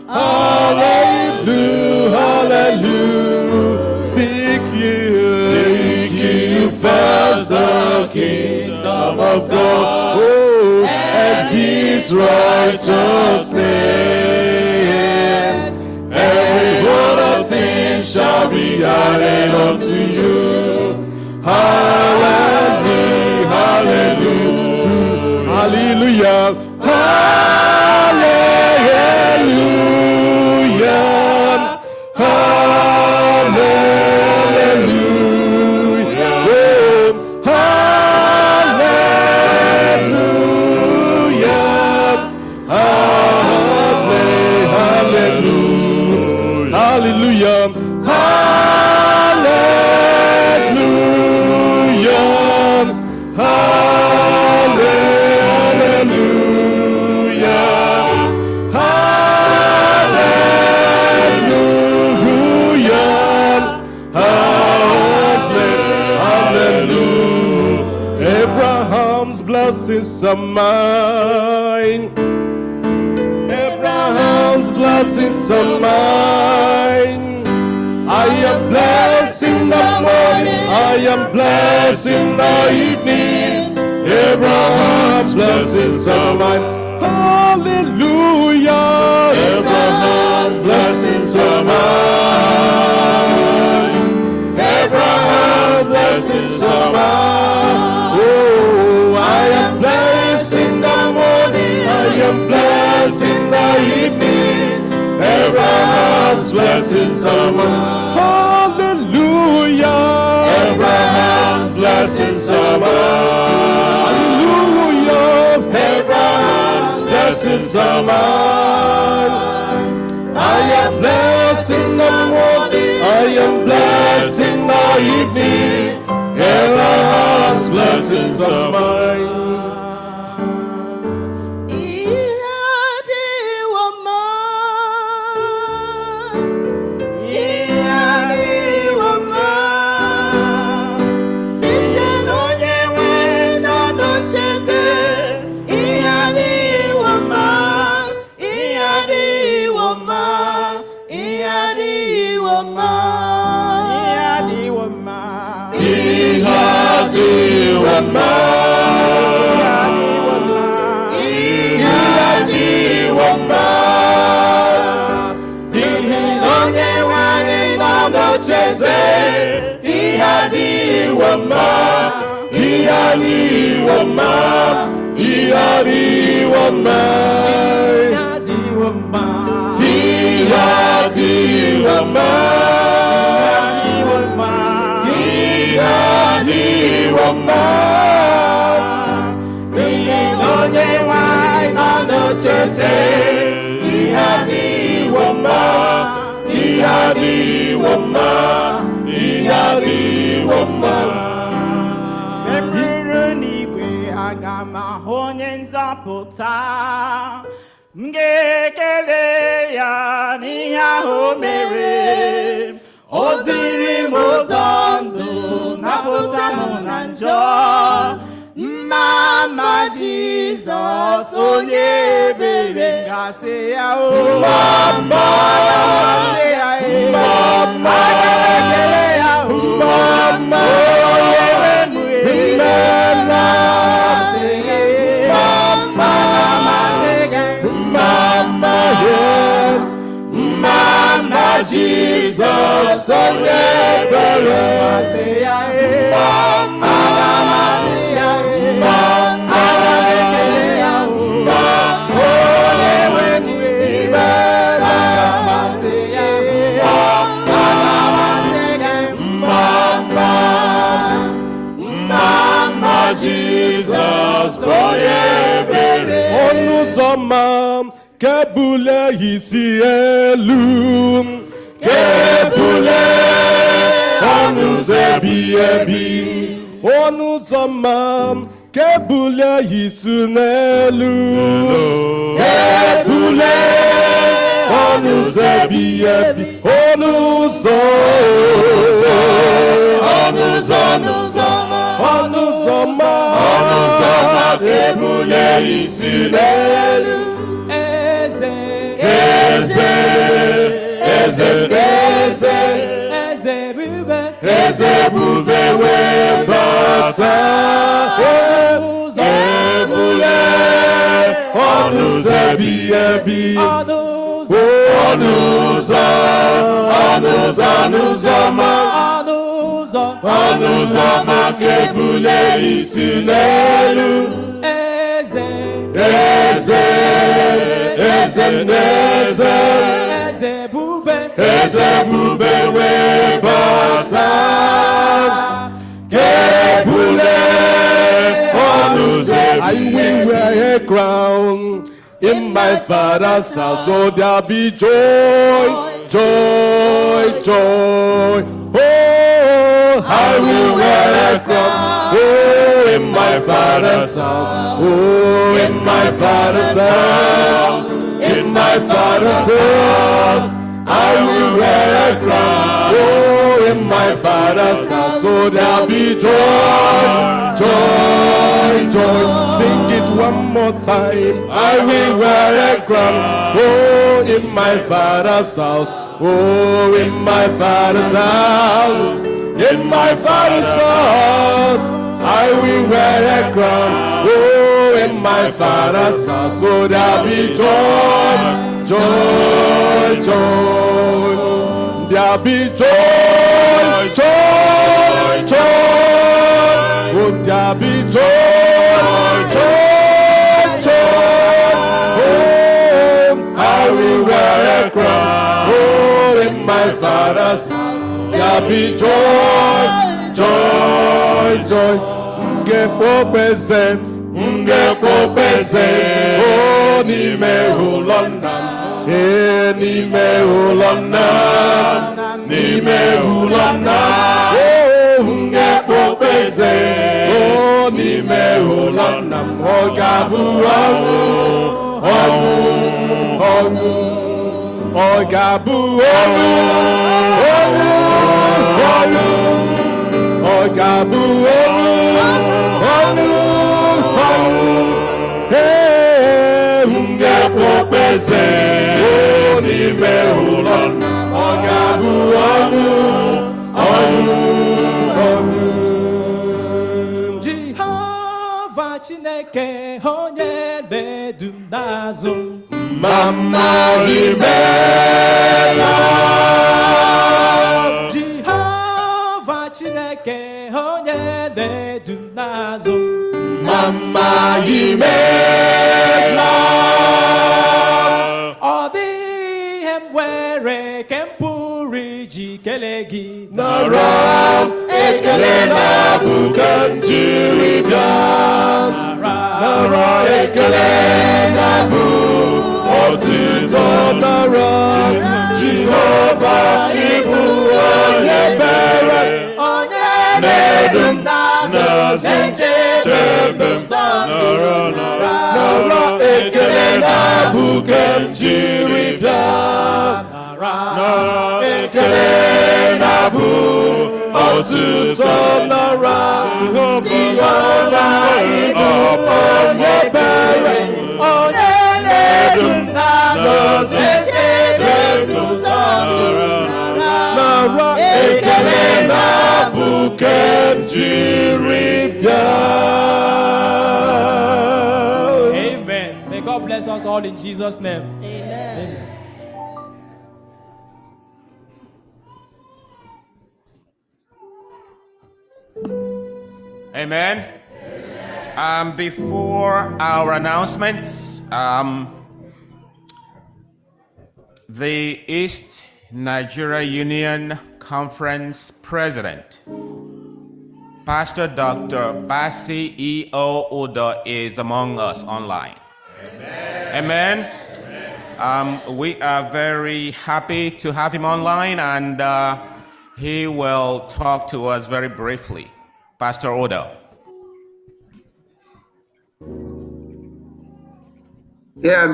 Hallelujah, hallelujah. Seek ye first the kingdom of God, oh, and His righteousness. Every other thing shall be added unto you. Hallelujah, hallelujah, hallelujah, hallelujah, hallelujah, oh, hallelujah, hallelujah, hallelujah, Abraham's blessings are mine. Abraham's blessings are mine. I am blessed in the morning, I am blessed in the evening. Abraham's blessings are mine. Hallelujah. Abraham's blessings are mine. Abraham's blessings are mine. Oh, I am blessed in the morning, I am blessed in the evening. Abraham's blessings are mine. Hallelujah. Abraham's blessings are mine. Hallelujah. Abraham's blessings are mine. I am blessed in the morning, I am blessed in the evening. Abraham's blessings are mine. Ihadiwama, Ihadiwama, Ihadiwama, Ihadiwama, Ihadiwama, Ihadiwama, Ihadiwama. Emriri n'igwe aga m ahụ onye nzọpụta, m ga-ekele ya n'ihe ahụ o mere. O ziri m ụzọ ndụ, napụta m na njọ. Mama Jesus, onye ebere ga-asị ya o. Mama, ga-asị ya e. Mama, aga m ekele ya o. Mama, onye nwe m e. Mama, ga-asị ya e. Mama, ga-amasị gị. Mama, yeah. Mama Jesus, onye ebere ga-asị ya e. Mama, ga-amasị ya e. Mama, aga m ekele ya o. onye nwe m e. ga-amasị ya e. ga-amasị gị. Mama Jesus, onye ebere. Ọnụ ụzọ ma kebule isi elu, kebule ọnụ ụzọ ebighị ebi. Ọnụ ụzọ ma kebule isi n'elu, kebule ọnụ ụzọ ebighị ebi. Ọnụ ụzọ, ọnụ ụzọ, ọnụ ụzọ ma kebule isi n'elu. Eze, eze, eze, eze ebube wee bata. Ebule ọnụ ụzọ ebighị ebi. Ọnụ ụzọ, ọnụ ụzọ, ọnụ ụzọ ma, ọnụ ụzọ ma kebule isi n'elu. Eze, eze, eze, eze ebube wee bata. Kebule ọnụ ụzọ ebighị ebi. I will wear a crown in my father's house, so there'll be joy, joy, joy. Oh, I will wear a crown, oh, in my father's house, oh, in my father's house, in my father's house. I will wear a crown, oh, in my father's house, so there'll be joy, joy, joy. Sing it one more time. I will wear a crown, oh, in my father's house, oh, in my father's house, in my father's house. I will wear a crown, oh, in my father's house, so there'll be joy, joy, joy. There'll be joy, joy, joy. Oh, there'll be joy, joy, joy. Oh, I will wear a crown, oh, in my father's house. There'll be joy, joy, joy. Ngepopeze, ngepopeze, oh, n'ime ụlọ nna m, n'ime ụlọ nna m, n'ime ụlọ nna m, oh, ngepopeze, oh, n'ime ụlọ nna m. Ọ ga-abụ ọṅụ, ọṅụ, ọṅụ, ọ ga-abụ ọṅụ, ọṅụ, ọṅụ, ọ ga-abụ ọṅụ, ọṅụ, ọṅụ. Ee, ngepopeze, oh, n'ime ụlọ nna m. Ọ ga-abụ ọṅụ, ọṅụ, ọṅụ. Jehova Chineke onye na-edu m n'azụ. Mama imela. Jehova Chineke onye na-edu m n'azụ. ihe m were ke m pụrụ iji kelee gị nara ekele na abụ ka m jiri bịa nara ekele na abụ otito nara Jehova ịbụ onye ebere onye na-edu m n'azụ chebe m nara ekele na abụ ka m jiri bịa nara ekele na abụ otito nara Jehova ịbụ onye ebere onye na-edu m n'azụ chebe m nara ekele na abụ ka m jiri bịa. Amen. May God bless us all in Jesus' name. Amen. Amen. Before our announcements, the East Nigeria Union Conference President, Pastor Dr. Basi E.O. Udo, is among us online. Amen. We are very happy to have him online, and he will talk to us very briefly. Pastor Odo. Yeah,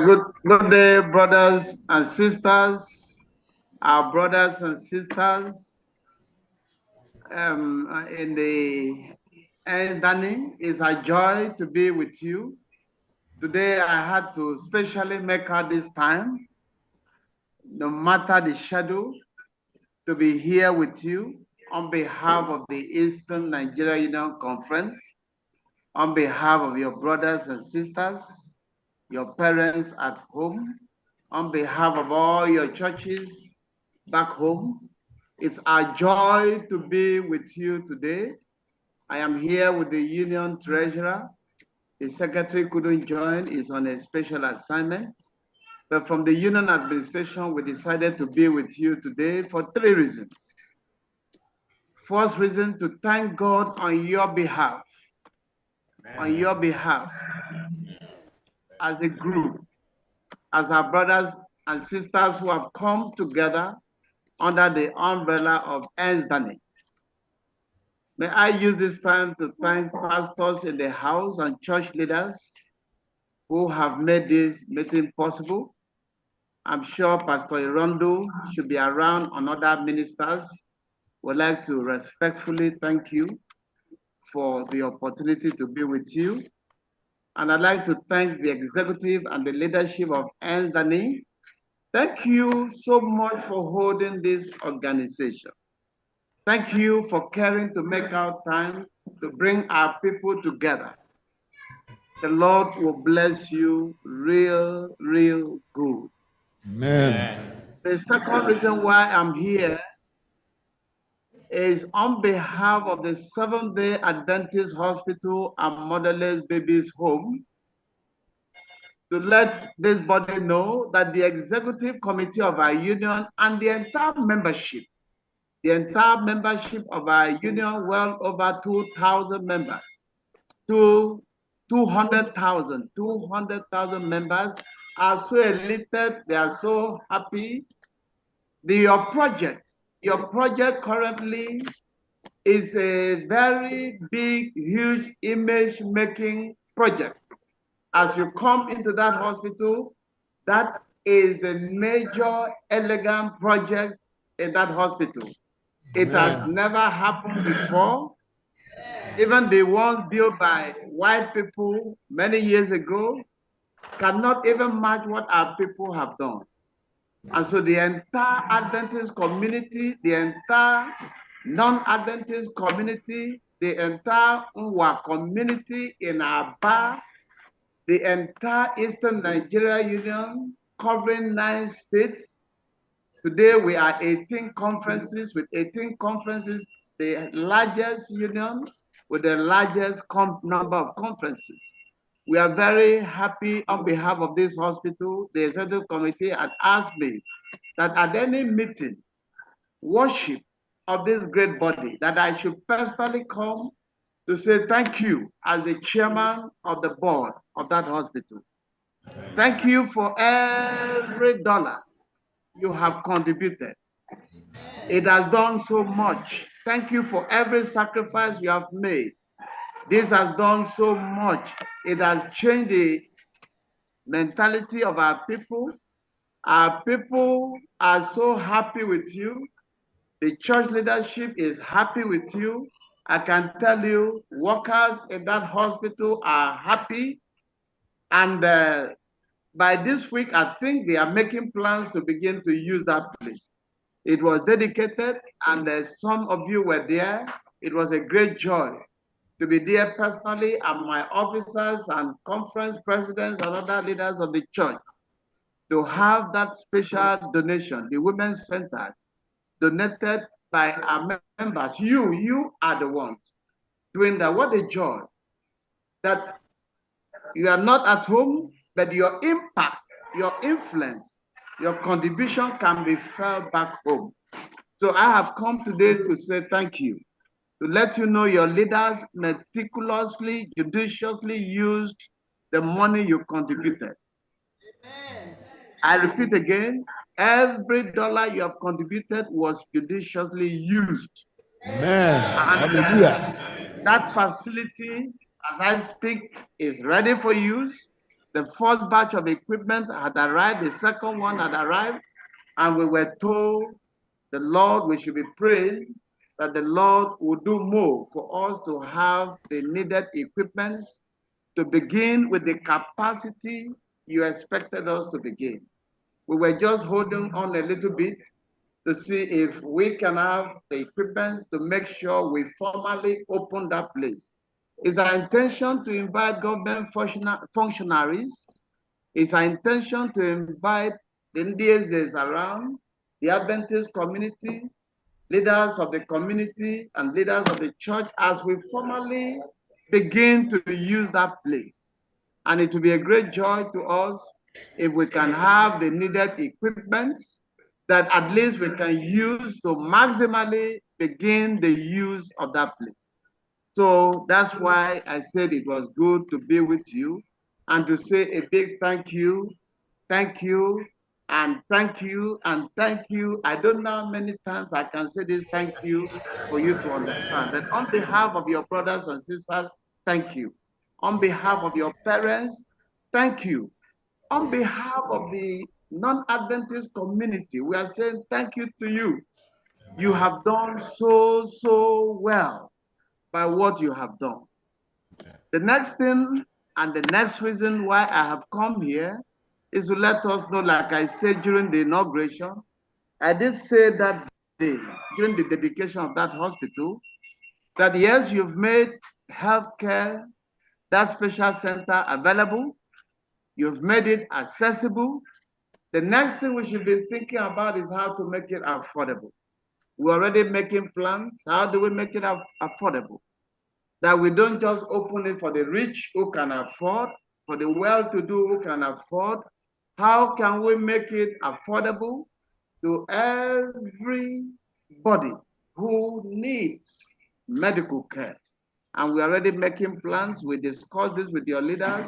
good day, brothers and sisters, our brothers and sisters in the Danny. It's a joy to be with you. Today I had to specially make out this time, no matter the schedule, to be here with you on behalf of the Eastern Nigeria Union Conference, on behalf of your brothers and sisters, your parents at home, on behalf of all your churches back home. It's our joy to be with you today. I am here with the Union Treasurer. The Secretary couldn't join, is on a special assignment. But from the Union Administration, we decided to be with you today for 3 reasons. First reason, to thank God on your behalf. On your behalf, as a group, as our brothers and sisters who have come together under the umbrella of SDA. May I use this time to thank pastors in the house and church leaders who have made this meeting possible. I'm sure Pastor Irondo should be around, and other ministers. Would like to respectfully thank you for the opportunity to be with you. And I'd like to thank the executive and the leadership of SDA. Thank you so much for holding this organization. Thank you for caring to make out time to bring our people together. The Lord will bless you real good. Amen. The second reason why I'm here is on behalf of the Seventh-day Adventist Hospital and Motherless Babies Home, to let this body know that the executive committee of our union and the entire membership of our union, well over 2,000 members, to 200,000 members, are so elated, they are so happy. Your project currently is a very big, huge image-making project. As you come into that hospital, that is the major, elegant project in that hospital. It has never happened before. Even the ones built by white people many years ago cannot even match what our people have done. And so the entire Adventist community, the entire non-Adventist community, the entire Nwa community in Aba, the entire Eastern Nigeria Union, covering 9 states. Today we are 18 conferences, with 18 conferences, the largest union with the largest number of conferences. We are very happy on behalf of this hospital. The executive committee had asked me that at any meeting, worship of this great body, that I should personally come to say thank you as the chairman of the board of that hospital. Thank you for every dollar you have contributed. It has done so much. Thank you for every sacrifice you have made. This has done so much. It has changed the mentality of our people. Our people are so happy with you. The church leadership is happy with you. I can tell you, workers in that hospital are happy. And by this week, I think they are making plans to begin to use that place. It was dedicated, and some of you were there. It was a great joy to be there personally, and my officers and conference presidents and other leaders of the church to have that special donation, the Women's Center, donated by our members. You are the ones doing that. What a joy that you are not at home, but your impact, your influence, your contribution can be felt back home. So I have come today to say thank you, to let you know your leaders meticulously, judiciously used the money you contributed. I repeat again, every dollar you have contributed was judiciously used. Amen. And Hallelujah. that facility, as I speak, is ready for use. The first batch of equipment had arrived, the second one had arrived, and we were told the Lord, we should be praying that the Lord will do more for us to have the needed equipment to begin with the capacity you expected us to begin. We were just holding on a little bit to see if we can have the equipment to make sure we formally open that place. It's our intention to invite government functionaries. It's our intention to invite the NDSs around, the Adventist community, leaders of the community, and leaders of the church as we formally begin to use that place. And it will be a great joy to us if we can have the needed equipment that at least we can use to maximally begin the use of that place. So that's why I said it was good to be with you and to say a big thank you, and thank you, and thank you. I don't know how many times I can say this thank you for you to understand. But on behalf of your brothers and sisters, thank you. On behalf of your parents, thank you. On behalf of the non-Adventist community, we are saying thank you to you. You have done so well by what you have done. The next thing and the next reason why I have come here is to let us know, like I said during the inauguration, I did say that day, during the dedication of that hospital, that yes, you've made healthcare, that special center available, you've made it accessible. The next thing we should be thinking about is how to make it affordable. We're already making plans. How do we make it affordable? That we don't just open it for the rich who can afford, for the well-to-do who can afford. How can we make it affordable to everybody who needs medical care? And we're already making plans. We discussed this with your leaders.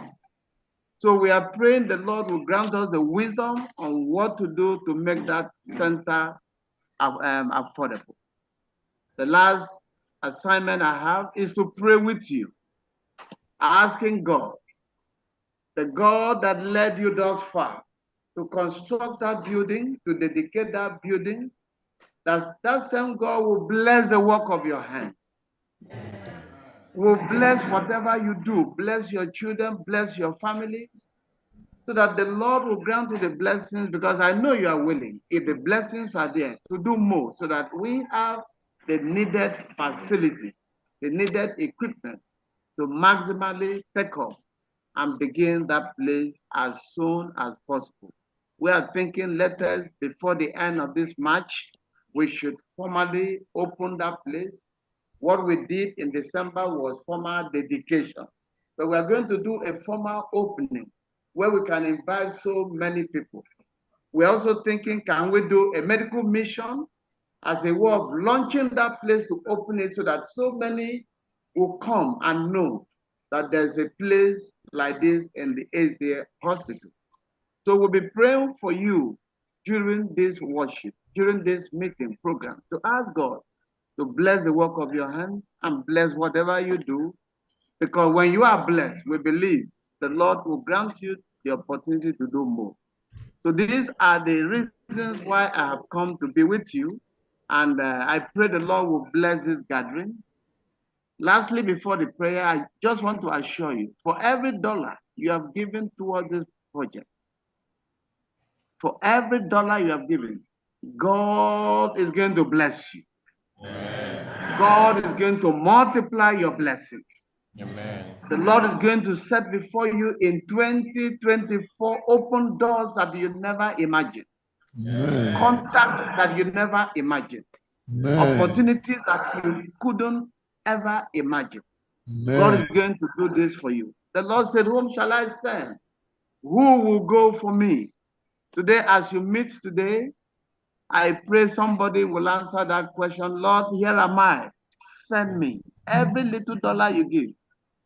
So we are praying the Lord will grant us the wisdom on what to do to make that center affordable. The last assignment I have is to pray with you, asking God, the God that led you thus far to construct that building, to dedicate that building, that same God will bless the work of your hands. Will bless whatever you do, bless your children, bless your families, so that the Lord will grant you the blessings, because I know you are willing, if the blessings are there, to do more, so that we have the needed facilities, the needed equipment to maximally take off and begin that place as soon as possible. We are thinking, let us, before the end of this March, we should formally open that place. What we did in December was formal dedication, but we are going to do a formal opening where we can invite so many people. We're also thinking, can we do a medical mission as a way of launching that place to open it so that so many will come and know that there's a place like this in the SDA hospital. So we'll be praying for you during this worship, during this meeting program, to ask God to bless the work of your hands and bless whatever you do. Because when you are blessed, we believe the Lord will grant you the opportunity to do more. So these are the reasons why I have come to be with you. And I pray the Lord will bless this gathering. Lastly, before the prayer, I just want to assure you, for every dollar you have given towards this project, for every dollar you have given, God is going to bless you. Amen. God is going to multiply your blessings. Amen. The Lord is going to set before you in 2024 open doors that you never imagined. Amen. Contacts that you never imagined. Amen. Opportunities that you couldn't ever imagine. Amen. God is going to do this for you. The Lord said, whom shall I send? Who will go for me? Today, as you meet today, I pray somebody will answer that question. Lord, here am I. Send me. Every little dollar you give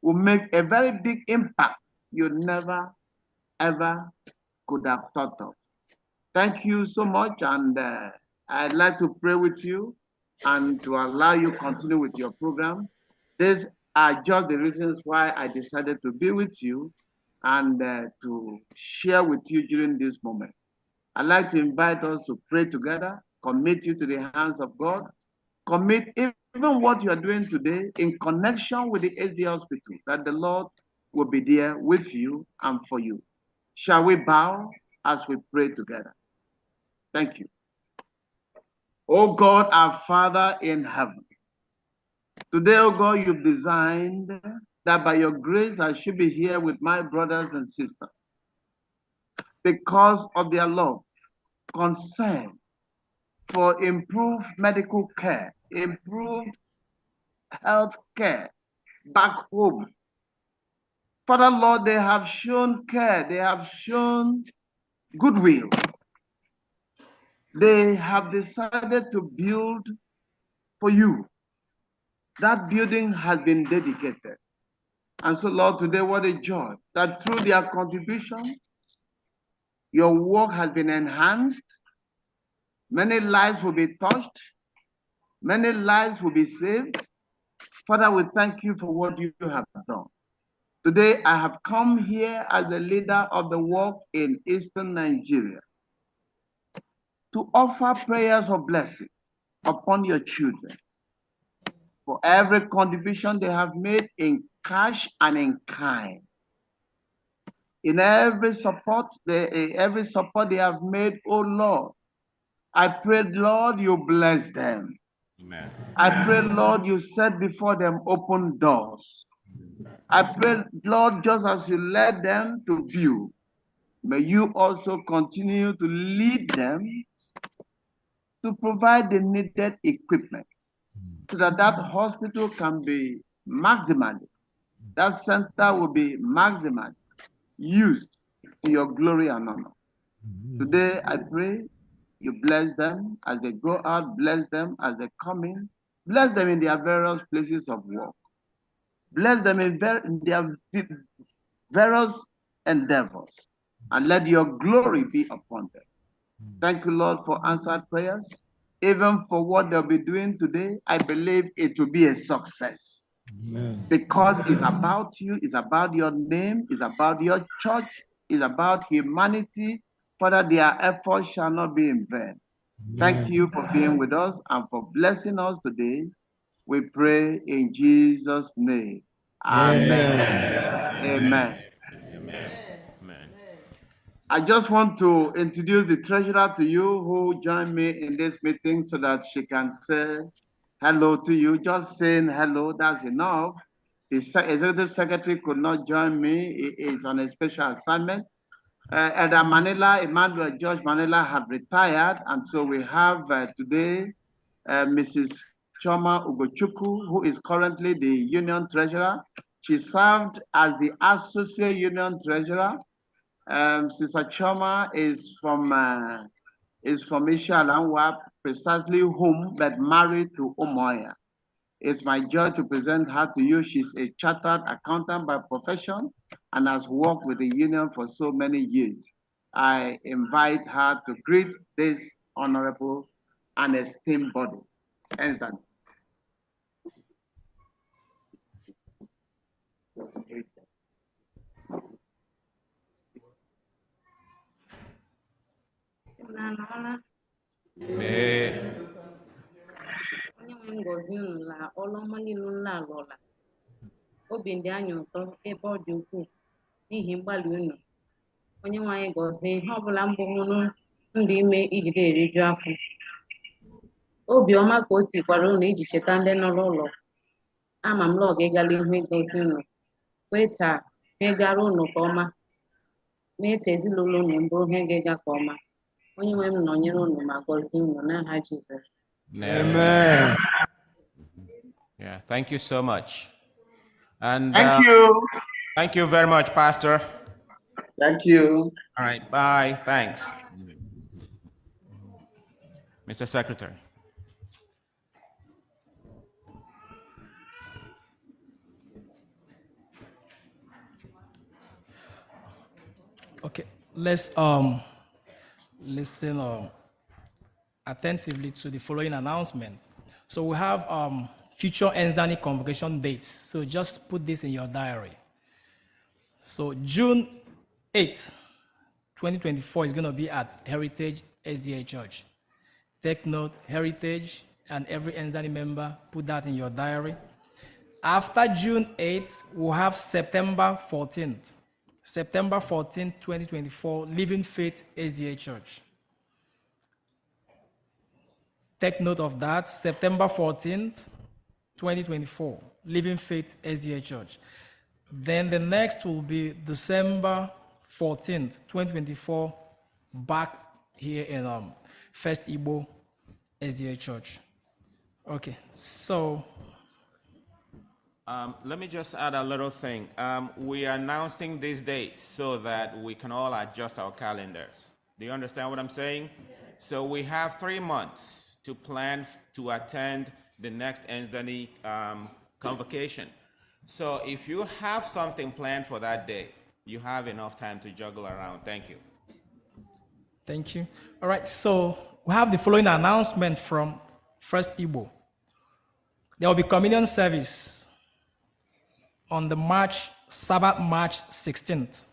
will make a very big impact you never, ever could have thought of. Thank you so much. And I'd like to pray with you and to allow you to continue with your program. These are just the reasons why I decided to be with you and to share with you during this moment. I'd like to invite us to pray together, commit you to the hands of God, commit even what you are doing today in connection with the SDA hospital, that the Lord will be there with you and for you. Shall we bow as we pray together? Thank you. Oh God, our Father in heaven, today, oh God, you've designed that by your grace I should be here with my brothers and sisters because of their love, concern for improved medical care, improved health care back home. Father, Lord, they have shown care, they have shown goodwill. They have decided to build for you. That building has been dedicated. And so, Lord, today, what a joy that through their contribution, your work has been enhanced. Many lives will be touched. Many lives will be saved. Father, we thank you for what you have done. Today, I have come here as the leader of the work in Eastern Nigeria to offer prayers of blessing upon your children for every contribution they have made in cash and in kind. In every support they have made, oh Lord, I pray, Lord, you bless them. Amen. I pray, Lord, you set before them open doors. I pray, Lord, just as you led them to view, may you also continue to lead them to provide the needed equipment so that that hospital can be maximally, that center will be maximally used to your glory and honor. Today, I pray you bless them as they go out, bless them as they come in, bless them in their various places of work, bless them in their various endeavors, and let your glory be upon them. Thank you, Lord, for answered prayers. Even for what they'll be doing today, I believe it will be a success. Amen. Because it's about you, it's about your name, it's about your church, it's about humanity. Father, their efforts shall not be in vain. Thank you for being with us and for blessing us today. We pray in Jesus' name. Amen. Amen. Amen. Amen. I just want to introduce the treasurer to you who joined me in this meeting so that she can say hello to you. Just saying hello, that's enough. The executive secretary could not join me. He is on a special assignment. Elder Manila, Emmanuel George Manila had retired, and so we have today Mrs. Choma Ugochukwu, who is currently the union treasurer. She served as the associate union treasurer Sister Choma is from Ishalanwa, precisely home, but married to Omoya. It's my joy to present her to you. She's a chartered accountant by profession and has worked with the union for so many years. I invite her to greet this honorable and esteemed body. Anytime. Onye nwe ngọzi unu la ọlụ ọma niile unu alụọla. Obi dị anyị ụtọ ebe ọ dị ukwuu n'ihi mgbalị unu. Onye nwe anyị gọzie ihe ọbụla mbụ unu ndụ ime ijide eriju afọ. Obi ọma ka o tikwara unu iji cheta ndị nọ n'ụlọ. Ama m na ọ ga-egala ihu ịgọzi unu. Kwee taa ihe gara unu ka ọma. Mee ka ezinụlọ unu mbụrụ ihe ga-ega ka ọma. Onye nwe m nọnyere unu ma gọzie unu n'aha Jizọs. Amen. Yeah, thank you so much. And thank you. Thank you very much, Pastor. Thank you. All right, bye. Thanks. Mr. Secretary. Okay, let's listen attentively to the following announcements. So we have future SDA convocation dates. So just put this in your diary. So June 8th, 2024 is going to be at Heritage SDA Church. Take note, Heritage, and every SDA member, put that in your diary. After June 8th, we'll have September 14th. September 14th, 2024, Living Faith SDA Church. Take note of that, September 14th, 2024, Living Faith SDA Church. Then the next will be December 14th, 2024, back here in First Igbo SDA Church. Okay, so. Let me just add a little thing. We are announcing these dates so that we can all adjust our calendars. Do you understand what I'm saying? Yes. So we have 3 months to plan to attend the next SDA convocation. So if you have something planned for that day, you have enough time to juggle around. Thank you. Thank you. All right, so we have the following announcement from First Igbo. There will be communion service on the Sabbath, March 16th.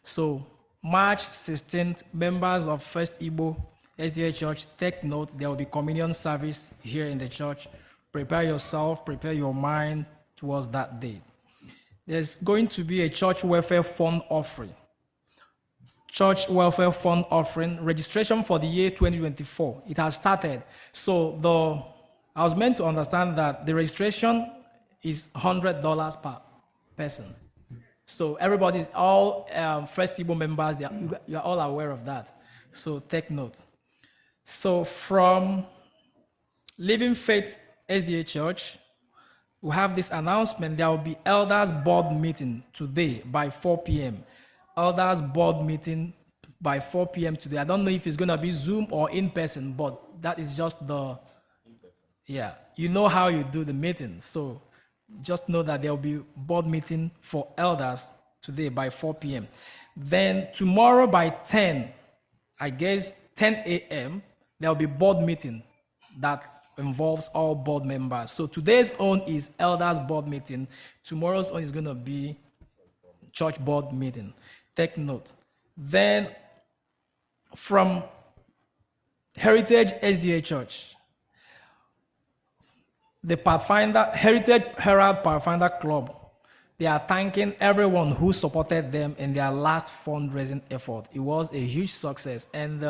So March 16th, members of First Igbo SDA Church, take note, there will be communion service here in the church. Prepare yourself, prepare your mind towards that day. There's going to be a church welfare fund offering. Church welfare fund offering, registration for the year 2024. It has started. So I was meant to understand that the registration is $100 per person. So everybody's all First Igbo members, you're all aware of that. So take note. So from Living Faith SDA Church, we have this announcement. There will be elders board meeting today by 4 p.m. Elders board meeting by 4 p.m. today. I don't know if it's going to be Zoom or in person, but that is just yeah, you know how you do the meeting. So just know that there will be board meeting for elders today by 4 p.m. Then tomorrow by 10, I guess 10 a.m., there will be board meeting that involves all board members. So today's own is elders board meeting. Tomorrow's own is going to be church board meeting. Take note. Then from Heritage SDA Church, the Heritage Herald Pathfinder Club, they are thanking everyone who supported them in their last fundraising effort. It was a huge success, and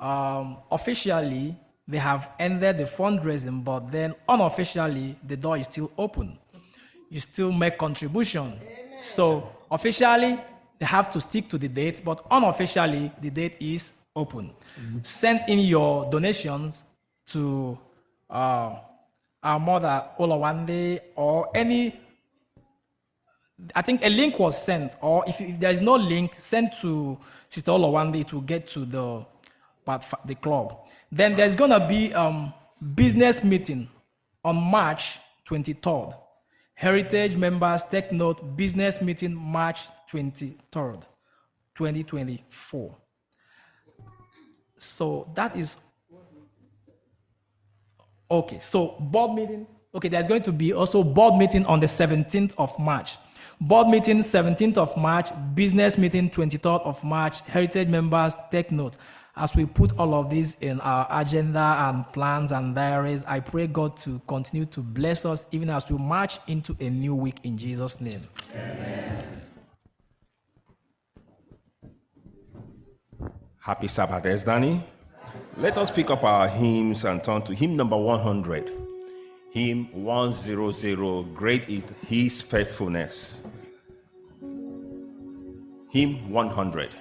officially they have ended the fundraising, but then unofficially the door is still open. You still make contribution. Amen. So officially they have to stick to the date, but unofficially the date is open. Mm-hmm. Send in your donations to our mother Olawande or any I think a link was sent, or if there is no link, sent to Sister Olawande to get to the club. Then there's gonna be business meeting on March 23rd. Heritage members, take note, business meeting March 23rd, 2024. So that is okay. So board meeting. Okay, there's going to be also board meeting on the 17th of March. Board meeting 17th of March, business meeting 23rd of March. Heritage members, take note. As we put all of this in our agenda and plans and diaries, I pray God to continue to bless us even as we march into a new week in Jesus' name. Amen. Happy Sabbath, Danny. Let us pick up our hymns and turn to hymn number 100. Hymn 100, Great is His Faithfulness. Hymn 100.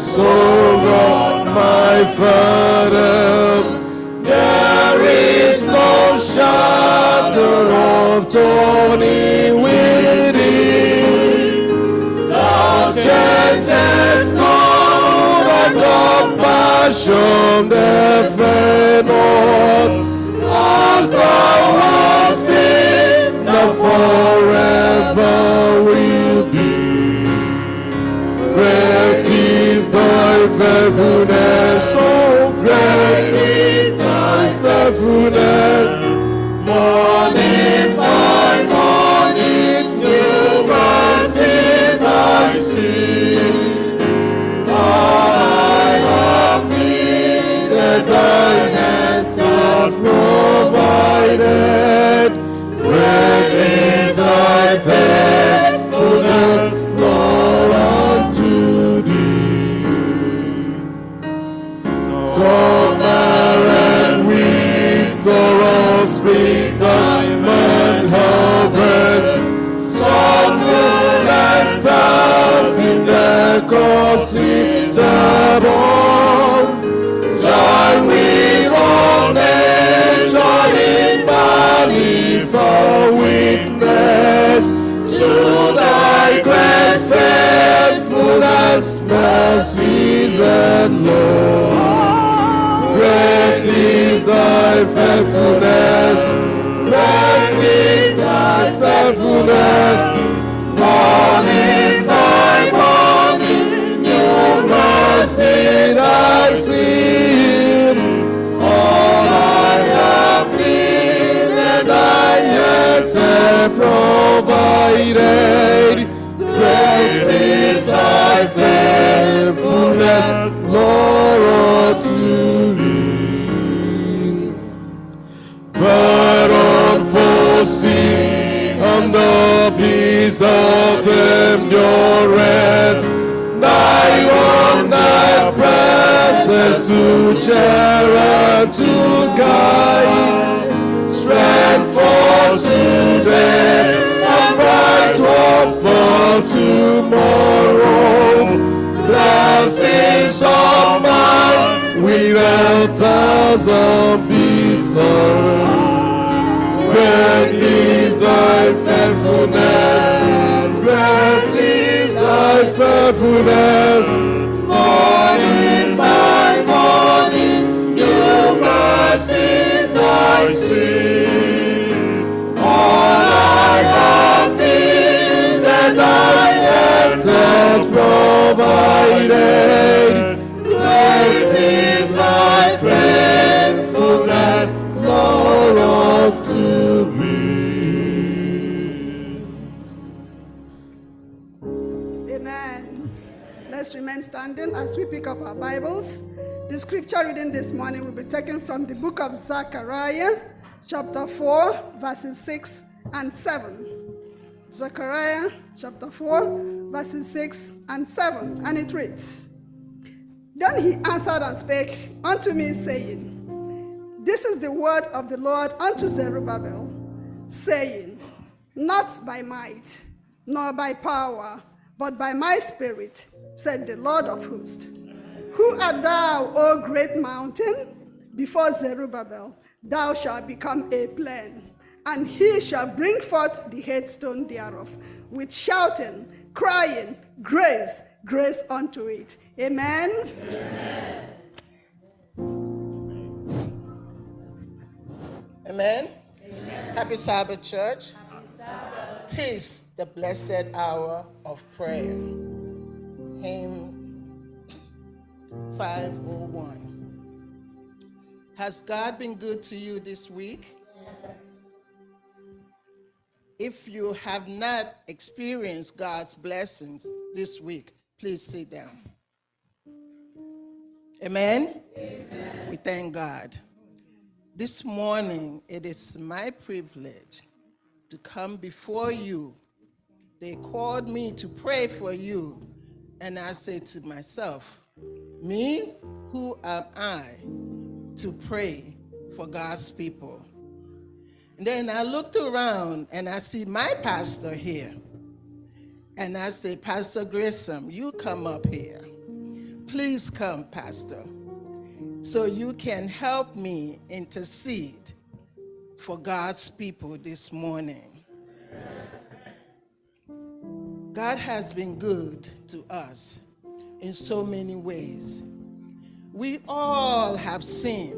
O God, my Father, there is no shadow of turning with thee. Thou changest not, thy compassion that fail not, as thou hast been, thou forever will be. Great is thy faithfulness, oh great is thy faithfulness. Morning by morning, new mercies I see. All I have needed, thy hands have provided. Great is thy faithfulness, Lord, unto thee. Summer and winter, all springtime and harvest, sun, moon, and stars in their courses above. Join with all nature in manifold witness to thy great faithfulness, mercies, and love. Great is thy faithfulness, great is thy faithfulness. Morning by morning, new mercies I see. All I have needed, thy hands have provided. Great is thy faithfulness, Lord, unto me. But unforeseen and the beast of endurance, thy own thy presence to cheer and to guide, strength for today and bright hope for tomorrow. Blessings of mine with altars of the sun. Great is thy faithfulness, great is thy faithfulness. Morning by morning, new mercies I see. All I have needed, thy hands has provided. Great is thy faithfulness, Lord, unto me. Amen. Let's remain standing as we pick up our Bibles. The scripture reading this morning will be taken from the book of Zechariah, chapter 4, verses 6 and 7. Zechariah, chapter 4, verses 6 and 7, and it reads, Then he answered and spake unto me, saying, This is the word of the Lord unto Zerubbabel, saying, Not by might, nor by power, but by my spirit, said the Lord of hosts. Who art thou, O great mountain? Before Zerubbabel, thou shalt become a plain, and he shall bring forth the headstone thereof, with shouting, crying, grace, grace unto it. Amen. Amen. Amen. Amen. Happy Sabbath, church. Happy Sabbath. 'Tis the blessed hour of prayer. Hymn 501. Has God been good to you this week? Yes. If you have not experienced God's blessings this week, please sit down. Amen? Amen. We thank God. This morning, it is my privilege to come before you. They called me to pray for you, and I said to myself, me, who am I to pray for God's people? And then I looked around and I see my pastor here. And I say, Pastor Grissom, you come up here. Please come, Pastor, so you can help me intercede for God's people this morning. God has been good to us in so many ways. We all have sinned,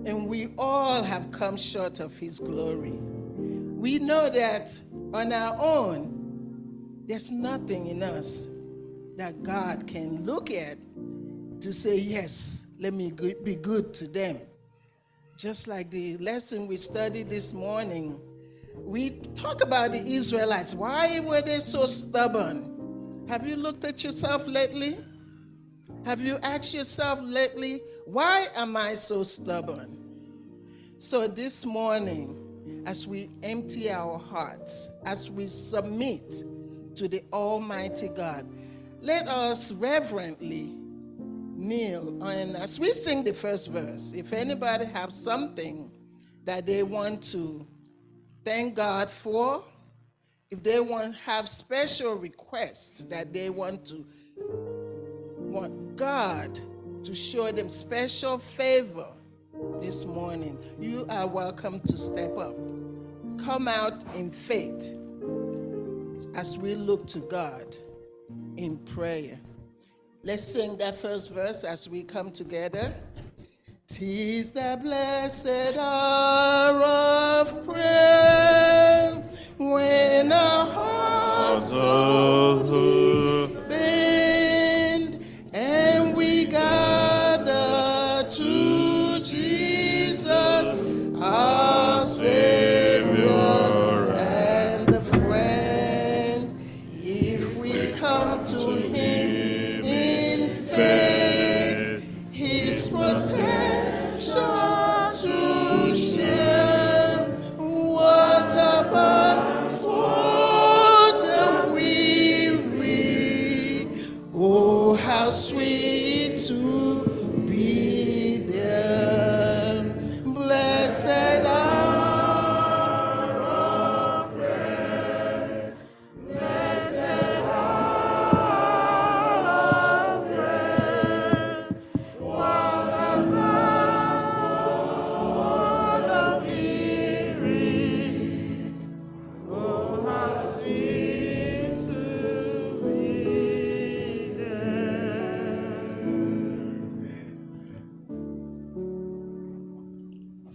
and we all have come short of his glory. We know that on our own, there's nothing in us that God can look at to say, yes, let me be good to them. Just like the lesson we studied this morning, we talk about the Israelites. Why were they so stubborn? Have you looked at yourself lately? Have you asked yourself lately, why am I so stubborn? So this morning, as we empty our hearts, as we submit to the Almighty God, let us reverently kneel. And as we sing the first verse, if anybody has something that they want to thank God for, if they have special requests that they want God to show them special favor this morning, you are welcome to step up. Come out in faith as we look to God in prayer. Let's sing that first verse as we come together. 'Tis the blessed hour of prayer, when our hearts are bend and we gather to Jesus, our Savior and the friend. If we come to him in faith, his protection to share. What about for the weary? Oh, how sweet to be there. Blessed hour of prayer. Blessed hour of prayer. What about for the weary? Oh, how sweet to be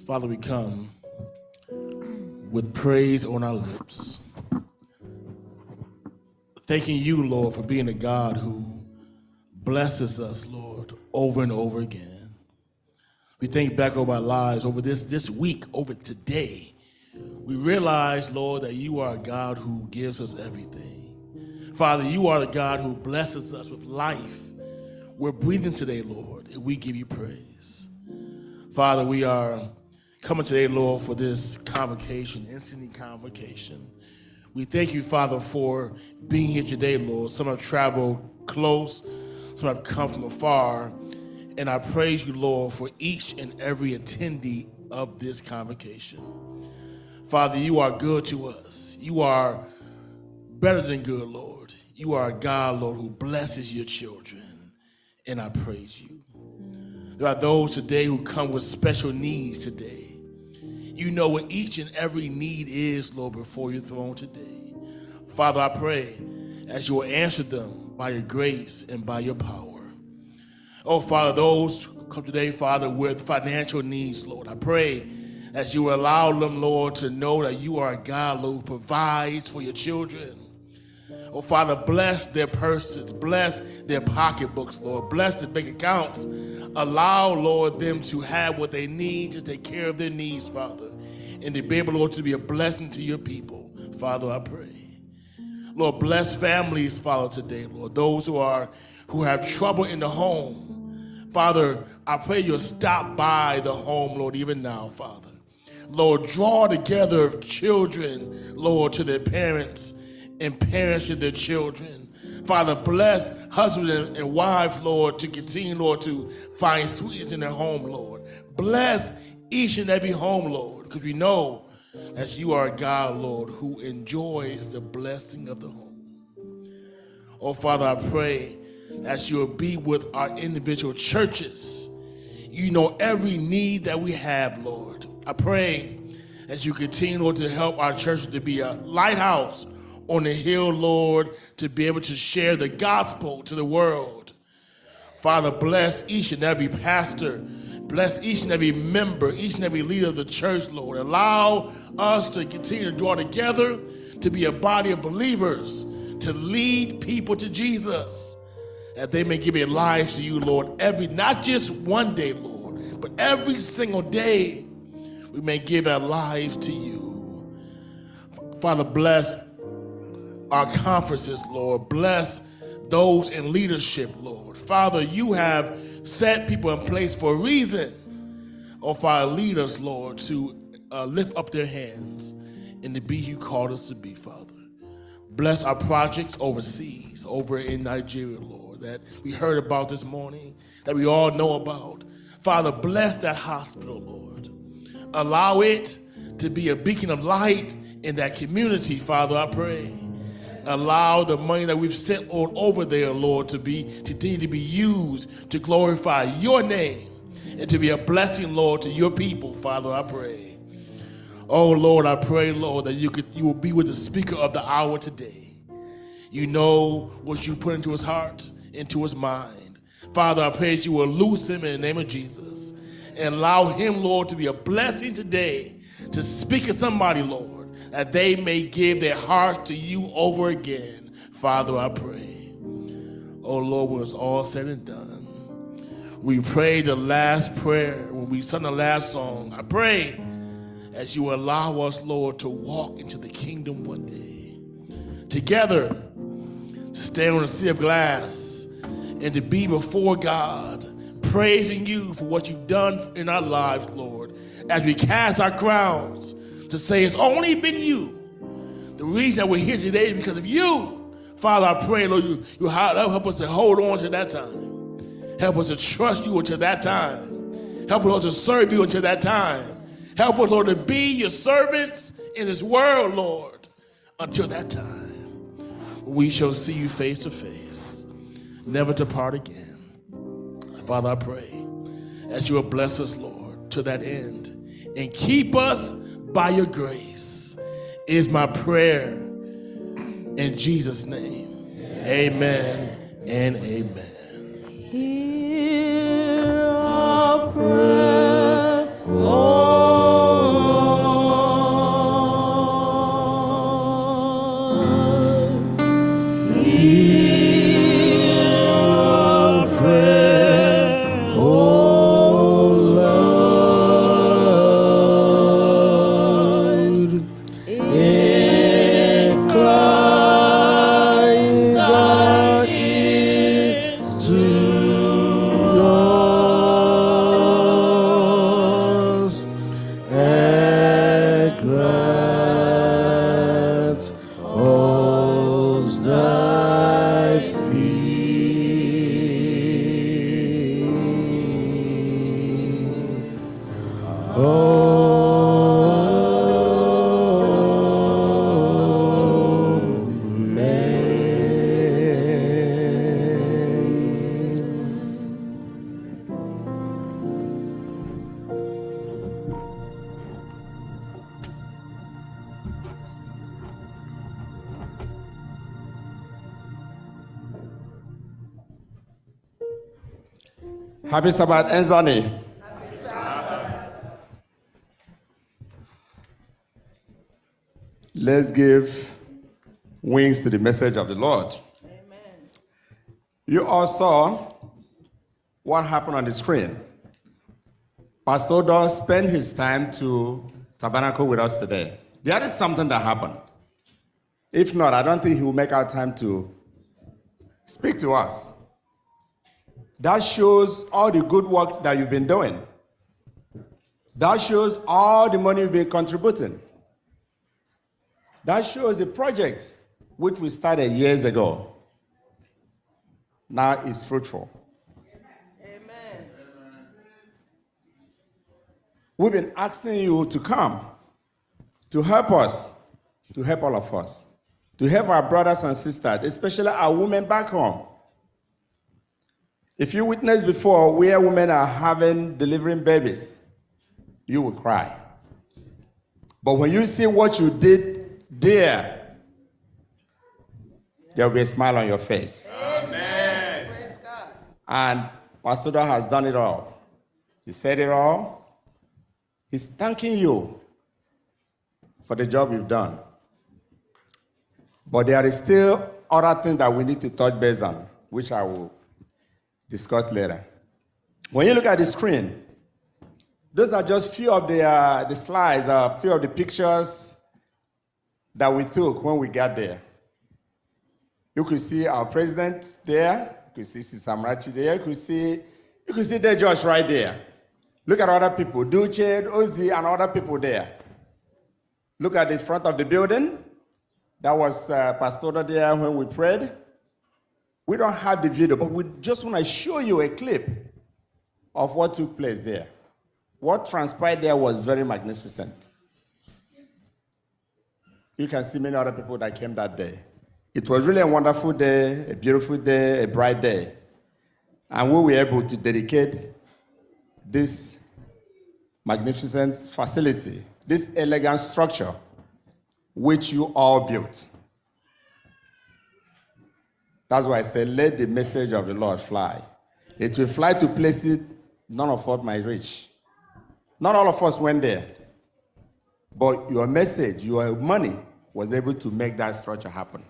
Father, we come with praise on our lips, thanking you, Lord, for being a God who blesses us, Lord, over and over again. We think back over our lives, over this week, over today. We realize, Lord, that you are a God who gives us everything. Father, you are the God who blesses us with life. We're breathing today, Lord, and we give you praise. Father, we are coming today, Lord, for this convocation, instant convocation. We thank you, Father, for being here today, Lord. Some have traveled close, some have come from afar. And I praise you, Lord, for each and every attendee of this convocation. Father, you are good to us. You are better than good, Lord. You are a God, Lord, who blesses your children. And I praise you. There are those today who come with special needs today. You know what each and every need is, Lord, before your throne today. Father, I pray as you will answer them by your grace and by your power. Oh, Father, those who come today, Father, with financial needs, Lord, I pray as you will allow them, Lord, to know that you are a God, Lord, who provides for your children. Oh, Father, bless their purses, bless their pocketbooks, Lord, bless their bank accounts. Allow, Lord, them to have what they need to take care of their needs, Father, and to be able, Lord, to be a blessing to your people. Father, I pray. Lord, bless families, Father, today, Lord, those who have trouble in the home. Father, I pray you'll stop by the home, Lord, even now, Father. Lord, draw together children, Lord, to their parents and parents to their children. Father, bless husbands and wives, Lord, to continue, Lord, to find sweetness in their home, Lord. Bless each and every home, Lord, because we know that you are a God, Lord, who enjoys the blessing of the home. Oh, Father, I pray that you'll be with our individual churches. You know every need that we have, Lord. I pray as you continue, Lord, to help our church to be a lighthouse on the hill, Lord, to be able to share the gospel to the world. Father, bless each and every pastor. Bless each and every member, each and every leader of the church, Lord. Allow us to continue to draw together, to be a body of believers, to lead people to Jesus, that they may give their lives to you, Lord, not just one day, Lord, but every single day we may give our lives to you. Father, bless our conferences, Lord. Bless those in leadership, Lord. Father, you have set people in place for a reason. Oh, Father, lead us, Lord, to lift up their hands and to be who you called us to be, Father. Bless our projects overseas, over in Nigeria, Lord, that we heard about this morning, that we all know about. Father, bless that hospital, Lord. Allow it to be a beacon of light in that community, Father, I pray. Allow the money that we've sent all over there, Lord, to continue to be used to glorify your name and to be a blessing, Lord, to your people, Father, I pray. Oh, Lord, I pray, Lord, that you will be with the speaker of the hour today. You know what you put into his heart, into his mind. Father, I pray that you will loose him in the name of Jesus and allow him, Lord, to be a blessing today to speak to somebody, Lord, that they may give their heart to you over again. Father, I pray. Oh, Lord, when it's all said and done, we prayed the last prayer, when we sung the last song, I pray as you allow us, Lord, to walk into the kingdom one day. Together, to stand on a sea of glass and to be before God, praising you for what you've done in our lives, Lord, as we cast our crowns to say it's only been you. The reason that we're here today is because of you. Father, I pray, Lord, you help us to hold on to that time. Help us to trust you until that time. Help us, Lord, to serve you until that time. Help us, Lord, to be your servants in this world, Lord, until that time. We shall see you face to face, never to part again. Father, I pray as you will bless us, Lord, to that end and keep us by your grace is my prayer in Jesus' name. Amen and amen. Hear our prayer, Lord. Hear our prayer, oh Lord. Incline thy ears to yours. Happy Sabbath, Enzani. Let's give wings to the message of the Lord. Amen. You all saw what happened on the screen. Pastor Odo spent his time to tabernacle with us today. There is something that happened. If not, I don't think he will make our time to speak to us. That shows all the good work that you've been doing. That shows all the money you've been contributing. That shows the project which we started years ago now is fruitful. Amen. We've been asking you to come, to help us, to help all of us, to help our brothers and sisters, especially our women back home. If you witnessed before where women are delivering babies, you will cry. But when you see what you did there will be a smile on your face. Amen. Praise God. And Pastor Odo has done it all. He said it all. He's thanking you for the job you've done. But there is still other things that we need to touch base on, which I will discuss later. When you look at the screen, those are just few of the slides, a few of the pictures that we took when we got there. You could see our president there. You could see Sister Amrachi there. You could see the judge right there. Look at other people, Duce, Ozzy, and other people there. Look at the front of the building. That was Pastor Odo there when we prayed. We don't have the video, but we just want to show you a clip of what took place there. What transpired there was very magnificent. You can see many other people that came that day. It was really a wonderful day, a beautiful day, a bright day. And we were able to dedicate this magnificent facility, this elegant structure, which you all built. That's why I said, let the message of the Lord fly. It will fly to places none of us might reach. Not all of us went there. But your message, your money, was able to make that structure happen.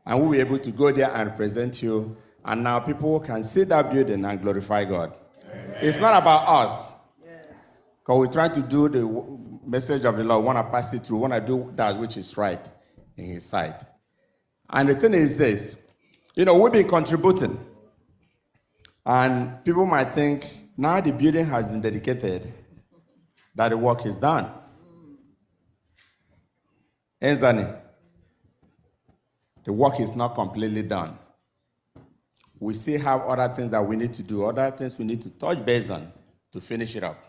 And we were able to go there and present you. And now people can see that building and glorify God. Amen. It's not about us. Yes. Because we're trying to do the message of the Lord. We want to pass it through. We want to do that which is right in His sight. And the thing is this. We've been contributing. And people might think, now the building has been dedicated, that the work is done. Enzani, the work is not completely done. We still have other things that we need to do, other things we need to touch base on to finish it up.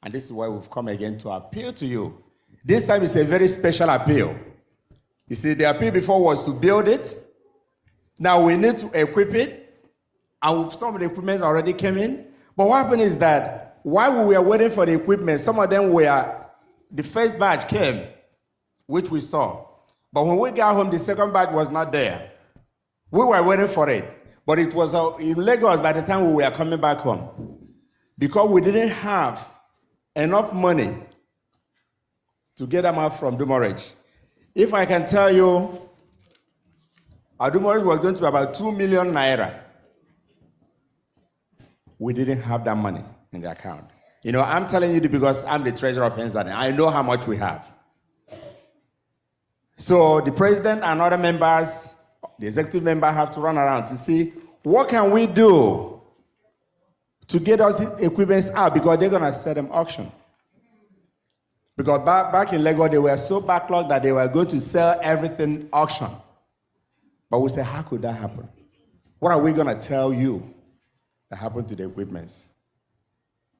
And this is why we've come again to appeal to you. This time is a very special appeal. You see, the appeal before was to build it. Now we need to equip it. And some of the equipment already came in. But what happened is that while we were waiting for the equipment, some of them the first batch came, which we saw. But when we got home, the second batch was not there. We were waiting for it. But it was in Lagos by the time we were coming back home. Because we didn't have enough money to get them out from Dumorage. If I can tell you, our Dumorage was going to be about 2 million naira. We didn't have that money in the account. I'm telling you because I'm the treasurer of Enzani. I know how much we have. So the president and other members, the executive member have to run around to see what can we do to get us the equipment out because they're going to set them auction. Because back in Lagos, they were so backlogged that they were going to sell everything auction. But we said, how could that happen? What are we going to tell you that happened to the equipments?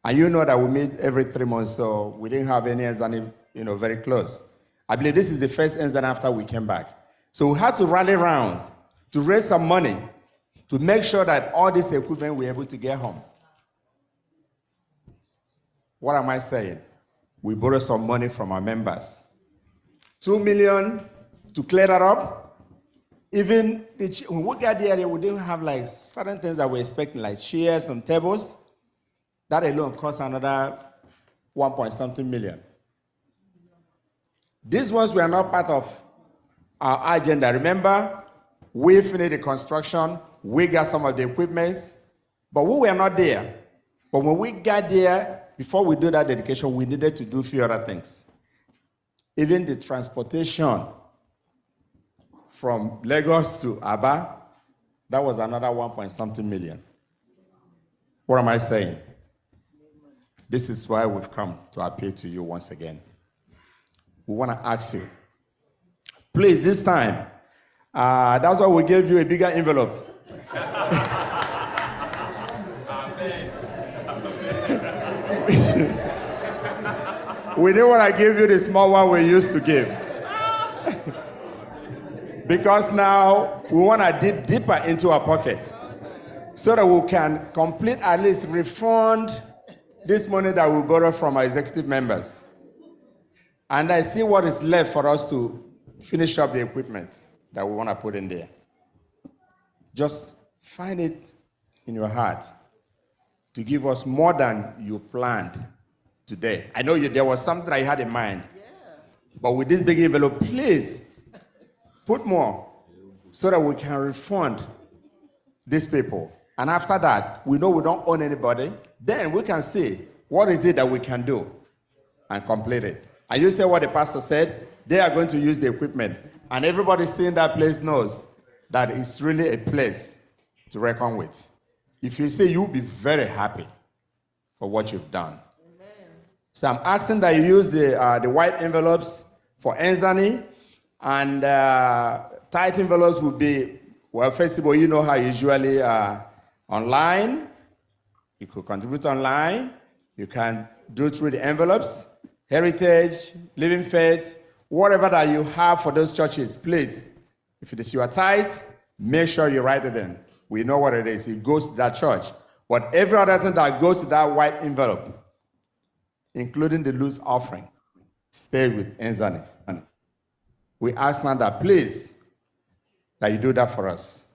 And you know that we meet every 3 months, so we didn't have any Enzani, very close. I believe this is the first Enzani after we came back. So we had to rally around to raise some money to make sure that all this equipment we're able to get home. What am I saying? We borrowed some money from our members. 2 million to clear that up. Even when we got there, we didn't have certain things that we're expecting, like chairs and tables. That alone costs another 1 point something million. These ones were not part of our agenda. Remember, we finished the construction, we got some of the equipments, but we were not there. But when we got there, before we do that dedication, we needed to do a few other things. Even the transportation from Lagos to Aba, that was another 1 point something million. What am I saying? This is why we've come to appeal to you once again. We want to ask you, please, this time, that's why we gave you a bigger envelope. We didn't want to give you the small one we used to give. Because now we want to dip deeper into our pocket so that we can complete, at least refund this money that we borrow from our executive members. And I see what is left for us to finish up the equipment that we want to put in there. Just find it in your heart to give us more than you planned today. I know there was something I had in mind. But with this big envelope, please put more so that we can refund these people. And after that, we know we don't own anybody. Then we can see what is it that we can do and complete it. And you say what the pastor said, they are going to use the equipment. And everybody seeing that place knows that it's really a place to reckon with. If you say, you'll be very happy for what you've done. Amen. So I'm asking that you use the white envelopes for Enzani, and tight envelopes will be, well, first of all, you know how usually online. You could contribute online. You can do it through the envelopes. Heritage, Living Faith, whatever that you have for those churches, please, if it is your tithe, make sure you write it in. We know what it is. It goes to that church. But every other thing that goes to that white envelope, including the loose offering, stay with Enzani. We ask now that, please, that you do that for us.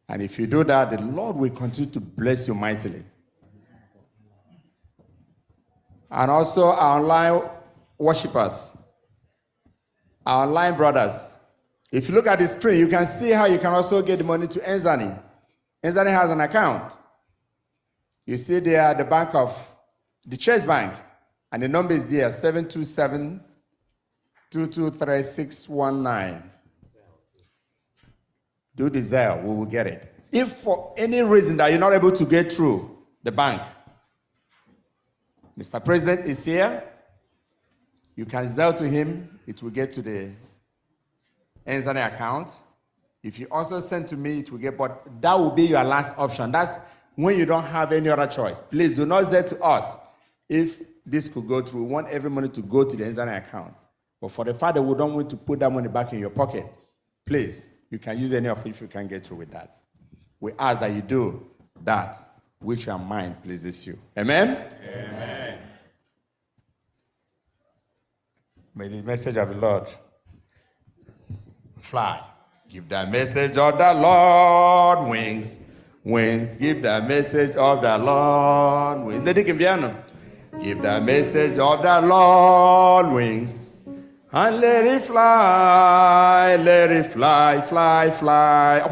And if you do that, the Lord will continue to bless you mightily. And also our online worshipers, our online brothers. If you look at the screen, you can see how you can also get the money to Enzani. Enzani has an account. You see there the bank of the Chase Bank, and the number is there, 727-223-619. Do the Zelle, we will get it. If for any reason that you're not able to get through the bank, Mr. President is here. You can Zelle to him. It will get to the Enzani account. If you also send to me, it will get, but that will be your last option. That's when you don't have any other choice. Please do not Zelle to us. If this could go through, we want every money to go to the Enzani account. But for the fact that we don't want to put that money back in your pocket, please, you can use any of it if you can get through with that. We ask that you do that which your mind pleases you. Amen? Amen. May the message of the Lord fly. Give the message of the Lord wings. Wings. Give the message of the Lord wings. Give the message of the Lord wings. And let it fly, fly, fly.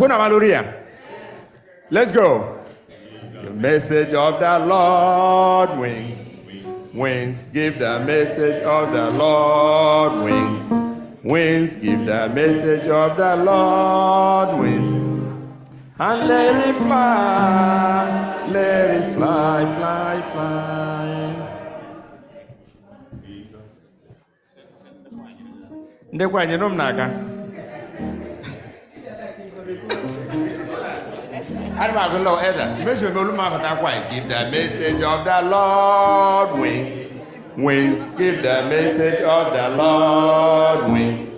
Let's go. The message of the Lord wings. Wings, give the message of the Lord wings. Wings, give the message of the Lord wings. And let it fly, fly, fly. Ndekwa nyenom naga. Give the message of the Lord wings. Wings, give the message of the Lord wings.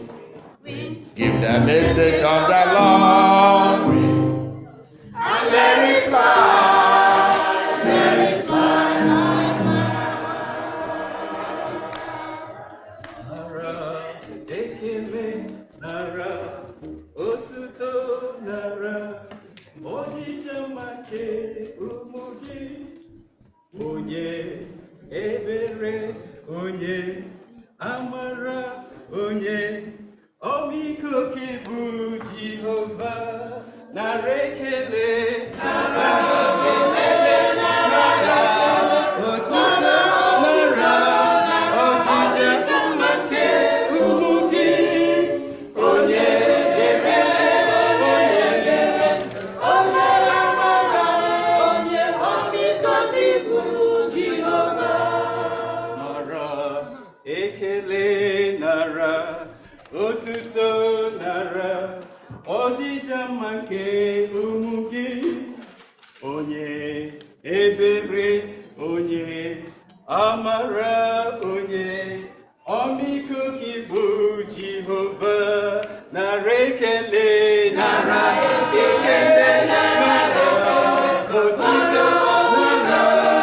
Give the message of the Lord wings. And let it fly, fly, Onye onye amara, onye ọmịiko gị bụ Jehova, nara ekele, nara otuto, nara ọjịja mma nke ụmụ gị, onye ebere, onye amara, onye ọmịiko gị bụ Jehova. Nara ekele, nara otuto, nara ọjịja mma nke ụmụ gị, onye ebere, onye amara, onye ọmịiko gị bụ Jehova, nara ekele, nara ekele, nara otuto,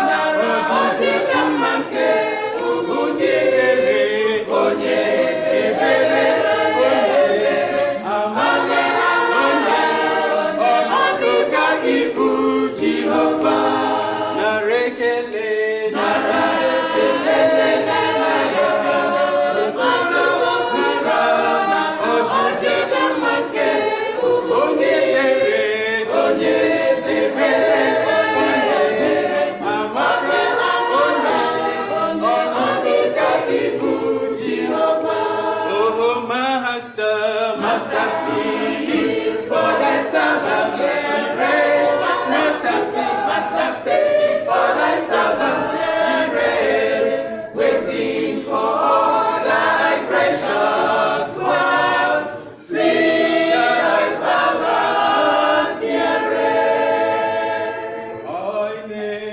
nara ọjịja mma nke ụmụ gị, onye ebere, onye amara, onye ọmịiko gị bụ Jehova, nara ekele, nara ekele, nara otuto, nara ọjịja mma nke onye ebere, onye ebere, onye amara, onye ọmịiko gị bụ Jehova. Oh, Master, Master, speak for thy servant. We pray. Master, speak for thy servant. We pray. Waiting for thy precious word. Speak, thy servant heareth. I need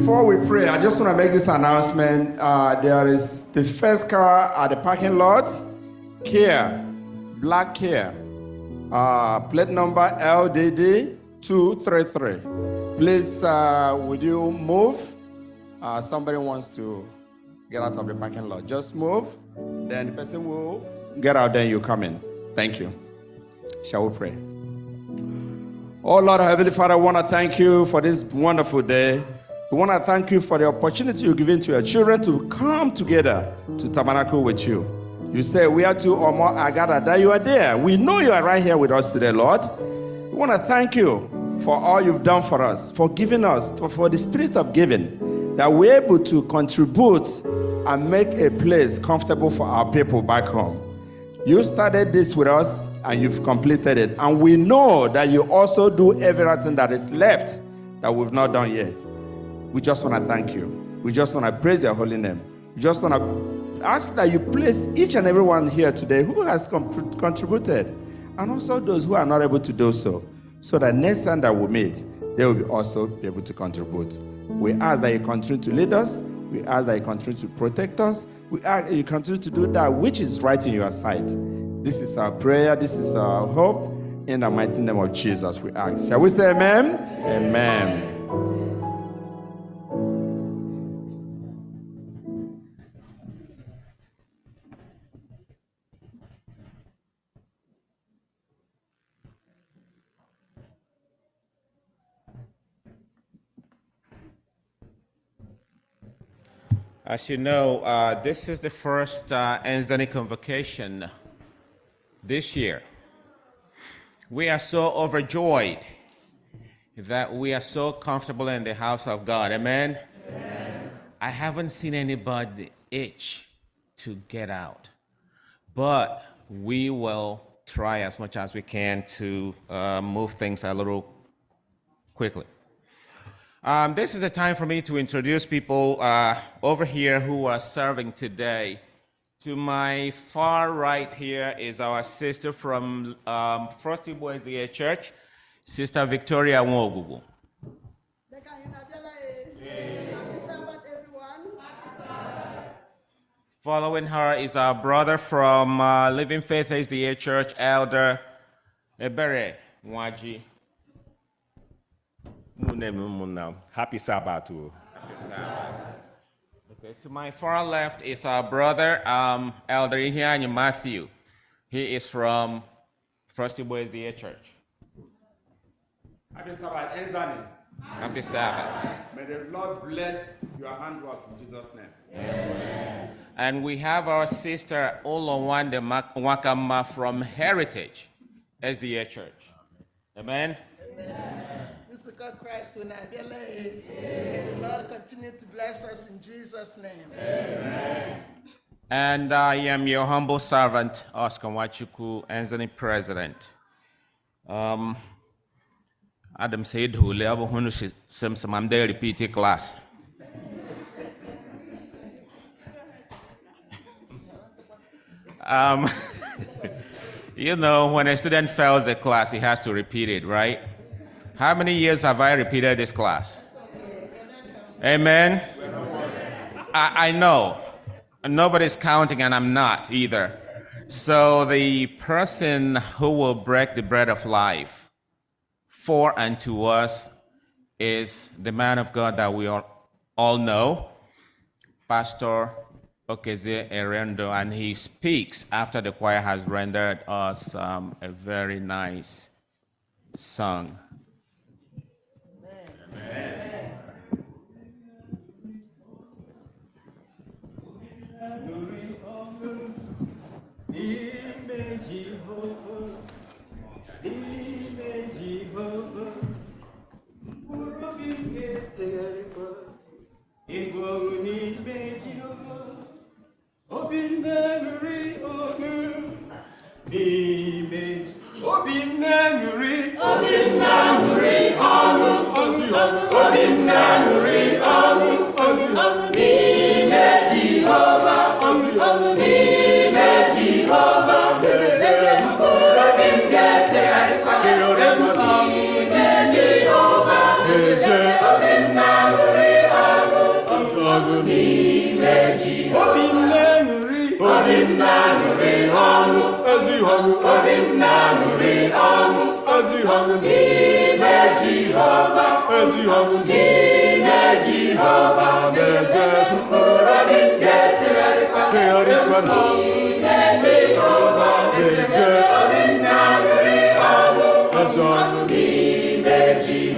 Before we pray, I just want to make this announcement. There is the first car at the parking lot, Kia, black Kia, plate number LDD 233. Please, would you move? Somebody wants to get out of the parking lot. Just move, then the person will get out, then you come in. Thank you. Shall we pray? Oh Lord, Heavenly Father, I want to thank you for this wonderful day. We want to thank you for the opportunity you've given to your children to come together to tabernacle with you. You say, we are two or more are gathered, that you are there. We know you are right here with us today, Lord. We want to thank you for all you've done for us, for giving us, for the spirit of giving, that we're able to contribute and make a place comfortable for our people back home. You started this with us and you've completed it. And we know that you also do everything that is left that we've not done yet. We just want to thank you. We just want to praise your holy name. We just want to ask that you place each and everyone here today who has contributed, and also those who are not able to do so, so that next time that we meet, they will also be able to contribute. We ask that you continue to lead us. We ask that you continue to protect us. We ask that you continue to do that which is right in your sight. This is our prayer. This is our hope. In the mighty name of Jesus, we ask. Shall we say amen? Amen. As you know, this is the first SDA convocation this year. We are so overjoyed that we are so comfortable in the house of God. Amen? Amen. I haven't seen anybody itch to get out, but we will try as much as we can to move things a little quickly. This is a time for me to introduce people over here who are serving today. To my far right here is our sister from First Igbo SDA Church. Sister Victoria Nwogugu. Following her is our brother from Living Faith SDA Church, Elder Ebere Nwaji. Happy Sabbath. Happy Sabbath. Okay, to my far left is our brother, Elder Ihianyi Matthew. He is from First Igbo SDA Church. Happy Sabbath, Enzani. Happy Sabbath. May the Lord bless your handwork in Jesus' name. Amen. And we have our sister Olowande Wakama from Heritage SDA Church. Amen. This is God Christ tonight. May the Lord continue to bless us in Jesus' name. Amen. And I am your humble servant, Oscar Wachuku, Anthony President. Adam said, who level when some day repeat class. You know, when a student fails a class, he has to repeat it, right? How many years have I repeated this class? Amen? I know. Nobody's counting, and I'm not either. So the person who will break the bread of life for and to us is the man of God that we all know, Pastor Okeze Erendo, and he speaks after the choir has rendered us a very nice song. Amen.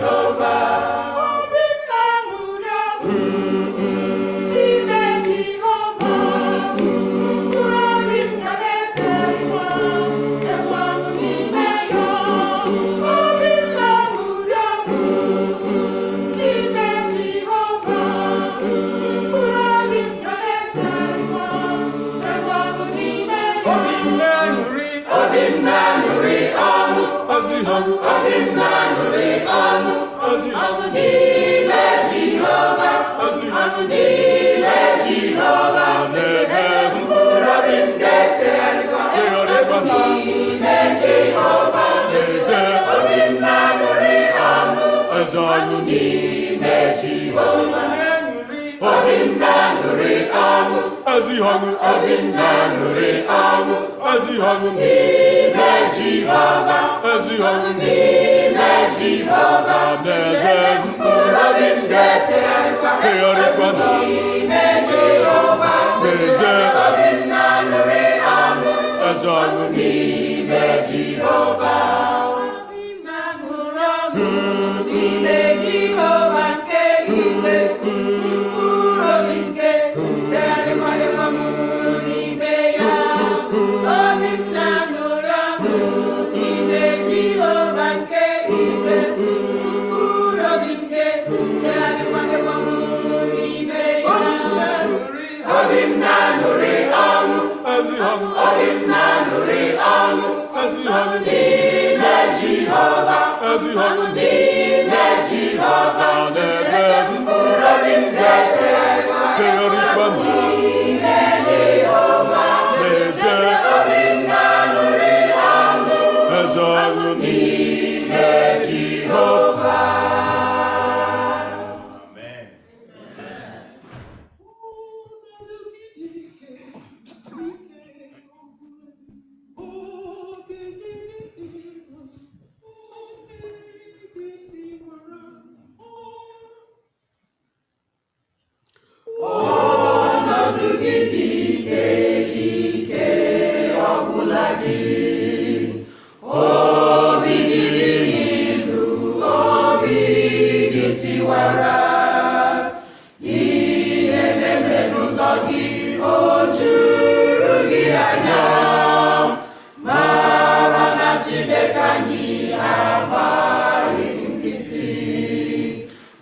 Jehovah. mara ihe na-eme n'ụzọ gị o juru gị anya mara na Chineke anyị agbaghị nkịtị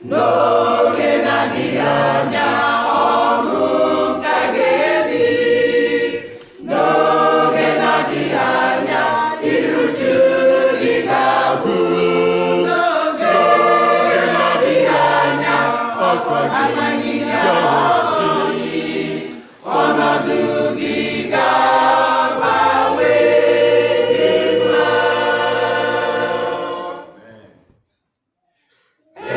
n'oge na-adịghị anya ọṅụ ka ga-ebi n'oge na-adịghị anya iru uju gị ga-agwụ n'oge na-adịghị anya amaghị ga-ọchị ọnọdụ gị ga-agbanwe dị mma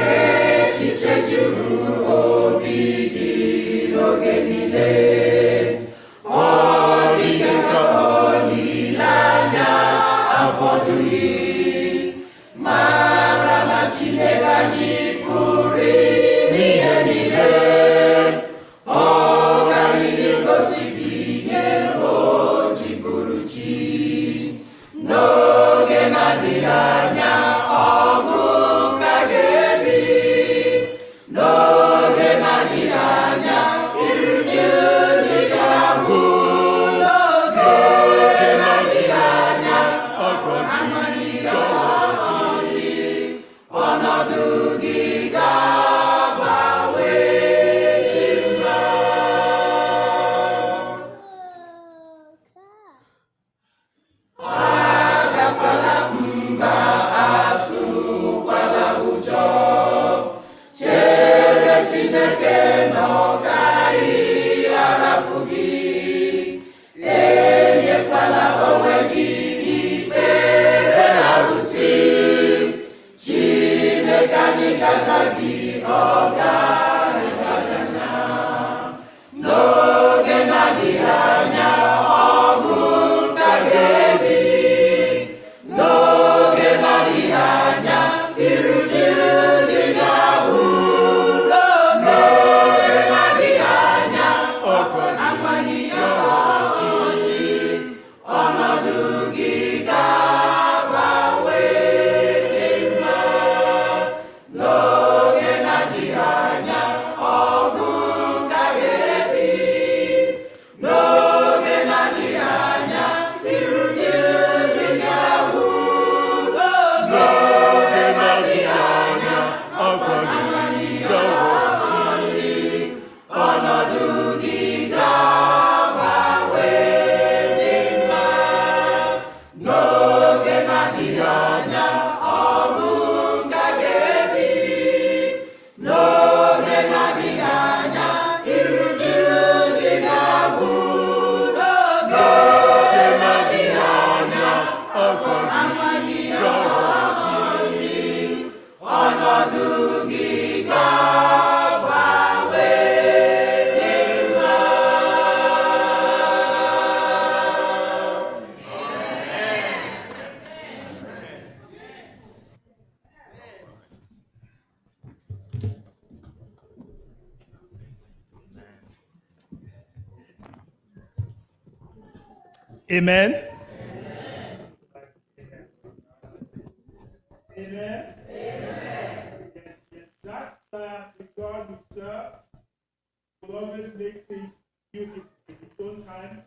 echiche juru obi gị n'oge niile ọ dị ka olileanya afọdụghị mara na Chineke anyị pụrụ ime ihe niile ọ gaghị egosi gị ihe o ji bụrụ chi n'oge na-adịghị anya ọṅụ ka ga-ebi n'oge na-adịghị anya iru uju gị ga-agwụ n'oge na-adịghị anya amaghị ga-ọchị ọnọdụ gị ga-agbanwe dị mma agakwala mba atụkwala ụjọ chere Chineke na ọ gaghị arapụ gị enyekwala onwe gị ikpere arụsị Chineke anyị ga-aza gị ọ gaghị anya n'oge na-adịghị anya ọṅụ ka ga-ebi n'oge na-adịghị anya iru uju gị ga-agwụ n'oge na-adịghị anya amaghị ga-ọchị ọnọdụ gị ga-agbanwe dị mma n'oge na-adịghị anya ọṅụ ka ga-ebi n'oge na-adịghị anya iru uju gị ga-agwụ n'oge na-adịghị anya amaghị ga-ọchị ọnọdụ gị ga-agbanwe dị mma n'oge na-adịghị anya ọṅụ ka ga-ebi n'oge na-adịghị anya iru uju gị ga-agwụ n'oge na-adịghị anya amaghị ga-ọchị ọnọdụ gị ga-agbanwe dị mma. Amen. Amen. Yes, that's the God we serve. Will always make things beautiful in its own time.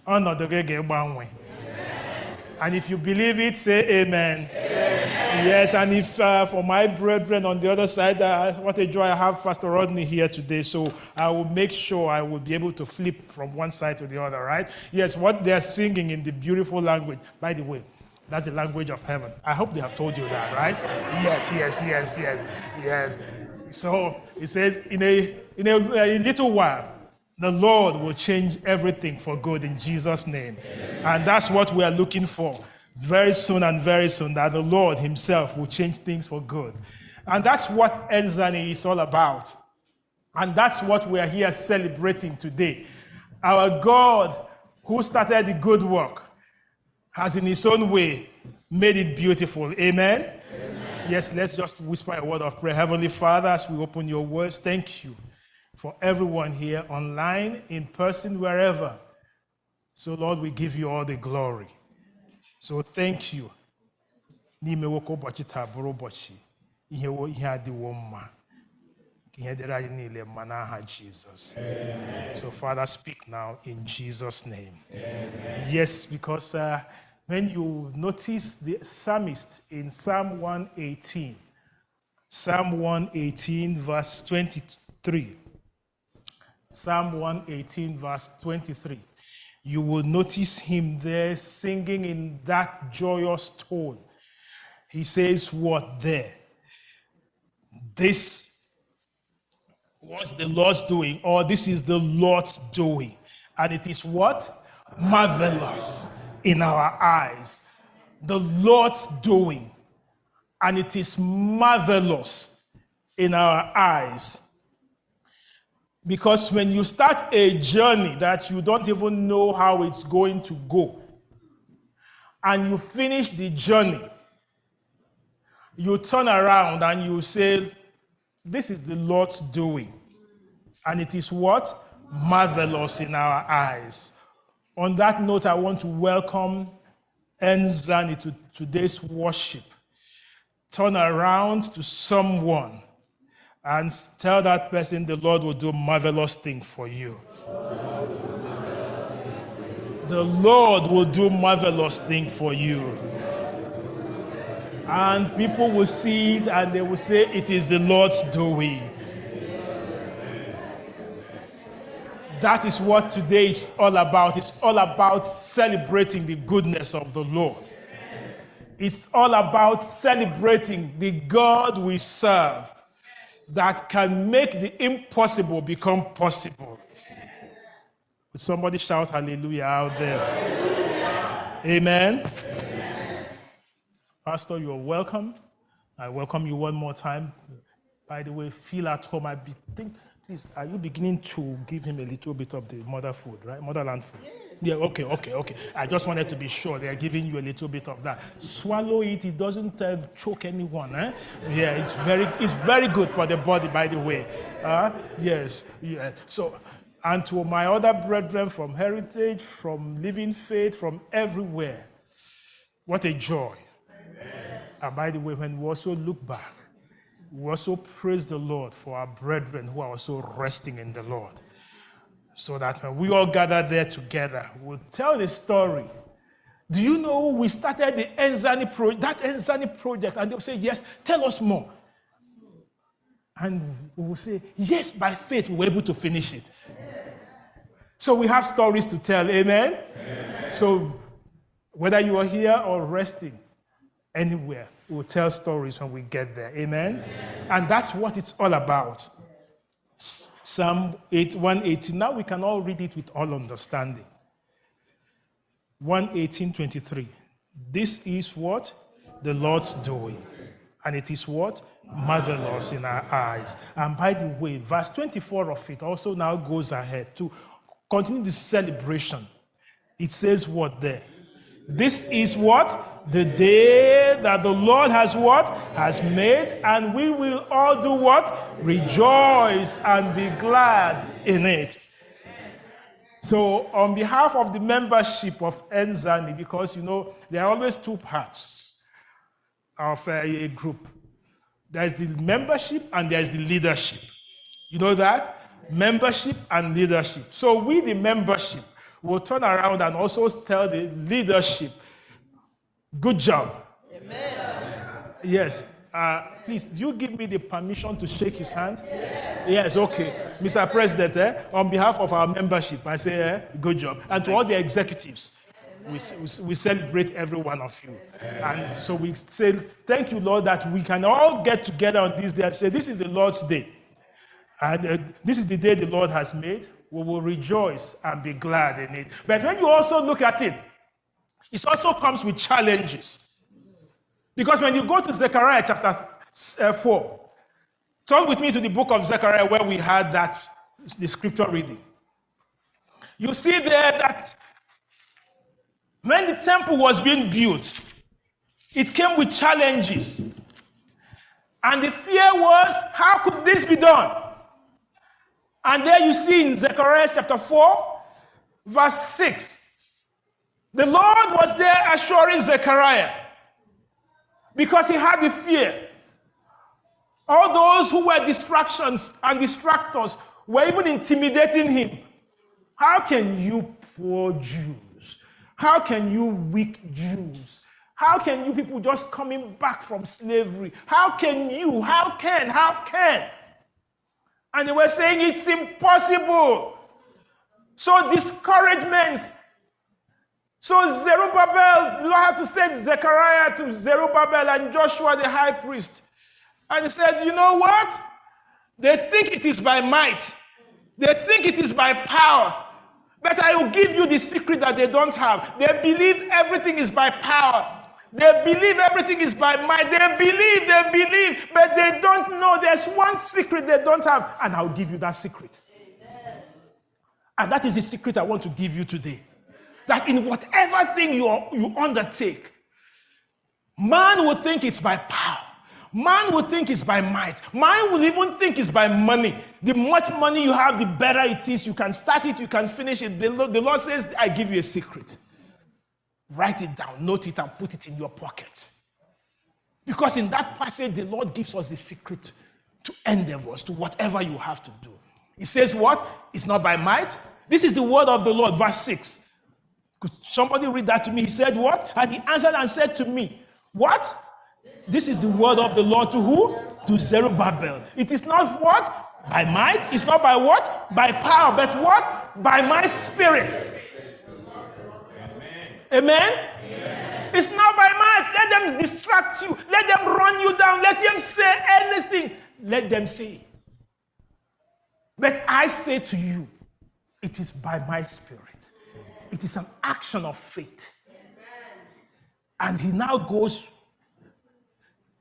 Ọnọdụ gị ga-agbanwe. And if you believe it, say amen. Yes, and if for my brethren on the other side, what a joy I have Pastor Rodney here today. So I will make sure I will be able to flip from one side to the other, right? Yes, what they're singing in the beautiful language, by the way, that's the language of heaven. I hope they have told you that, right? Yes. So it says, in a little while, the Lord will change everything for good in Jesus' name. And that's what we are looking for. Very soon, that the Lord himself will change things for good. And that's what Enzani is all about. And that's what we are here celebrating today. Our God, who started the good work, has in his own way made it beautiful. Amen? Amen. Yes, let's just whisper a word of prayer. Heavenly Father, as we open your words, thank you for everyone here online, in person, wherever. So, Lord, we give you all the glory. So thank you n'ime nwoke ụbọchị taa bụrụ ụbọchị ihe adịwo mma. Jesus. So, Father, speak now in Jesus' name. Amen. Yes, because when you notice the psalmist in Psalm 118, verse 23, Psalm 118, verse 23, you will notice him there singing in that joyous tone. He says, what there? This was the Lord's doing, or this is the Lord's doing. And it is what? Marvelous in our eyes. The Lord's doing. And it is marvelous in our eyes. Because when you start a journey that you don't even know how it's going to go, and you finish the journey, you turn around and you say, this is the Lord's doing. And it is what? Marvelous in our eyes. On that note, I want to welcome Enzani to today's worship. Turn around to someone and tell that person the Lord will do a marvelous thing for you. The Lord will do a marvelous thing for you. And people will see it and they will say, it is the Lord's doing. That is what today is all about. It's all about celebrating the goodness of the Lord. It's all about celebrating the God we serve that can make the impossible become possible. Somebody shout hallelujah out there. Amen. Pastor, you're welcome. I welcome you one more time. By the way, feel at home. Please, are you beginning to give him a little bit of the mother food, right? Motherland food? Yes. Yeah, okay. I just wanted to be sure they're giving you a little bit of that. Swallow it. It doesn't choke anyone. Eh? Yeah, it's very good for the body, by the way. Yes. So, and to my other brethren from Heritage, from Living Faith, from everywhere, what a joy. And by the way, when we also look back, we also praise the Lord for our brethren who are also resting in the Lord. So that when we all gather there together, we'll tell the story. Do you know we started the Enzani project? And they'll say, yes, tell us more. And we will say, yes, by faith we were able to finish it. So we have stories to tell, amen? So whether you are here or resting, anywhere, we'll tell stories when we get there. Amen? And that's what it's all about. Psalm 118. Now we can all read it with all understanding. 118:23. This is what? The Lord's doing. And it is what? Marvelous in our eyes. And by the way, verse 24 of it also now goes ahead to continue the celebration. It says what there? This is what? The day that the Lord has what? Has made, and we will all do what? Rejoice and be glad in it. So on behalf of the membership of Enzani, because there are always two parts of a group. There's the membership and there's the leadership. You know that? Membership and leadership. So we, the membership, will turn around and also tell the leadership, good job. Amen. Yes. Please, do you give me the permission to shake his hand? Yes, okay. Mr. President, on behalf of our membership, I say, good job. And to all the executives, we celebrate every one of you. And so we say, thank you, Lord, that we can all get together on this day and say, this is the Lord's day. And this is the day the Lord has made. We will rejoice and be glad in it. But when you also look at it, it also comes with challenges. Because when you go to Zechariah chapter 4, turn with me to the book of Zechariah where we had the scripture reading. You see there that when the temple was being built, it came with challenges. And the fear was, how could this be done? And there you see in Zechariah chapter 4, verse 6, the Lord was there assuring Zechariah because he had the fear. All those who were distractions and distractors were even intimidating him. How can you poor Jews? How can you weak Jews? How can you people just coming back from slavery? How can you? How can? And they were saying it's impossible. So discouragement. So Zerubbabel, the Lord had to send Zechariah to Zerubbabel and Joshua the high priest. And he said, you know what? They think it is by might. They think it is by power. But I will give you the secret that they don't have. They believe everything is by power. They believe everything is by might. They believe, but they don't know. There's one secret they don't have, and I'll give you that secret. Amen. And that is the secret I want to give you today. That in whatever thing you undertake, man will think it's by power. Man will think it's by might. Man will even think it's by money. The much money you have, the better it is. You can start it, you can finish it. The Lord says, I give you a secret. Write it down, note it, and put it in your pocket. Because in that passage, the Lord gives us the secret to endeavors, to whatever you have to do. He says what? It's not by might. This is the word of the Lord, verse 6. Could somebody read that to me? He said what? And he answered and said to me, what? This is the word of the Lord to who? To Zerubbabel. It is not what? By might. It's not by what? By power. But what? By my spirit. Amen? Amen? It's not by might. Let them distract you. Let them run you down. Let them say anything. Let them say. But I say to you, it is by my spirit. It is an action of faith. And he now goes,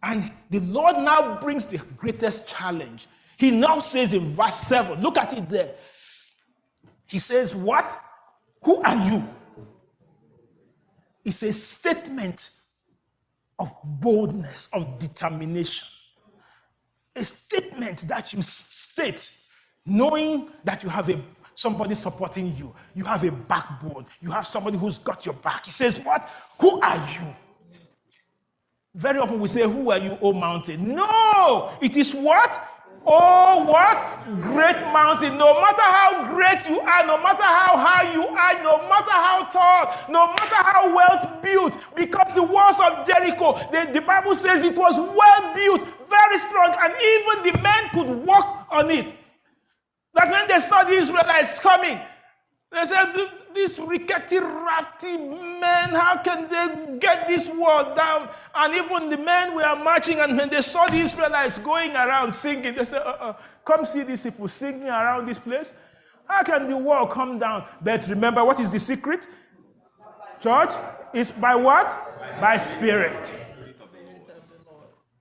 and the Lord now brings the greatest challenge. He now says in verse 7, look at it there. He says, what? Who are you? It's a statement of boldness, of determination. A statement that you state, knowing that you have somebody supporting you. You have a backbone. You have somebody who's got your back. He says, what? Who are you? Very often we say, who are you, O mountain? No! It is what? Oh, what? Great mountain. No matter how great you are, no matter how high you are, no matter how tall, no matter how well built, because the walls of Jericho, the Bible says it was well built, very strong, and even the men could walk on it. That when they saw the Israelites coming, they said, these rickety, rafty men, how can they get this wall down? And even the men were marching, and when they saw the Israelites going around singing, they said, come see these people singing around this place. How can the wall come down? But remember, what is the secret? Church, it's by what? By spirit.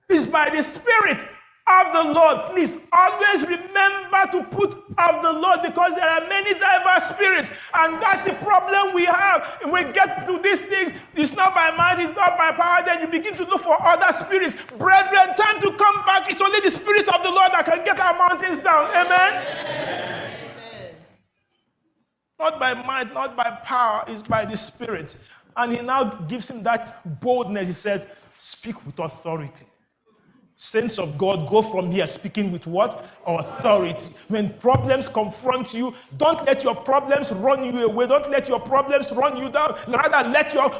It's by the spirit of the Lord. Please always remember to put of the Lord, because there are many diverse spirits, and that's the problem we have. If we get to these things, it's not by might, it's not by power, then you begin to look for other spirits. Brethren, time to come back. It's only the spirit of the Lord that can get our mountains down. Amen? Amen. Not by might, not by power, it's by the spirit. And he now gives him that boldness. He says, speak with authority. Saints of God, go from here speaking with what? Authority. When problems confront you, don't let your problems run you away. Don't let your problems run you down. Rather,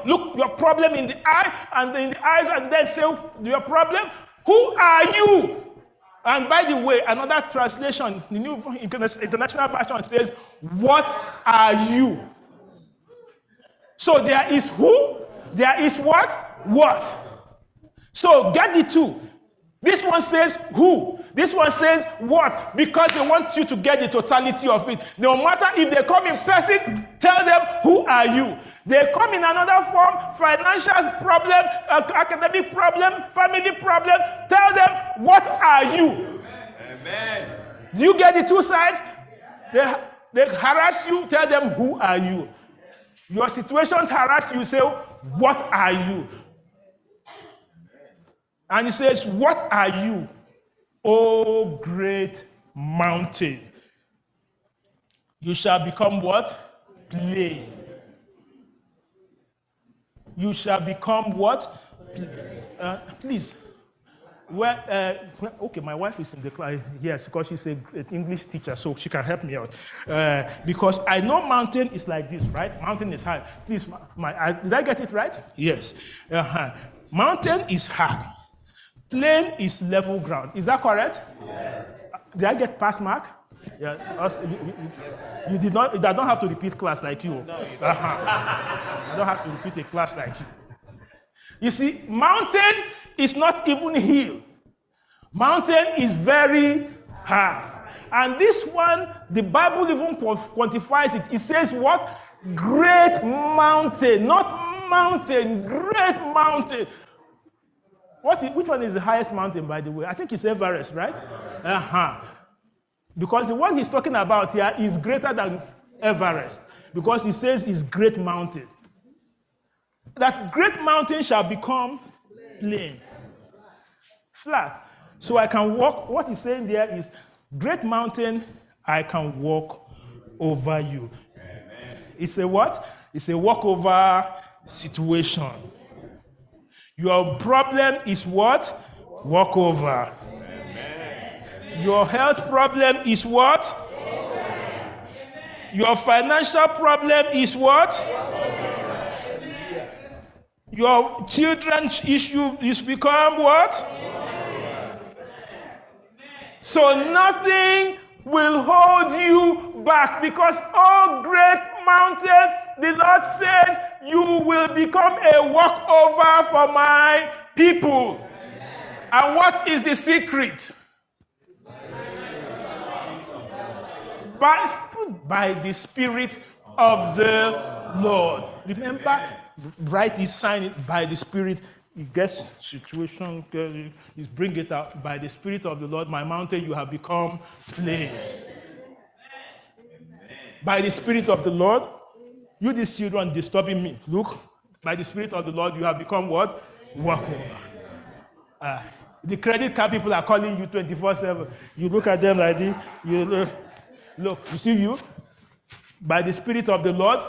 look your problem in the eye and in the eyes, and then say your problem. Who are you? And by the way, another translation, the New International Version says, what are you? So there is who, there is what? What? So get the two. This one says who. This one says what. Because they want you to get the totality of it. No matter if they come in person, tell them who are you. They come in another form, financial problem, academic problem, family problem. Tell them what are you. Amen. Do you get the two sides? They harass you, tell them who are you. Your situations harass you, say what are you. And he says, what are you, O great mountain? You shall become what? Clay. You shall become what? Clay. Please. Okay, my wife is in the class. Yes, because she's an English teacher, so she can help me out. Because I know mountain is like this, right? Mountain is high. Please, did I get it right? Yes. Mountain is high. Plain is level ground. Is that correct? Yes. Did I get pass mark? Yeah. You did not. I don't have to repeat class like you. I don't have to repeat a class like you. You see, mountain is not even hill. Mountain is very high. And this one, the Bible even quantifies it. It says what? Great mountain. Not mountain, great mountain. Which one is the highest mountain, by the way? I think it's Everest, right? Because the one he's talking about here is greater than Everest. Because he says it's great mountain. That great mountain shall become plain, flat. So I can walk. What he's saying there is, great mountain, I can walk over you. Amen. It's a what? It's a walkover situation. Your problem is what? Walkover. Amen. Your health problem is what? Amen. Your financial problem is what? Your children's issue is become what? So nothing will hold you back, because, oh great mountain, the Lord says, you will become a walkover for my people. And what is the secret? By the Spirit of the Lord. Remember, write this, sign it by the Spirit. It gets situation, you bring it out. By the Spirit of the Lord, my mountain, you have become plain. By the Spirit of the Lord, you these children disturbing me. Look, by the Spirit of the Lord, you have become what? Walkover. The credit card people are calling you 24/7. You look at them like this. Look, you see you? By the Spirit of the Lord,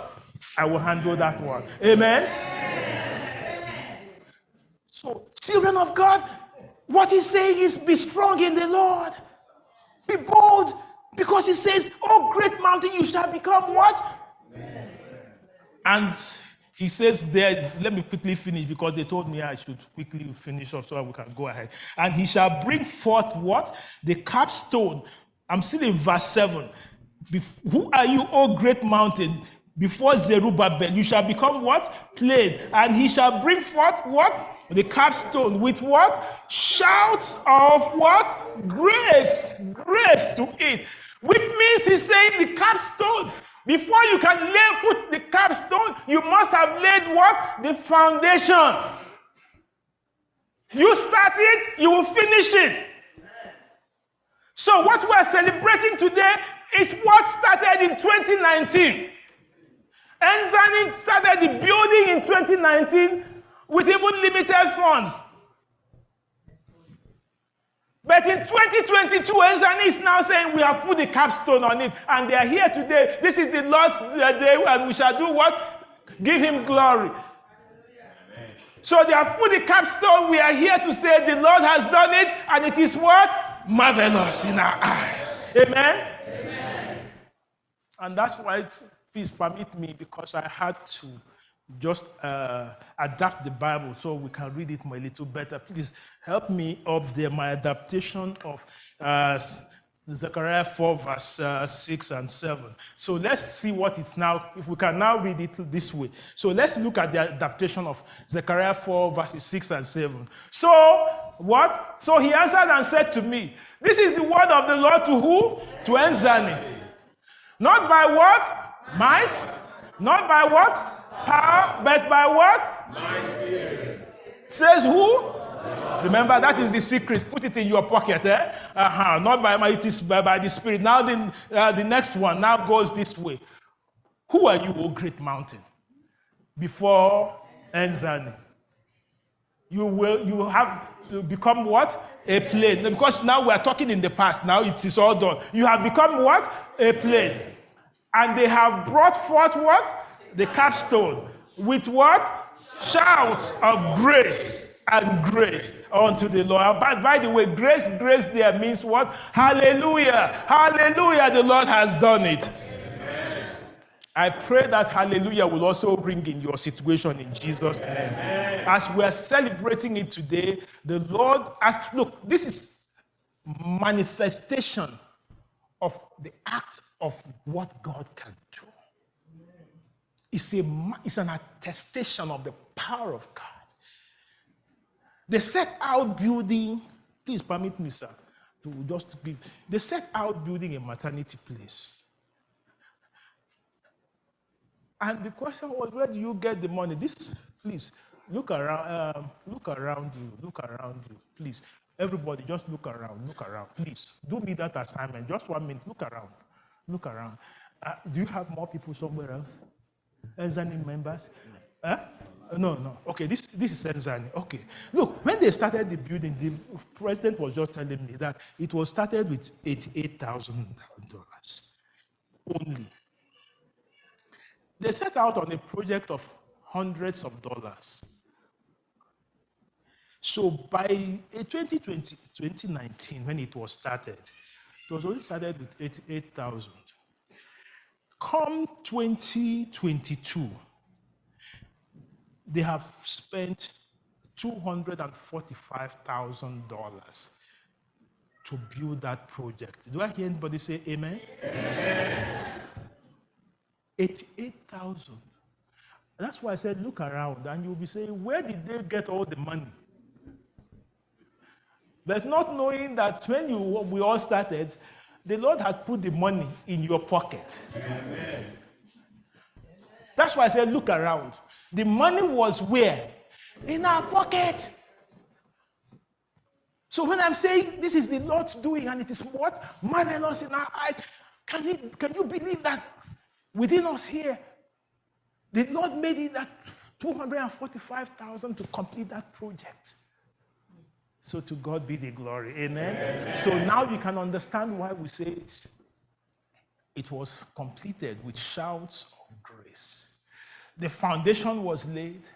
I will handle that one. Amen? So, children of God, what he's saying is, be strong in the Lord. Be bold, because he says, oh great mountain, you shall become what? And he says there, let me quickly finish, because they told me I should quickly finish up so we can go ahead. And he shall bring forth what? The capstone. I'm still in verse 7. Who are you, O great mountain? Before Zerubbabel, you shall become what? Plain. And he shall bring forth what? The capstone with what? Shouts of what? Grace. Grace to it. Which means he's saying the capstone. Before you can put the capstone, you must have laid what? The foundation. You start it, you will finish it. So what we are celebrating today is what started in 2019. Enzani started the building in 2019 with even limited funds. But in 2022, Enzani is now saying we have put the capstone on it, and they are here today. This is the last day, and we shall do what? Give him glory. So they have put the capstone. We are here to say the Lord has done it, and it is what? Marvelous in our eyes. Amen? Amen. And that's why, please permit me, because I had to just adapt the Bible so we can read it a little better. Please help me up there, my adaptation of Zechariah 4, verse 6 and 7. So let's see what it's now, if we can now read it this way. So let's look at the adaptation of Zechariah 4, verses 6 and 7. So, what? So he answered and said to me, this is the word of the Lord to who? To Enzani. Not by what? Might. Not by what? Power. But by what? My Spirit. Says who? Remember, that is the secret. Put it in your pocket. Not by might, it is by the Spirit. Now the next one now goes this way. Who are you, O great mountain? Before Enzani. You have to become what? A plain. Because now we are talking in the past. Now it is all done. You have become what? A plain. And they have brought forth what? The capstone. With what? Shouts of grace. and grace unto the Lord. And by the way, grace there means what? Hallelujah. Hallelujah. The Lord has done it. Amen. I pray that hallelujah will also ring in your situation in Jesus' name. Amen. As we are celebrating it today, the Lord has, look, this is manifestation of the act of what God can do. It's an attestation of the power of God. They set out building, please permit me, sir, to just give. They set out building a maternity place. And the question was, where do you get the money? Please, look around you, please. Everybody, just look around, please. Do me that assignment, just 1 minute, look around. Do you have more people somewhere else? Enzani members? No. Okay, this is Enzani. Okay. Look, when they started the building, the president was just telling me that it was started with $88,000 only. They set out on a project of hundreds of dollars. So by 2019, when it was started, it was only started with 88,000. Come 2022, they have spent $245,000 to build that project. Do I hear anybody say amen? Amen. 88,000. That's why I said, look around, and you'll be saying, where did they get all the money? But not knowing that when we all started, the Lord has put the money in your pocket. Amen. That's why I said, look around. The money was where? In our pocket. So when I'm saying this is the Lord's doing and it is what? Marvelous in our eyes, can you believe that within us here, the Lord made it that $245,000 to complete that project. So to God be the glory. Amen. Amen. So now you can understand why we say it was completed with shouts of grace. The foundation was laid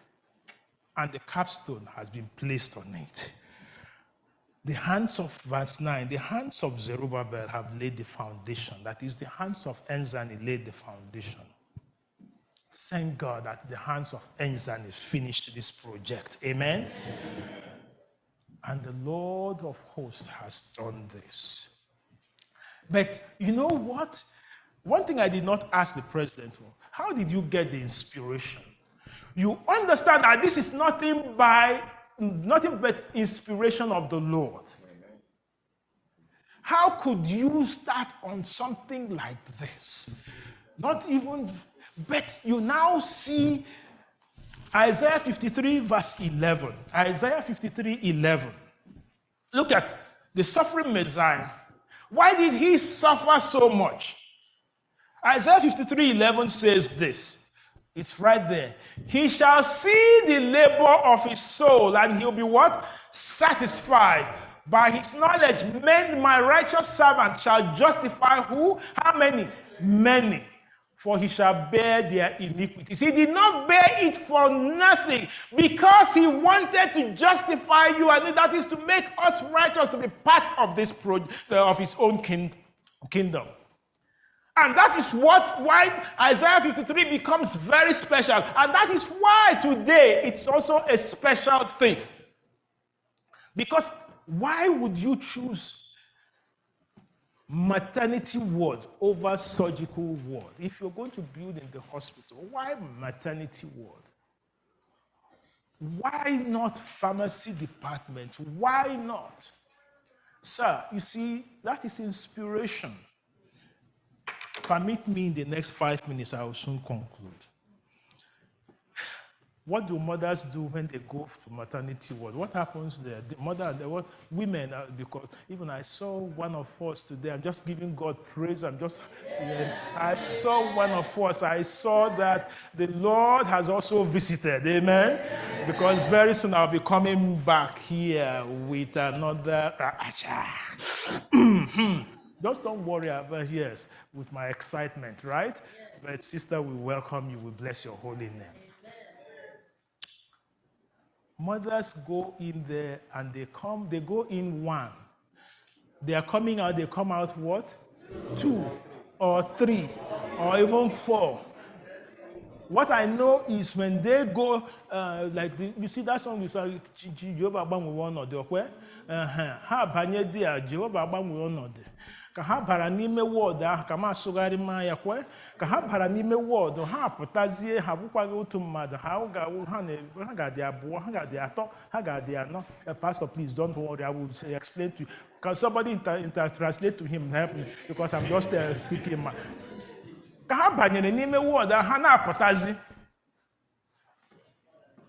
and the capstone has been placed on it. The hands of, verse 9, the hands of Zerubbabel have laid the foundation. That is, the hands of Enzani laid the foundation. Thank God that the hands of Enzani finished this project. Amen? Amen. And the Lord of hosts has done this. But you know what? One thing I did not ask the president for, how did you get the inspiration? You understand that this is nothing but inspiration of the Lord. How could you start on something like this? Not even, but you now see Isaiah 53 verse 11. Isaiah 53, 11. Look at the suffering Messiah. Why did he suffer so much? Isaiah 53, 11 says this. It's right there. He shall see the labor of his soul, and he'll be what? Satisfied. By his knowledge, my righteous servant shall justify who? How many? Many. For he shall bear their iniquities. He did not bear it for nothing, because he wanted to justify you, and that is to make us righteous, to be part of this of his own kingdom. And that is why Isaiah 53 becomes very special. And that is why today it's also a special thing. Because why would you choose maternity ward over surgical ward? If you're going to build in the hospital, why maternity ward? Why not pharmacy department? Why not? Sir, you see, that is inspiration. Permit me in the next 5 minutes, I will soon conclude. What do mothers do when they go to maternity ward? What happens there? The mother and the women, because even I saw one of us today, I'm just giving God praise. I saw one of us. I saw that the Lord has also visited. Amen? Because very soon I'll be coming back here with another. Just don't worry about, yes, with my excitement, right? But sister, we welcome you. We bless your holy name. Mothers go in there and they go in one. They are coming out, they come out what? 2 or 3 or even 4. What I know is when they go, you see that song, you say, Jehovah Agbanwe Ọnọdụ, okwe? Ha banye di a, Jehovah Agbanwe Ọnọdụ. Ka ha bara n'ime wọd ahụ, ka ma asụgharị ma ya kwe? Ka ha bara n'ime wọd, ha pụtazie, ha bụkwaghị otu mmadụ, ha ga-adị abụọ, ha ga-adị atọ, ha ga-adị anọ. Pastor, please don't worry, I will explain to you. Can somebody translate to him, help me, because I'm just speaking. Ka ha banyere n'ime wọd ha na-apụtazi.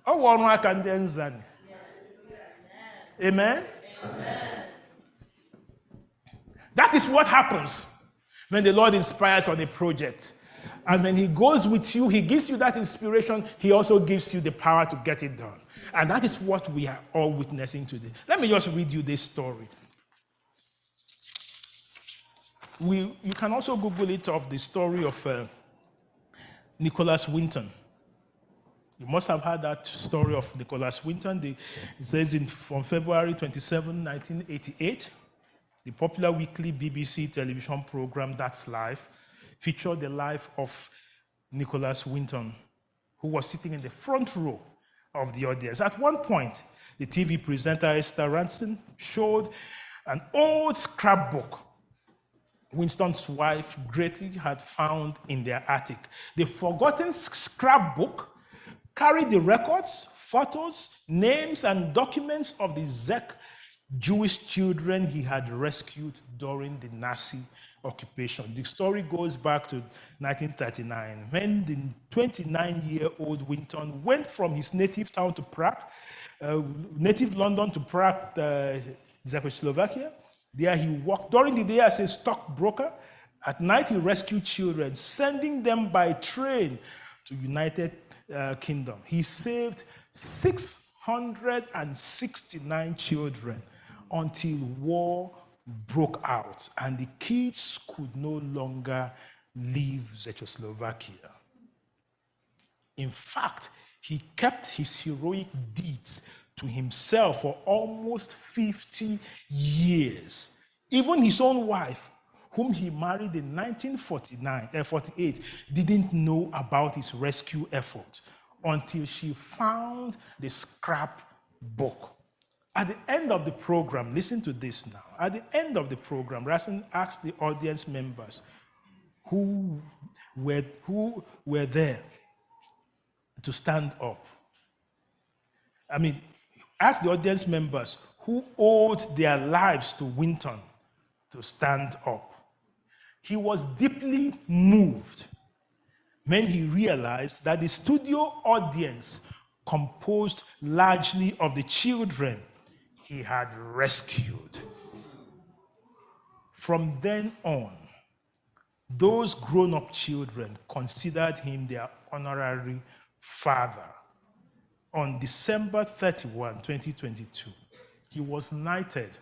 Ọ wụ ọrụ aka ndị nzani. Amen? That is what happens when the Lord inspires on a project. And when he goes with you, he gives you that inspiration, he also gives you the power to get it done. And that is what we are all witnessing today. Let me just read you this story. You can also Google it of the story of Nicholas Winton. You must have heard that story of Nicholas Winton. It says from February 27, 1988, the popular weekly BBC television program That's Life featured the life of Nicholas Winton, who was sitting in the front row of the audience. At one point, the TV presenter Esther Ranson showed an old scrapbook Winston's wife, Grady, had found in their attic. The forgotten scrapbook carried the records, photos, names, and documents of the Czech Jewish children he had rescued during the Nazi occupation. The story goes back to 1939, when the 29-year-old Winton went from his native town to Prague, native London to Prague, Czechoslovakia. There he worked during the day as a stockbroker. At night he rescued children, sending them by train to United Kingdom. He saved 669 children until war broke out and the kids could no longer leave Czechoslovakia. In fact, he kept his heroic deeds to himself for almost 50 years. Even his own wife, whom he married in 1948, didn't know about his rescue effort until she found the scrapbook. At the end of the program, listen to this now. At the end of the program, Rassen asked the audience members who were there to stand up. Asked the audience members who owed their lives to Winton to stand up. He was deeply moved when he realized that the studio audience composed largely of the children he had rescued. From then on, those grown-up children considered him their honorary father. On December 31, 2022, he was knighted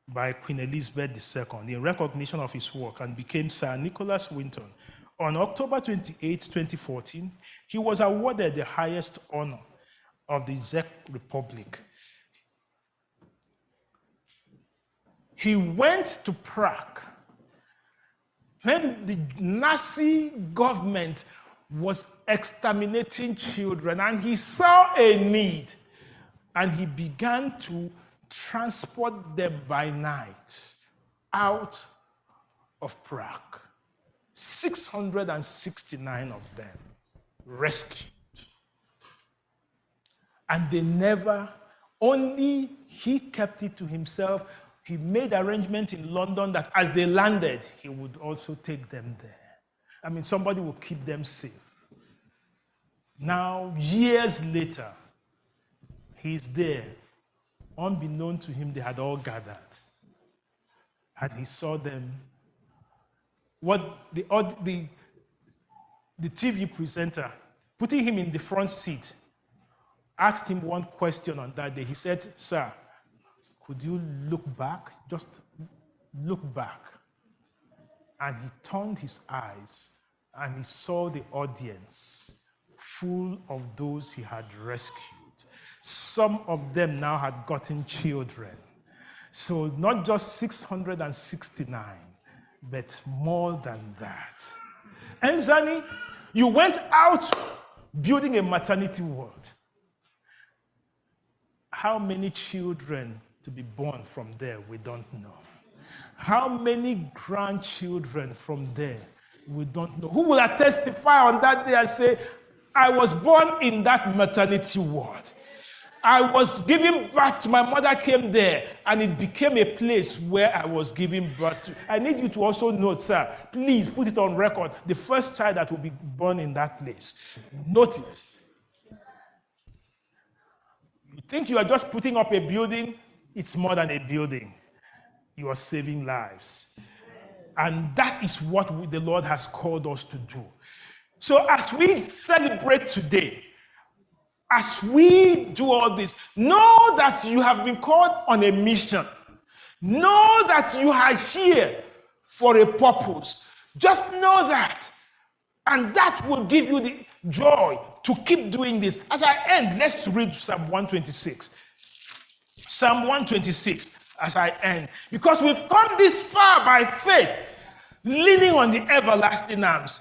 by Queen Elizabeth II in recognition of his work and became Sir Nicholas Winton. On October 28, 2014, he was awarded the highest honor of the Czech Republic. He went to Prague when the Nazi government was exterminating children, and he saw a need, and he began to transport them by night out of Prague. 669 of them rescued. And they never, only he kept it to himself. He made arrangements in London that as they landed, he would also take them there. Somebody will keep them safe. Now, years later, he's there. Unbeknown to him, they had all gathered. And he saw them. What the TV presenter, putting him in the front seat, asked him one question on that day. He said, "Sir, could you look back? Just look back." And he turned his eyes and he saw the audience full of those he had rescued. Some of them now had gotten children. So not just 669, but more than that. And Zani, you went out building a maternity ward. How many children to be born from there, we don't know. How many grandchildren from there, we don't know. Who will testify on that day and say, I was born in that maternity ward. I was giving birth to, my mother came there, and it became a place where I was giving birth to. I need you to also note, sir, please put it on record, the first child that will be born in that place. Note it. You think you are just putting up a building? It's more than a building. You are saving lives. And that is what the Lord has called us to do. So as we celebrate today, as we do all this, know that you have been called on a mission. Know that you are here for a purpose. Just know that. And that will give you the joy to keep doing this. As I end, let's read Psalm 126. Psalm 126 as I end. Because we've come this far by faith, leaning on the everlasting arms.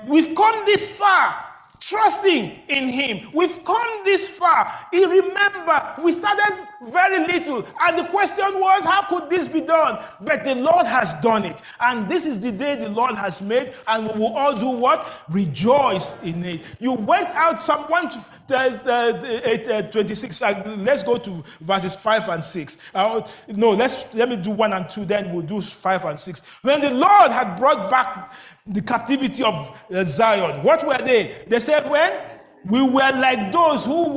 We've come this far trusting in him. We've come this far. You remember, we started very little, and the question was, how could this be done? But the Lord has done it. And this is the day the Lord has made, and we will all do what? Rejoice in it. You went out, Psalm 126. Let's go to verses 5 and 6. Let me do 1 and 2, then we'll do 5 and 6. When the Lord had brought back the captivity of Zion, what were they? They said, when we were like those who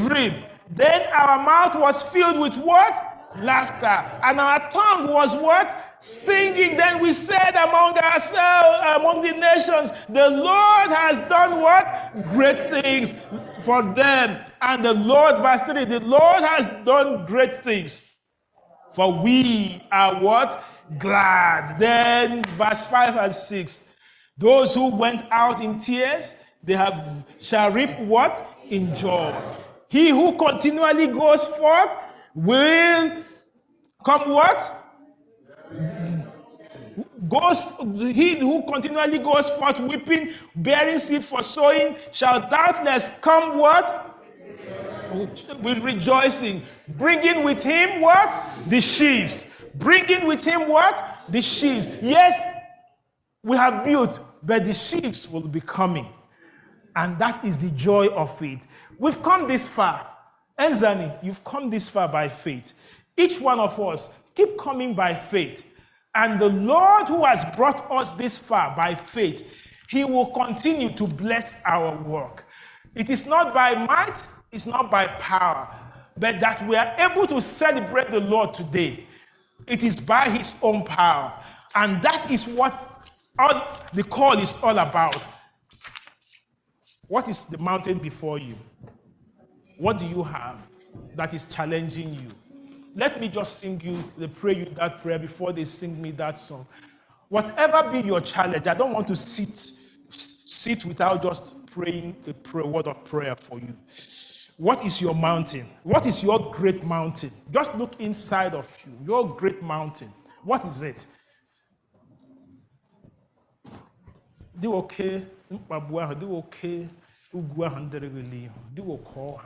dream. Then our mouth was filled with what? Laughter. And our tongue was what? Singing. Then we said among ourselves, among the nations, the Lord has done what? Great things for them. And the Lord, verse 3, the Lord has done great things. For we are what? Glad. Then verse 5 and 6. Those who went out in tears, shall reap what? In joy. He who continually goes forth will come what? He who continually goes forth weeping, bearing seed for sowing, shall doubtless come what? With rejoicing. Bringing with him what? The sheaves. Bringing with him what? The sheaves. Yes, we have built, but the sheaves will be coming. And that is the joy of it. We've come this far. Enzani, you've come this far by faith. Each one of us, keep coming by faith. And the Lord who has brought us this far by faith, he will continue to bless our work. It is not by might, it's not by power, but that we are able to celebrate the Lord today. It is by his own power. And that is what the call is all about. What is the mountain before you? What do you have that is challenging you? Let me just sing you that prayer before they sing me that song. Whatever be your challenge, I don't want to sit without just praying a word of prayer for you. What is your mountain? What is your great mountain? Just look inside of you. Your great mountain. What is it? Do okay. Do okay. Do okay.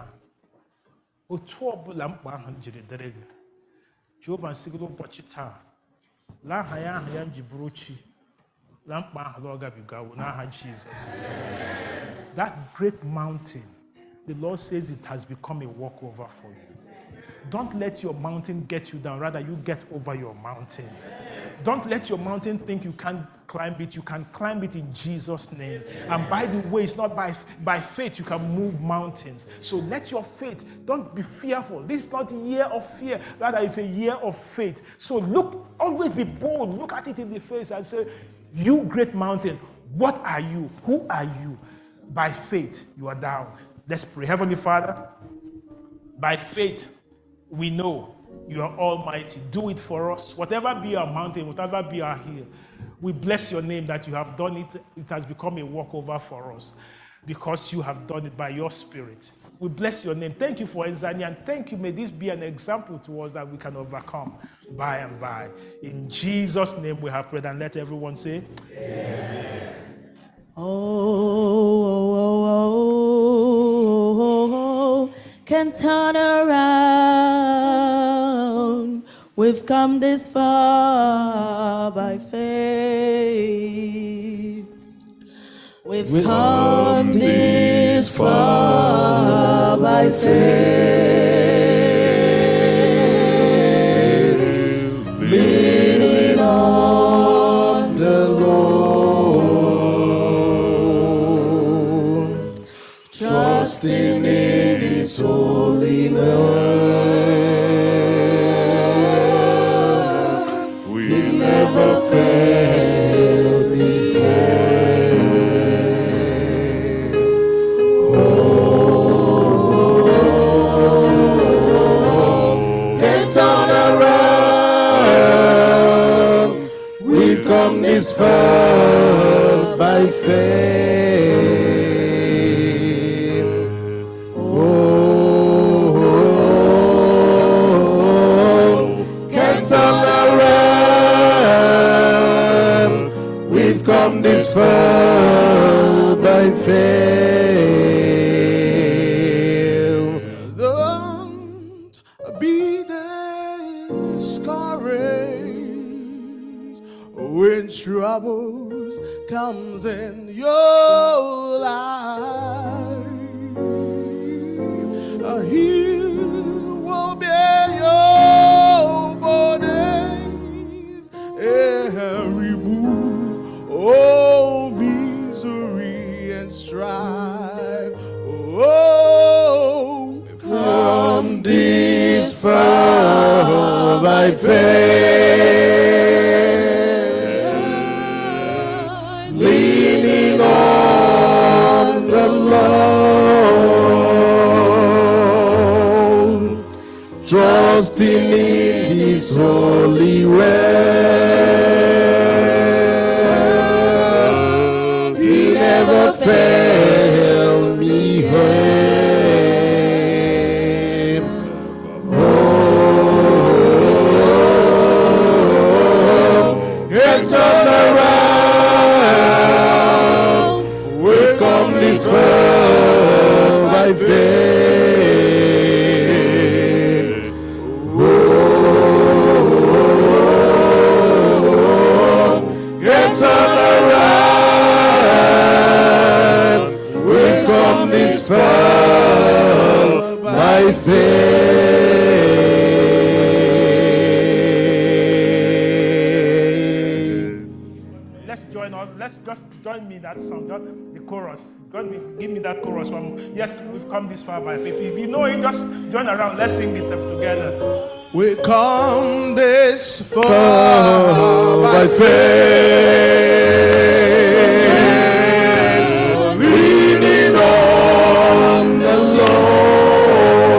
Otu ọbụla mkpa ahụ jiri dịrị gị. Jehova nsigoro ụbọchị taa. La aha ya m ji bụrụ chi. La mkpa ahụ ọ gabigawo n'aha Jesus. That great mountain, the Lord says it has become a walkover for you. Don't let your mountain get you down. Rather, you get over your mountain. Don't let your mountain think you can't climb it. You can climb it in Jesus' name. And by the way, it's not by faith you can move mountains. So let your faith, don't be fearful. This is not a year of fear. Rather, it's a year of faith. So always be bold. Look at it in the face and say, you great mountain, what are you? Who are you? By faith, you are down. Let's pray. Heavenly Father, by faith, we know you are almighty. Do it for us. Whatever be our mountain, whatever be our hill, we bless your name that you have done it. It has become a walkover for us. because you have done it by your Spirit. We bless your name. Thank you for Ezania, and thank you. May this be an example to us that we can overcome by and by. In Jesus' name we have prayed, and let everyone say, Amen. Can turn around. We've come this far by faith. We've come this far by faith, leaning on the Lord, trusting in His holy word. He never fails His word. Turn around. We've come this far by faith. Can't turn around. We've come this far by faith. Don't be discouraged when troubles comes in your life. He will bear your burdens and remove all misery and strife. Oh, Come this far by faith, leaning on the Lord, trusting in His holy word. He never failed me yet. Turn around. We've come this far by faith. Turn around. We've come this far by faith. Let's just join me in that song, just the chorus. Give me that chorus from, yes, we've come this far by faith. If you know it, just join around. Let's sing it together. we come this far by faith, leaning on the Lord,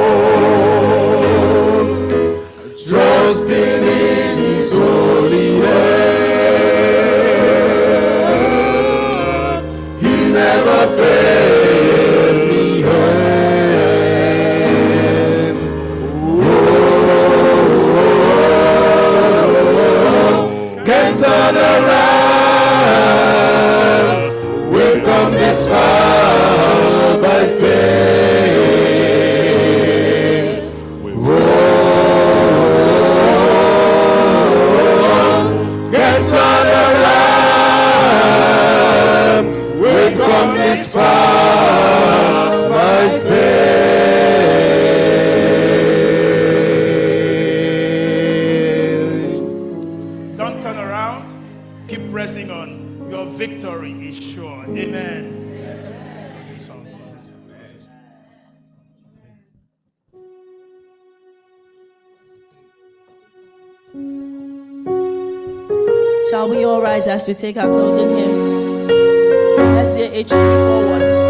trusting in His holy name. He never fails me yet. Can't turn around. We've come this far by faith. Can't turn around. We've come this far by faith. Don't turn around. Keep pressing on. Your victory is sure. Amen. Shall we all rise as we take our closing hymn? SDA H341.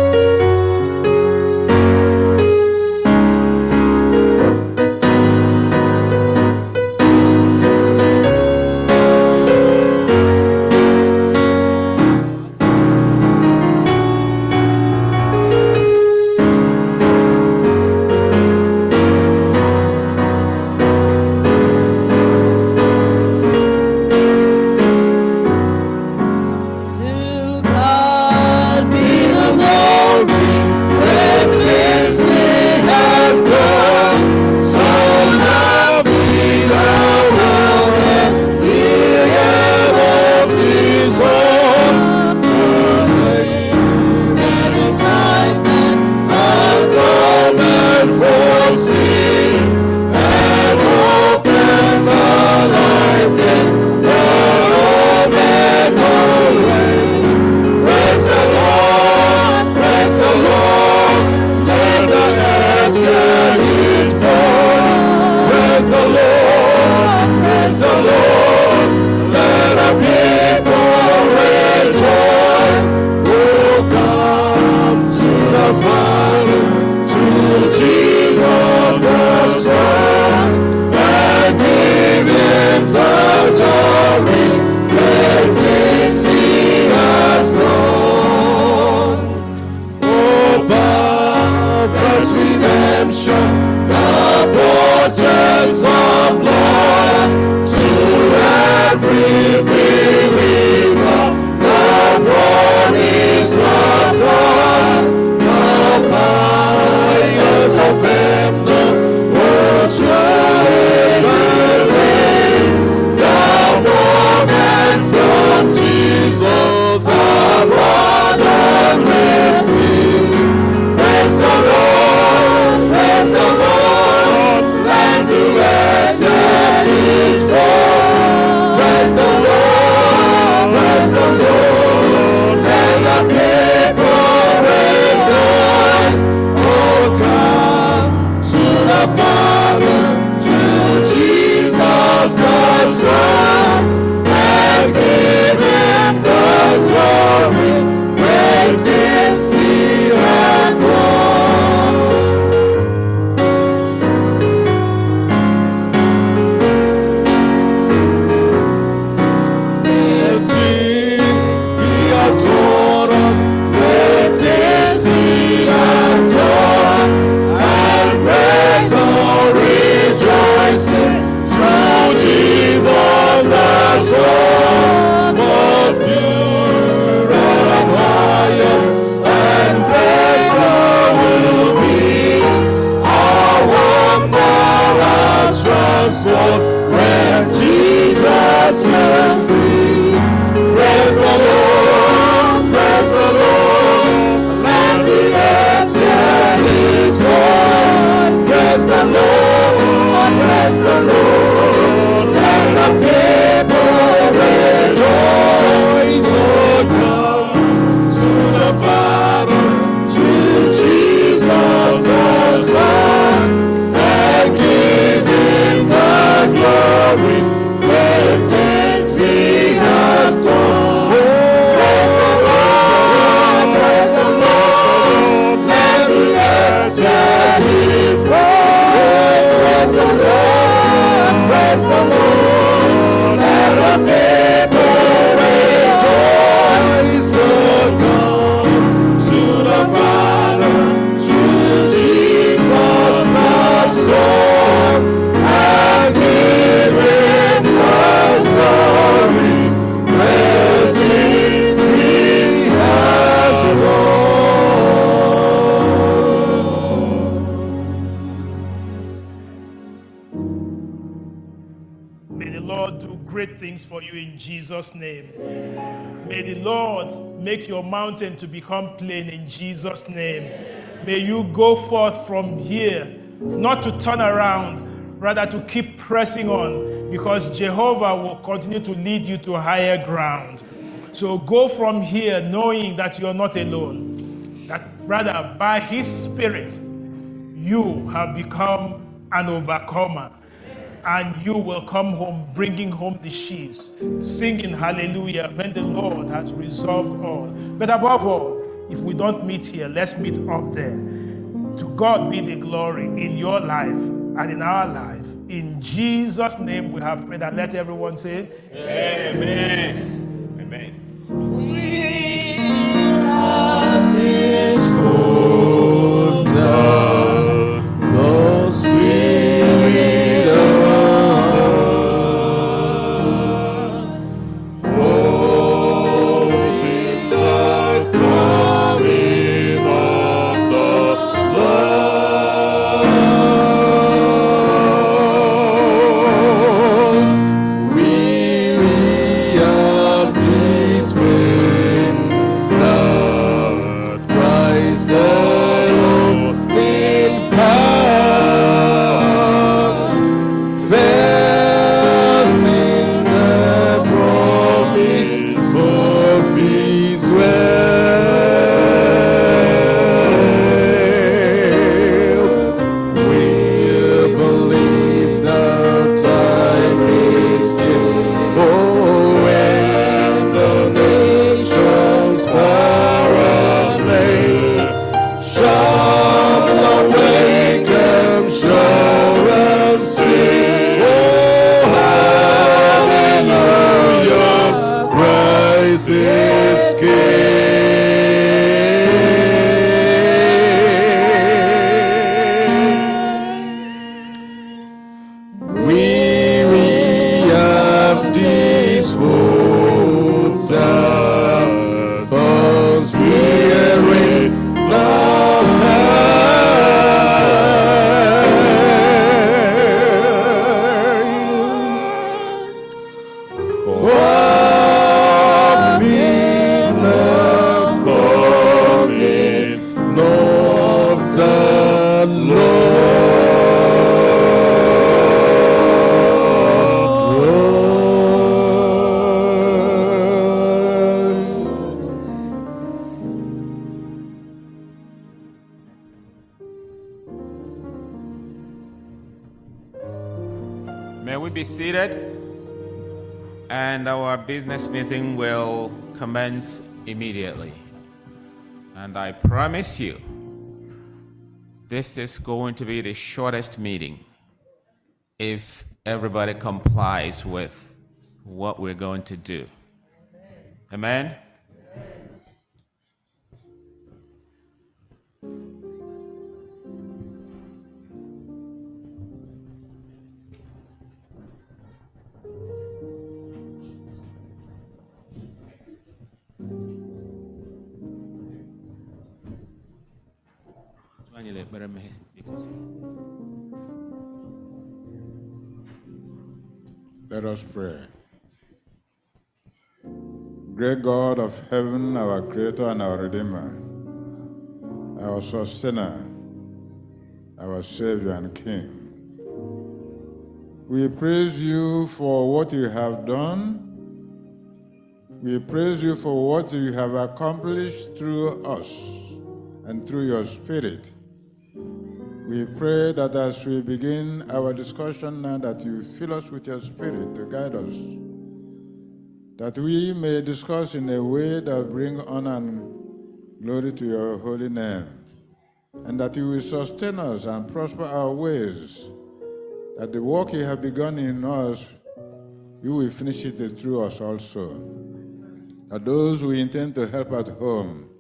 Praise the Lord. Let the people rejoice. Oh, come to the Father, to Jesus the Son, and give him the glory. Great is he has done. Oh, perfect redemption, the purchase of blood to every believer, the promise of God, the fires of him, the truly raised, the moment from Jesus, our pardon received. Praise the Lord, praise the Lord, let the earth hear his voice. Praise the Lord, let the people rejoice. Oh, come to the Father, to Jesus the Son, and give him the glory. Great is he has done. Great is he has taught us. Great is he has done. And greater rejoicing through Jesus the Son. More pure and higher and greater will be our wonder and transport when Jesus will see. Praise the Lord, let the earth hear his voice. Praise the Lord, let the people rejoice. Oh, come to the Father, to Jesus the Son, and give him the glory. Great is he has done. Praise the Lord, let the earth hear his voice. Praise the Lord, let the people rejoice. So come to the Father, to Jesus the Son, and give him the glory. Great is he has done. May the Lord do great things for you in Jesus' name. May the Lord make your mountain to become plain in Jesus' name. May you go forth from here, not to turn around, rather to keep pressing on, because Jehovah will continue to lead you to higher ground. So go from here knowing that you're not alone, that rather by his Spirit, you have become an overcomer. And you will come home bringing home the sheaves, singing hallelujah when the Lord has resolved all. But above all, if we don't meet here, let's meet up there. To God be the glory in your life and in our life. In Jesus' name we have prayed, and let everyone say, Amen. Amen. We love this good done, the Spirit of us. Oh, in the coming of the Lord, weary of this footsteps hearing the May we be seated, and our business meeting will commence immediately. And I promise you, this is going to be the shortest meeting if everybody complies with what we're going to do. Amen? Let us pray. Great God of heaven, our Creator and our Redeemer, our Sustainer, our Savior and King, we praise you for what you have done. We praise you for what you have accomplished through us and through your Spirit. We pray that as we begin our discussion now, that you fill us with your Spirit to guide us, that we may discuss in a way that bring honor and glory to your holy name, and that you will sustain us and prosper our ways, that the work you have begun in us, you will finish it through us also, that those who intend to help at home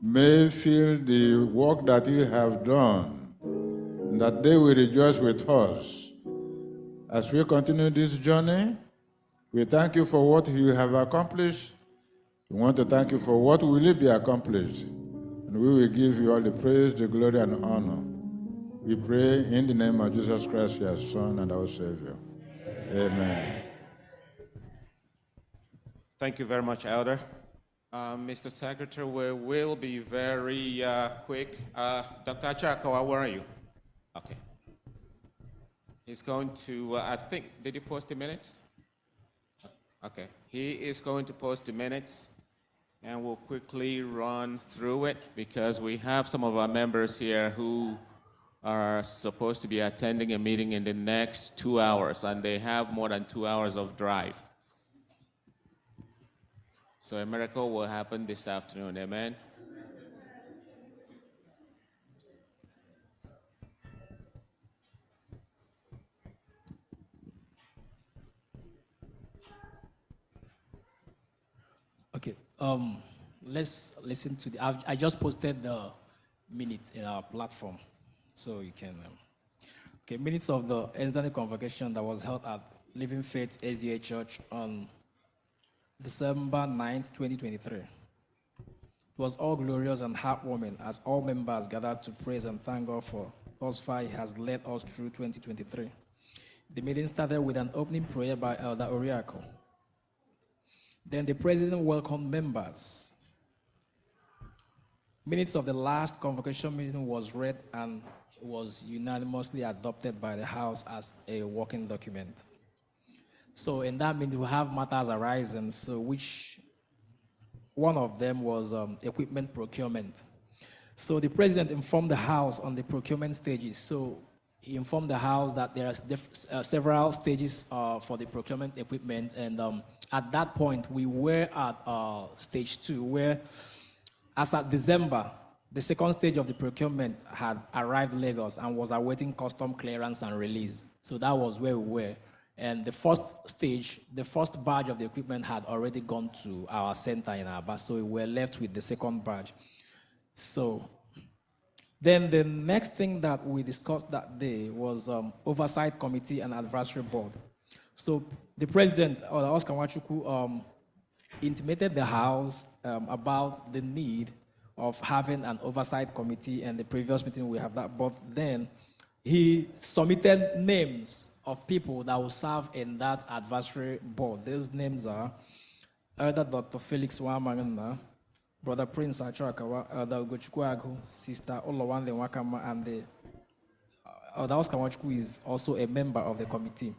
may feel the work that you have done, and that they will rejoice with us. As we continue this journey, we thank you for what you have accomplished. We want to thank you for what will be accomplished. And we will give you all the praise, the glory, and honor. We pray in the name of Jesus Christ, your Son and our Savior. Amen. Thank you very much, Elder. Mr. Secretary, we will be very quick. Dr. Achako, where are you? Okay. He's going to, I think, did he post the minutes? Okay. He is going to post the minutes, and we'll quickly run through it because we have some of our members here who are supposed to be attending a meeting in the next 2 hours, and they have more than 2 hours of drive. So a miracle will happen this afternoon, amen? Okay, let's listen to I just posted the minutes in our platform, so you can, okay, minutes of the SDA convocation that was held at Living Faith SDA Church on December 9th, 2023. It was all glorious and heartwarming as all members gathered to praise and thank God for thus far He has led us through 2023. The meeting started with an opening prayer by Elder Oriako. Then the president welcomed members. Minutes of the last convocation meeting was read and was unanimously adopted by the House as a working document. So in that meeting, we have matters arising, so which one of them was equipment procurement. So the president informed the House on the procurement stages. So he informed the House that there are several stages for the procurement equipment, and at that point, we were at stage 2, where as at December, the second stage of the procurement had arrived in Lagos and was awaiting custom clearance and release. So that was where we were. And the first stage, the first batch of the equipment had already gone to our center in Aba, so we were left with the second batch. So then the next thing that we discussed that day was Oversight Committee and Advisory Board. So the president, Oscar Nwachukwu, intimated the House about the need of having an oversight committee, and the previous meeting we have that, but then he submitted names of people that will serve in that advisory board. Those names are Elder Dr. Felix Wamangana, Brother Prince Achorakawa, Elder Ugochukwu Aghu, Sister Olawande Wakama, and the Elder Oscar Nwachukwu is also a member of the committee.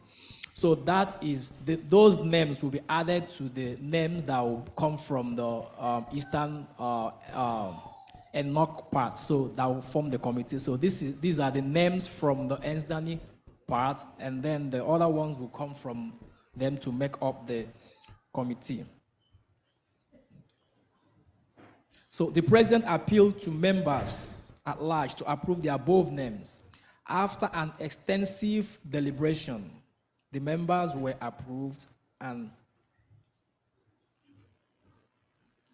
So that is, those names will be added to the names that will come from the Eastern Enoch part, so that will form the committee. So these are the names from the Ensdani part, and then the other ones will come from them to make up the committee. So the president appealed to members at large to approve the above names. After an extensive deliberation, the members were approved and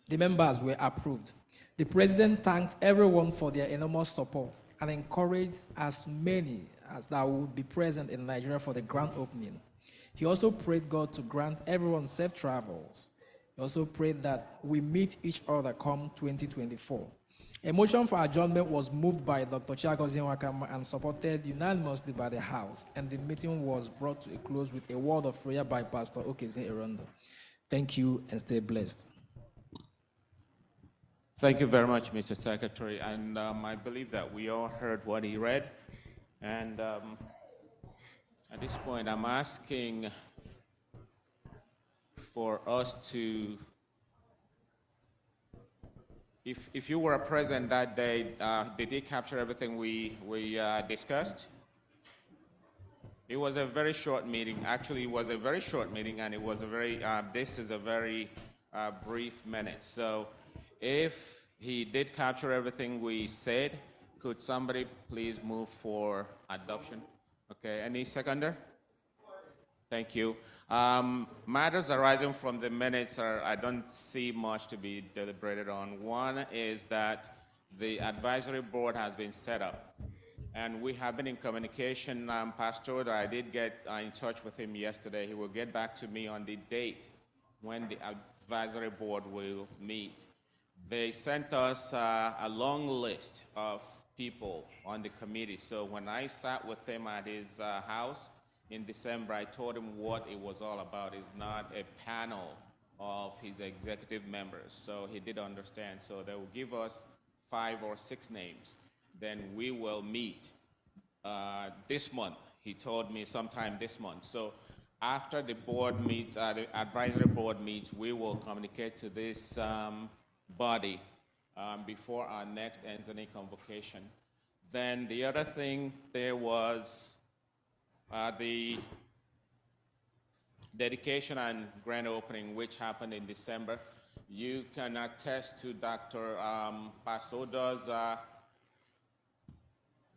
The president thanked everyone for their enormous support and encouraged as many as that would be present in Nigeria for the grand opening. He also prayed God to grant everyone safe travels. He also prayed that we meet each other come 2024. A motion for adjournment was moved by Dr. Chiagozin Wakama and supported unanimously by the House, and the meeting was brought to a close with a word of prayer by Pastor Okezin Erondo. Thank you and stay blessed. Thank you very much, Mr. Secretary. And I believe that we all heard what he read. And at this point, I'm asking for us to, if you were present that day, did they capture everything we discussed? It was a very short meeting. Actually, it was a very short meeting, and it was a very, this is a very brief minute. So if he did capture everything we said, could somebody please move for adoption? Okay, any seconder? Thank you. Matters arising from the minutes I don't see much to be deliberated on. One is that the advisory board has been set up, and we have been in communication. Pastor, I did get in touch with him yesterday. He will get back to me on the date when the advisory board will meet. They sent us a long list of people on the committee. So when I sat with him at his house in December, I told him what it was all about. It's not a panel of his executive members. So he did understand. So they will give us 5 or 6 names. Then we will meet this month. He told me sometime this month. So after the board meets, the advisory board meets, we will communicate to this body before our next NZNA convocation. Then the other thing, there was the dedication and grand opening, which happened in December. You can attest to Dr. Pasoda's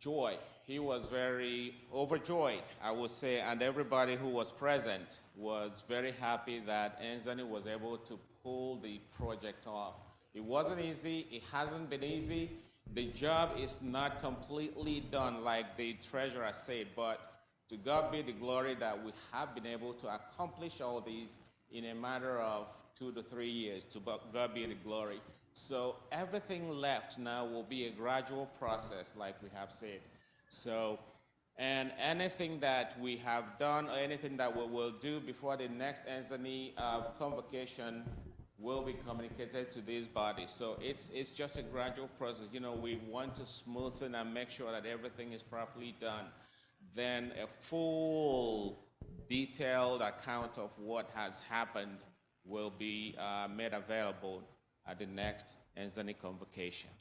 joy. He was very overjoyed, I would say, and everybody who was present was very happy that NZNA was able to pull the project off. It wasn't easy. It hasn't been easy. The job is not completely done, like the treasurer said, but to God be the glory that we have been able to accomplish all these in a matter of 2 to 3 years. To God be the glory. So everything left now will be a gradual process, like we have said. So, and anything that we have done or anything that we will do before the next NZNA convocation will be communicated to this body. So it's just a gradual process. You know, we want to smoothen and make sure that everything is properly done. Then a full, detailed account of what has happened will be made available at the next NZNA convocation.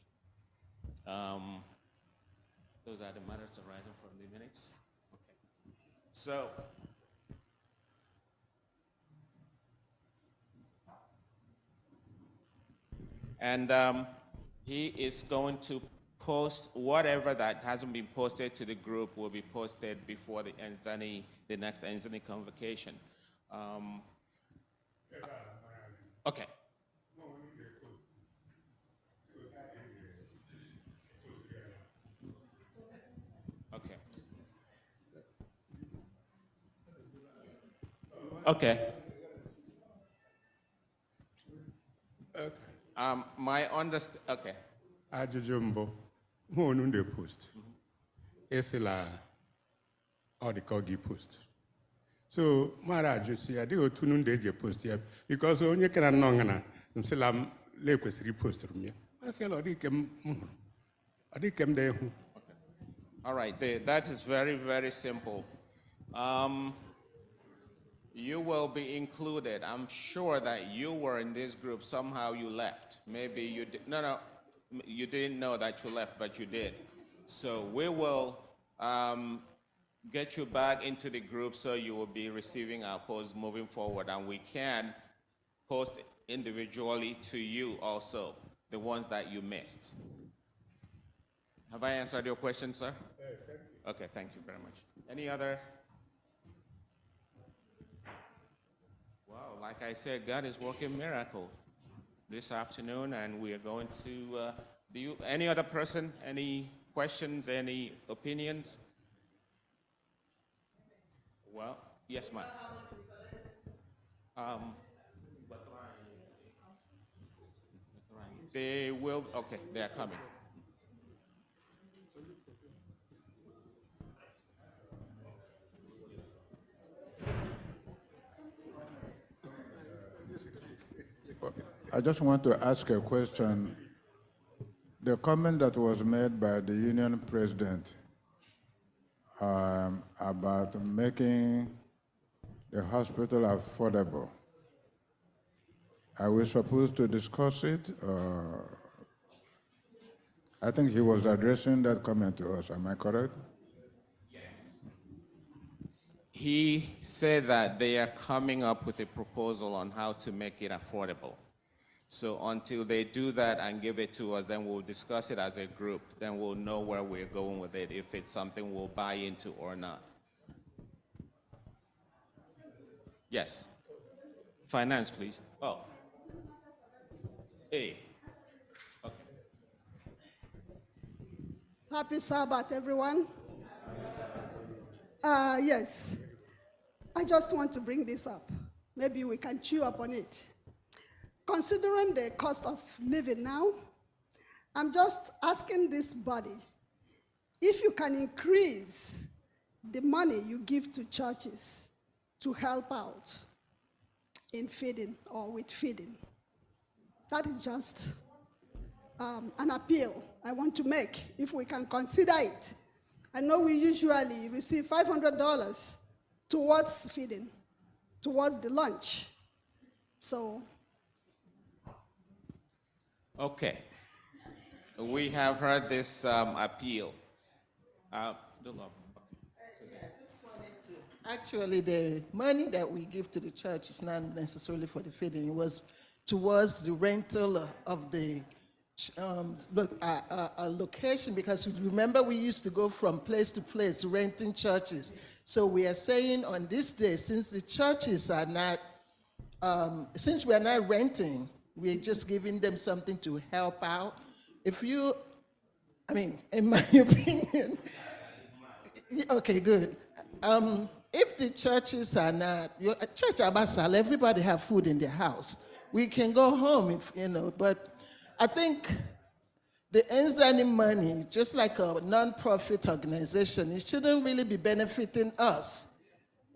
Those are the matters arising from the minutes. Okay. So, and he is going to post whatever that hasn't been posted to the group will be posted before the NZNA, the next NZNA convocation. Okay. Okay. Okay. My okay. Ajụjụ mbụ, mụ onu ndị post. Esila ọ dị ka ọ gị post. So, mara ajụ si ya, dị otu ndị eji post ya, because onye kena nnọọ ngana, nsila m le kwesịrị post m ya. Asịla ọ dị ke m hụrụ. Ọ dị ke m dị hụ. All right, that is very, very simple. You will be included. I'm sure that you were in this group. Somehow you left. Maybe you did. No, you didn't know that you left, but you did. So we will get you back into the group so you will be receiving our posts moving forward. And we can post individually to you also, the ones that you missed. Have I answered your question, sir? Okay, thank you very much. Any other? Wow, like I said, God is working miracle this afternoon, and we are going to, any other person, any questions, any opinions? Well, yes, ma'am. They will, okay, they are coming. I just want to ask a question. The comment that was made by the union president about making the hospital affordable, are we supposed to discuss it? I think he was addressing that comment to us. Am I correct? He said that they are coming up with a proposal on how to make it affordable. So until they do that and give it to us, then we'll discuss it as a group. Then we'll know where we're going with it, if it's something we'll buy into or not. Yes. Finance, please. Oh. A. Okay. Happy Sabbath, everyone. Yes, I just want to bring this up. Maybe we can chew upon it. Considering the cost of living now, I'm just asking this body if you can increase the money you give to churches to help out in feeding or with feeding. That is just an appeal I want to make, if we can consider it. I know we usually receive $500 towards feeding, towards the lunch. So. Okay. We have heard this appeal. Actually, the money that we give to the church is not necessarily for the feeding. It was towards the rental of the location, because remember we used to go from place to place renting churches. So we are saying on this day, since the churches are not, since we are not renting, we're just giving them something to help out. If you, I mean, in my opinion, okay, good. If the churches are not, your church Abasal, everybody have food in their house. We can go home if, you know, but I think the Enzani money, just like a non-profit organization, it shouldn't really be benefiting us.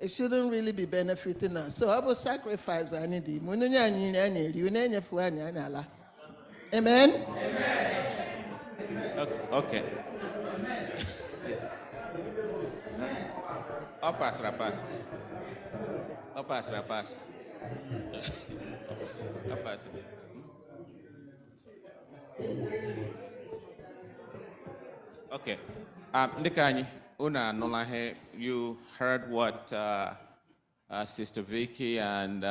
It shouldn't really be benefiting us. So I will sacrifice anything. Amen? Okay. Pass, rapaz. Pass, rapaz. Pass. Okay. Ndikani, una nolahe, you heard what Sister Vicky and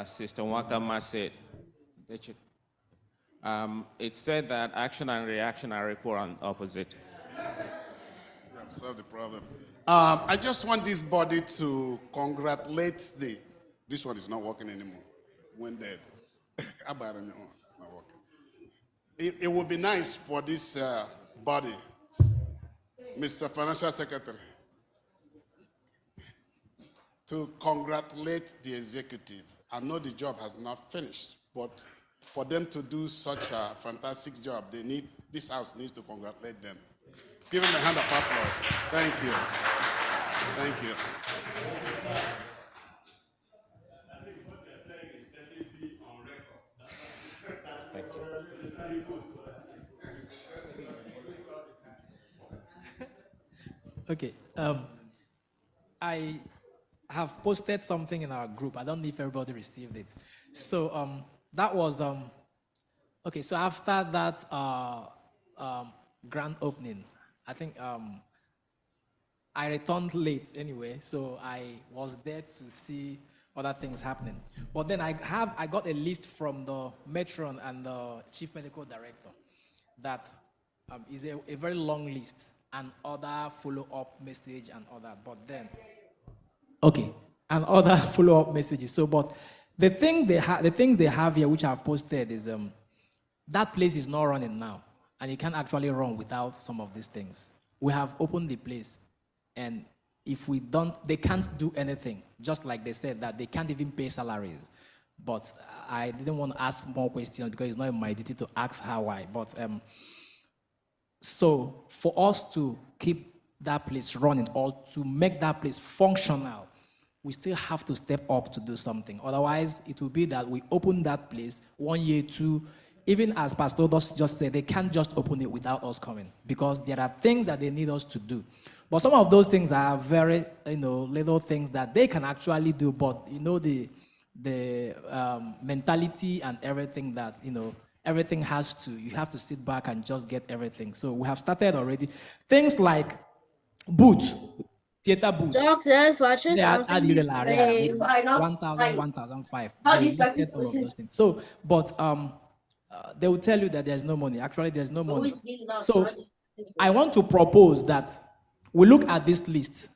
Sister Wakama said. It said that action and reaction are equal and opposite. We have solved the problem. I just want this body to congratulate this one is not working anymore. When dead. It's not working. It would be nice for this body, Mr. Financial Secretary. to congratulate the executive. I know the job has not finished, but for them to do such a fantastic job, this house needs to congratulate them. Give them a hand of applause. Thank you. Thank you. Okay. I have posted something in our group. I don't know if everybody received it. So that was okay. So after that grand opening, I think I returned late anyway. So I was there to see other things happening. But then I got a list from the matron and the chief medical director that is a very long list and other follow-up message and all that. But then, okay, and other follow-up messages. So, but the things they have here, which I've posted, is that place is not running now, and you can't actually run without some of these things. We have opened the place, and if we don't, they can't do anything. Just like they said that they can't even pay salaries. But I didn't want to ask more questions because it's not in my duty to ask how why. But so for us to keep that place running or to make that place functional, we still have to step up to do something. Otherwise, it will be that we open that place 1 year, 2, even as Pastor just said, they can't just open it without us coming because there are things that they need us to do. But some of those things are very, little things that they can actually do, but the mentality and everything that, everything you have to sit back and just get everything. So we have started already. Things like booth, theater booth. Doctors, watchers, They are maybe 1,000, 1,500. They listed all of those things. So, but they will tell you that there's no money. Actually, there's no money. So I want to propose that we look at this list.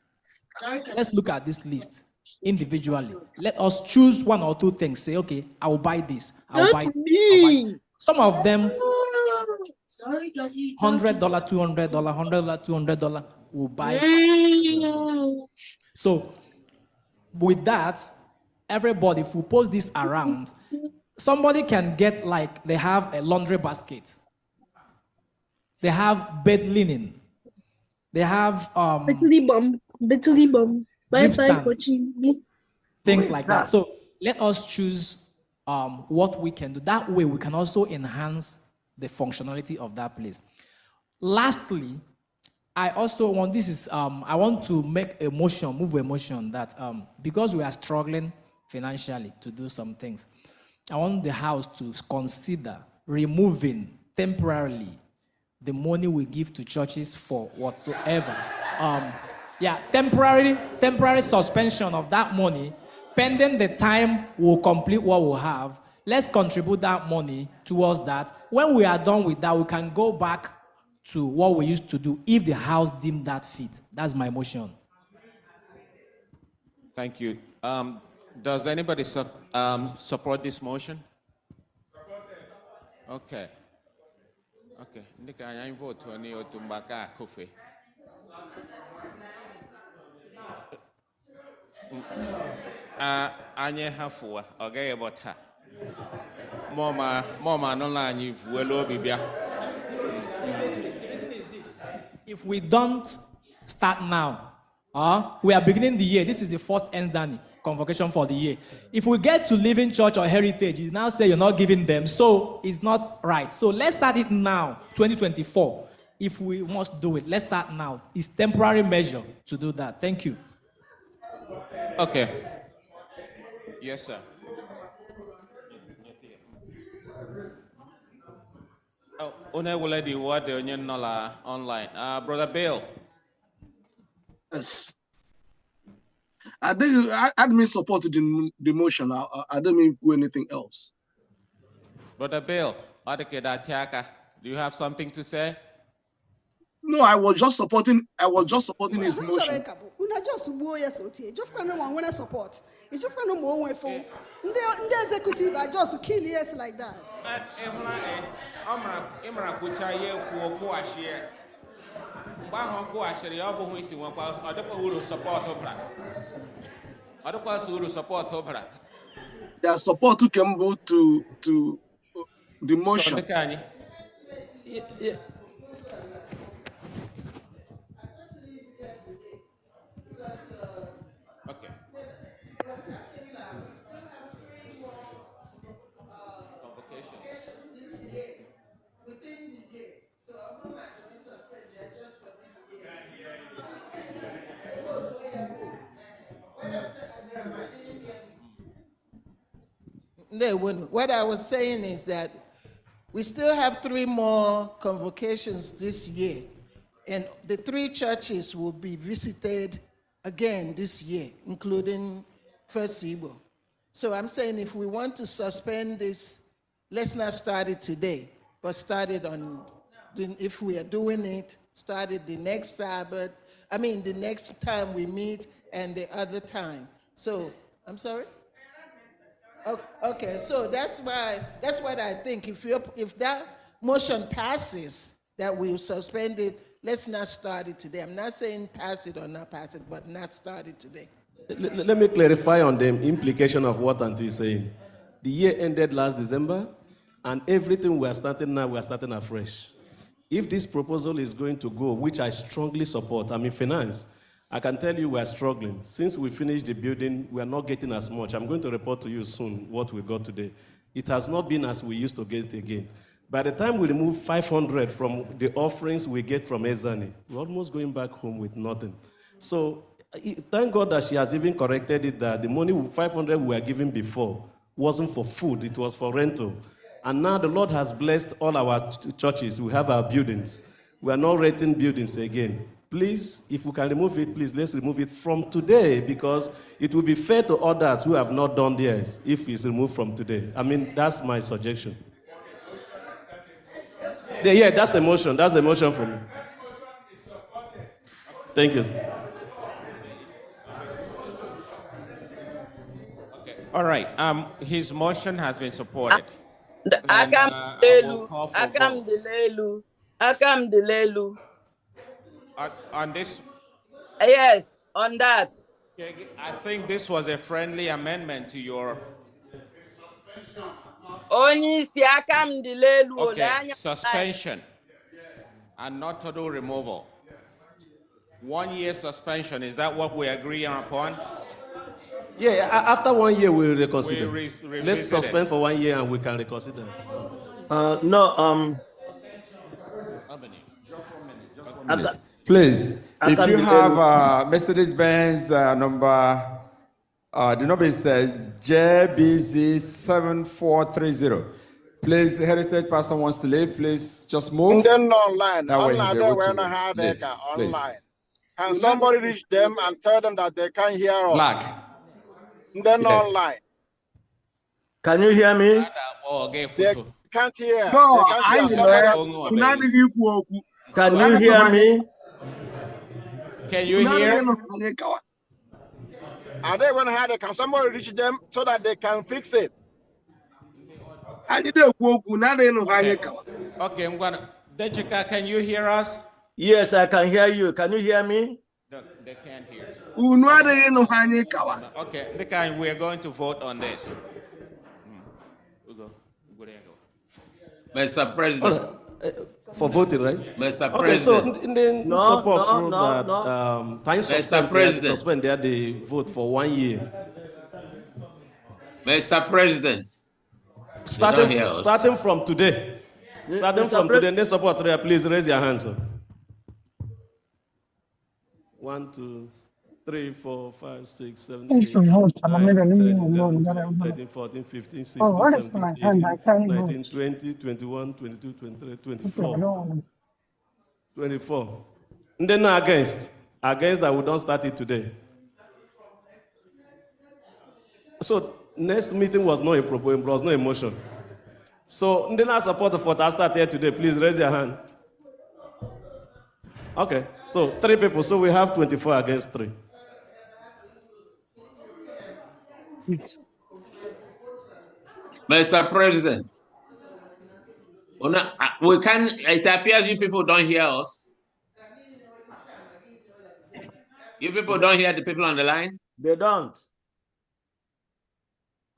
Let's look at this list individually. Let us choose 1 or 2 things. Say, okay, I will buy this. I'll buy this. Some of them, $100, $200, $100, $200 will buy this. So with that, everybody, if we post this around, somebody can get, like, they have a laundry basket. They have bed linen. They have Bitterly bum. Bye bye coaching me. Things like that. So let us choose what we can do. That way we can also enhance the functionality of that place. Lastly, I also want, I want to move a motion that because we are struggling financially to do some things, I want the house to consider removing temporarily the money we give to churches for whatsoever. Temporary suspension of that money, pending the time we'll complete what we have. Let's contribute that money towards that. When we are done with that, we can go back to what we used to do if the house deemed that fit. That's my motion. Thank you. Does anybody support this motion? Okay. Okay. Ndika anyị vote oni otumbaka kofe. Anyị hafuwa ogaye bota. Mama nola anyị vuelo bibia. If we don't start now, we are beginning the year. This is the first Endani convocation for the year. If we get to Living Church or Heritage, you now say you're not giving them, so it's not right. So let's start it now, 2024. If we must do it, let's start now. It's temporary measure to do that. Thank you. Okay. Yes, sir. Online. Brother Bill. Yes. I didn't support the motion. I don't mean do anything else. Brother Bill, do you have something to say? No, I was just supporting his motion. Una just go yes oti. Just no one wanna support. It's just no more way for. The executive are just kill yes like that. Their support can go to the motion. No, what I was saying is that we still have 3 more convocations this year, and the 3 churches will be visited again this year, including First Igbo. So I'm saying if we want to suspend this, let's not start it today, but start it if we are doing it, start it the next Sabbath, the next time we meet and the other time. So, I'm sorry? Okay, so that's what I think. If that motion passes, that we'll suspend it, let's not start it today. I'm not saying pass it or not pass it, but not start it today. Let me clarify on the implication of what Auntie is saying. The year ended last December, and everything we are starting now, we are starting afresh. If this proposal is going to go, which I strongly support, I'm in finance, I can tell you we are struggling. Since we finished the building, we are not getting as much. I'm going to report to you soon what we got today. It has not been as we used to get again. By the time we remove 500 from the offerings we get from Ezani, we're almost going back home with nothing. So thank God that she has even corrected it, that the money 500 we were given before wasn't for food, it was for rental. And now the Lord has blessed all our churches. We have our buildings. We are not renting buildings again. Please, if we can remove it, please, let's remove it from today, because it will be fair to others who have not done theirs if it's removed from today. That's my suggestion. Yeah, that's a motion. That's a motion for me. Thank you. All right. His motion has been supported. Akam Delelu. On this? Yes, on that. I think this was a friendly amendment to your... Okay, suspension and not total removal. 1 year suspension, is that what we agree upon? Yeah, after 1 year we'll reconsider. We'll Let's suspend for 1 year and we can reconsider. Please, if you have Mercedes-Benz number, the number says JBZ7430. Please, Heritage Pastor wants to leave. Please just move. Then online. That way he'll be able to leave. Please. Can somebody reach them and tell them that they can't hear us? Black. Then Yes. online. Can you hear me? They can't hear. No, They can't hear. Can you hear me? Can you hear? Are they going to have it? Can somebody reach them so that they can fix it? Okay, Dejika, can you hear us? Yes, I can hear you. Can you hear me? No, they can't hear. Okay, we are going to vote on this. Mr. President. For voting, right? Mr. Okay, so President. in the support rule that time Mr. President. suspend, they had the vote for 1 year. Mr. President. Starting from today. Starting from today, the support prayer, please raise your hands. 1, 2, 3, 4, 5, 6, 7, 8, 9, 10, 14, 15, 16, 17, 18, 19, 20, 21, 22, 23, 24. 24. And then against that we don't start it today. So next meeting was not a proposal, was no emotion. So then I support the vote. I start here today. Please raise your hand. Okay, so 3 people. So we have 24 against 3. Mr. President. We can. It appears you people don't hear us. You people don't hear the people on the line? They don't.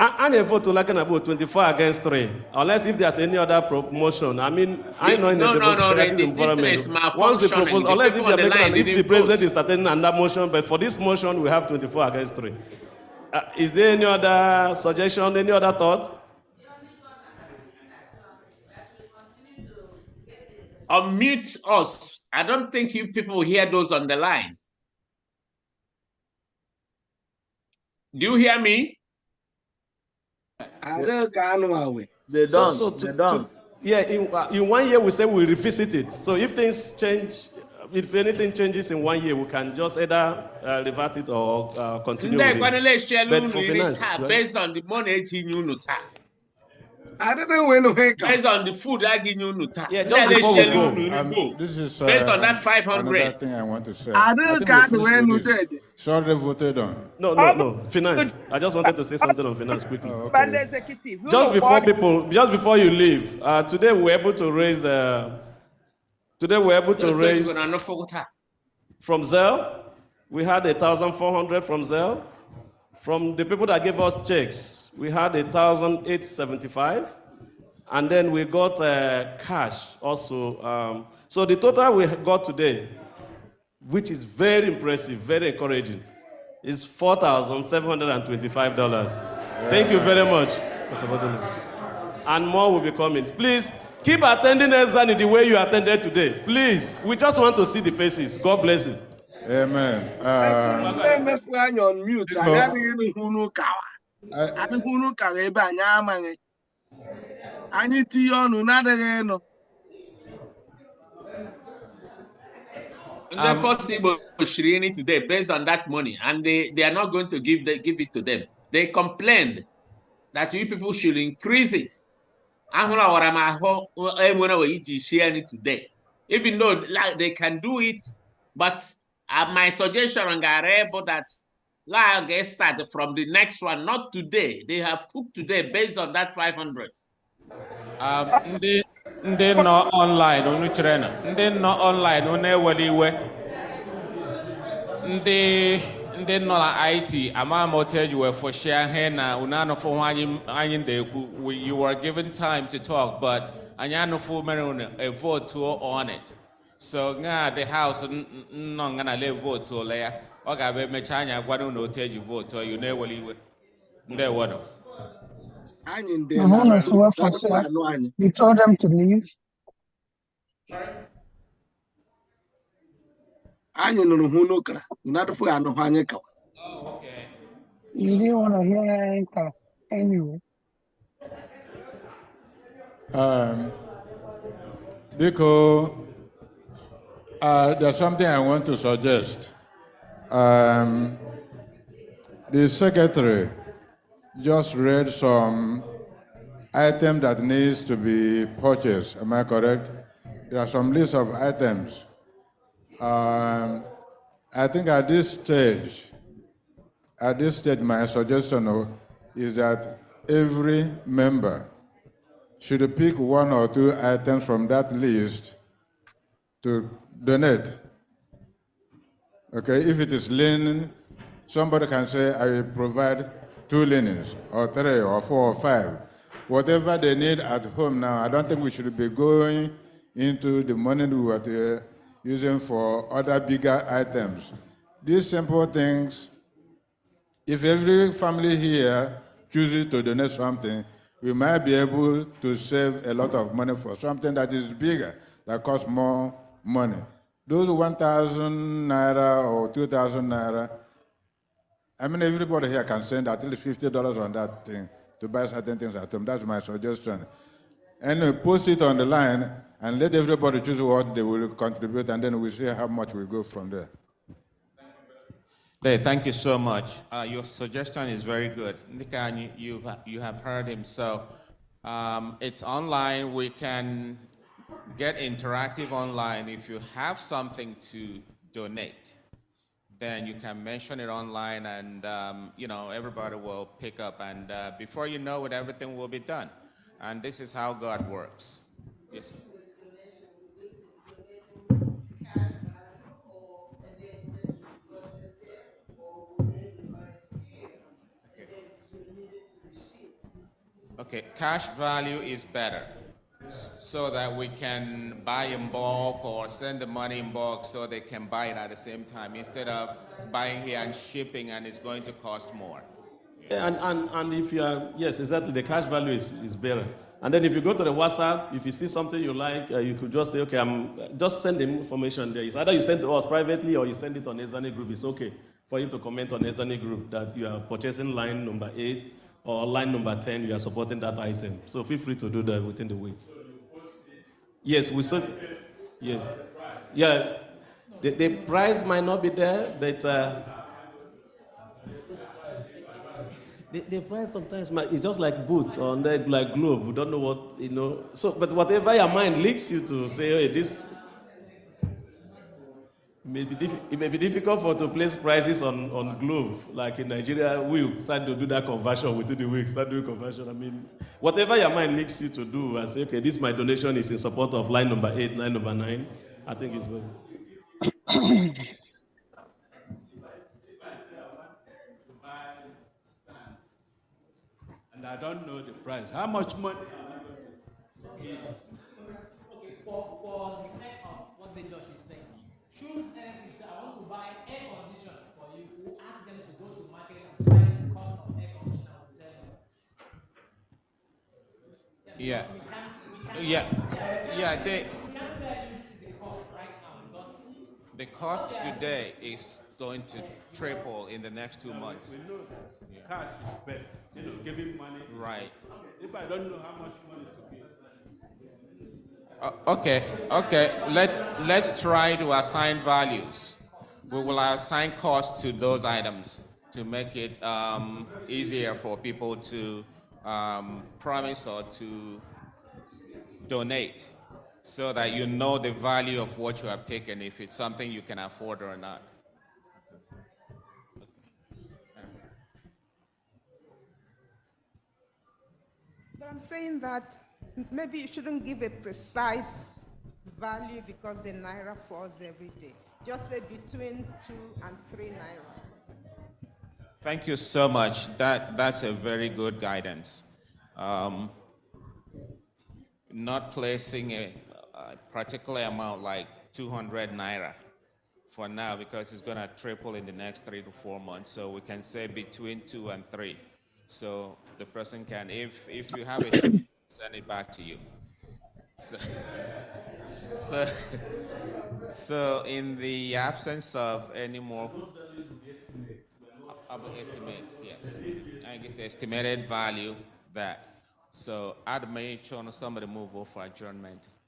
I vote to like about 24 against 3, unless if there's any other promotion. I mean, I know in No, the no, no, democratic this thing environment, is once the malfunctioning. proposal, The unless if people you're on the making line if the didn't president vote. is starting another motion, but for this motion, we have 24 against 3. Is there any other suggestion, any other thought? Unmute us. I don't think you people hear those on the line. Do you hear me? I don't know. They don't. They don't. Yeah, in 1 year we say we'll revisit it. So if things change, if anything changes in 1 year, we can just either revert it or continue with it. But for finance, based on the money you I don't know when to based on the food I give you. Yeah, just before we go. This is based on that another 500. thing I want to say. I don't think got we the finished way with to this. It's already voted on. No. Finance. I just wanted to say something on finance quickly. But the executive. Just before you leave, today we're able to raise. From Zelle. We had 1,400 from Zelle. From the people that gave us checks, we had 1,875, and then we got cash also. So the total we got today, which is very impressive, very encouraging, is $4,725. Thank you very much, Mr. Bodolo. And more will be coming. Please keep attending Ezani the way you attended today. Please, we just want to see the faces. God bless you. Amen. on mute. I got any hunu kawa. I don't hunu kareba nyamang. I need to on another no. The first Igbo Shirini today based on that money, and they are not going to give it to them. They complained that you people should increase it. Today, even though like, they can do it, but my suggestion on Garebo that get started from the next one, not today. They have cooked today based on that 500. Ndị nọ online unu chere na ndị nọ online unu ewere iwe ndị nọ na IT ama m otu eji wee foshia ihe na unu anụfụ anyị na-ekwu. You were given time to talk, but anyị anụfụ mere unu a vote on it. So nga the house nọ nga na le vote ole ya ọ ga-abịa emechaa anyị agwa unu otu eji vote you na-ewere iwe. Ndewo no. You told them to leave. You didn't want to hear anything anyway. Because there's something I want to suggest. The secretary just read some item that needs to be purchased. Am I correct? There are some list of items. I think at this stage, my suggestion is that every member should pick 1 or 2 items from that list to donate. Okay, if it is linen, somebody can say, I will provide 2 linens, or 3, or 4, or 5. Whatever they need at home now, I don't think we should be going into the money we were using for other bigger items. These simple things, if every family here chooses to donate something, we might be able to save a lot of money for something that is bigger, that costs more money. Those 1,000 naira or 2,000 naira, I mean, everybody here can send at least $50 on that thing to buy certain things at home. That's my suggestion. And post it on the line and let everybody choose what they will contribute, and then we'll see how much we go from there. Thank you so much. Your suggestion is very good. Nika, you have heard him. So it's online. We can get interactive online. If you have something to donate, then you can mention it online, and everybody will pick up. And before you know it, everything will be done. And this is how God works. Yes. Okay, cash value is better so that we can buy in bulk or send the money in bulk so they can buy it at the same time instead of buying here and shipping and it's going to cost more. And if you are, yes, exactly, the cash value is better. And then if you go to the WhatsApp, if you see something you like, you could just say, okay, just send the information there. It's either you send to us privately or you send it on Ezani group. It's okay for you to comment on Ezani group that you are purchasing line number 8 or line number 10, you are supporting that item. So feel free to do that within the week. Yes, we said, yes. Yeah, the price might not be there, but the price sometimes it's just like boots or like globe. We don't know what, you know. So, but whatever your mind leads you to say, hey, this it may be difficult for to place prices on globe. Like in Nigeria, we start to do that conversion within the week. Start doing conversion. I mean, whatever your mind leads you to do, and say, okay, this my donation is in support of line number 8, line number 9. I think it's very. And I don't know the price. How much money? Okay, for the sake of what the judge is saying, choose them and say, I want to buy air conditioner for you. Who ask them to go to market and buy the cost of air conditioner with them. Yeah. We can't tell you this is the cost right now because the cost today is going to triple in the next 2 months. We know that. Yeah. Cash is better. You know, giving money. Right. If I don't know how much money to give. Okay. Let's try to assign values. We will assign costs to those items to make it easier for people to promise or to donate, so that you know the value of what you are picking, if it's something you can afford or not. But I'm saying that maybe you shouldn't give a precise value because the naira falls every day. Just say between 2 and 3 naira. Thank you so much. That's a very good guidance. Not placing a particular amount like 200 naira for now because it's going to triple in the next 3 to 4 months. So we can say between 2 and 3. So the person can, if you have it, send it back to you. So in the absence of any more estimates, yes, I guess estimated value that. So I'd make sure somebody move over for adjournment.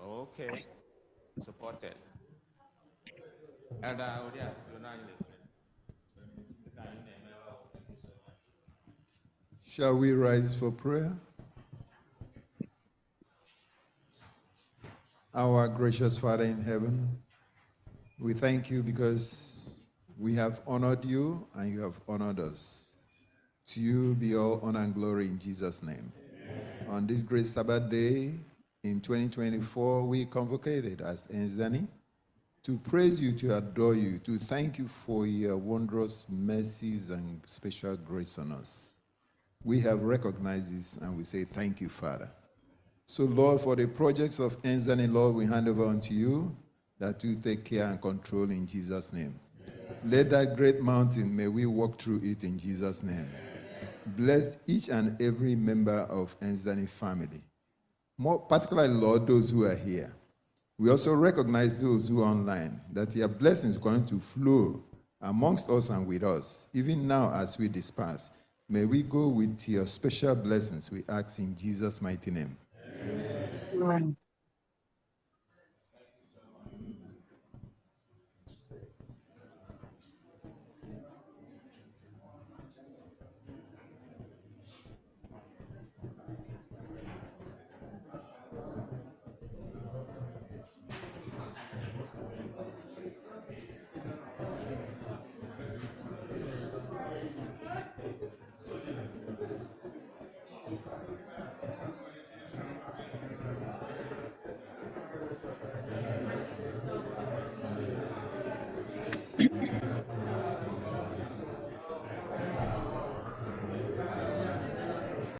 Okay, supported. And shall we rise for prayer? Our gracious Father in heaven, we thank you because we have honored you and you have honored us. To you be all honor and glory in Jesus' name. Amen. On this great Sabbath day in 2024, we convocated as Enzani to praise you, to adore you, to thank you for your wondrous mercies and special grace on us. We have recognized this and we say thank you, Father. So, Lord, for the projects of Enzani, Lord, we hand over unto you that you take care and control in Jesus' name. Amen. Let that great mountain, may we walk through it in Jesus' name. Amen. Bless each and every member of Enzani family. More particularly, Lord, those who are here. We also recognize those who are online, that your blessings are going to flow amongst us and with us. Even now as we disperse, may we go with your special blessings, we ask in Jesus' mighty name. Amen.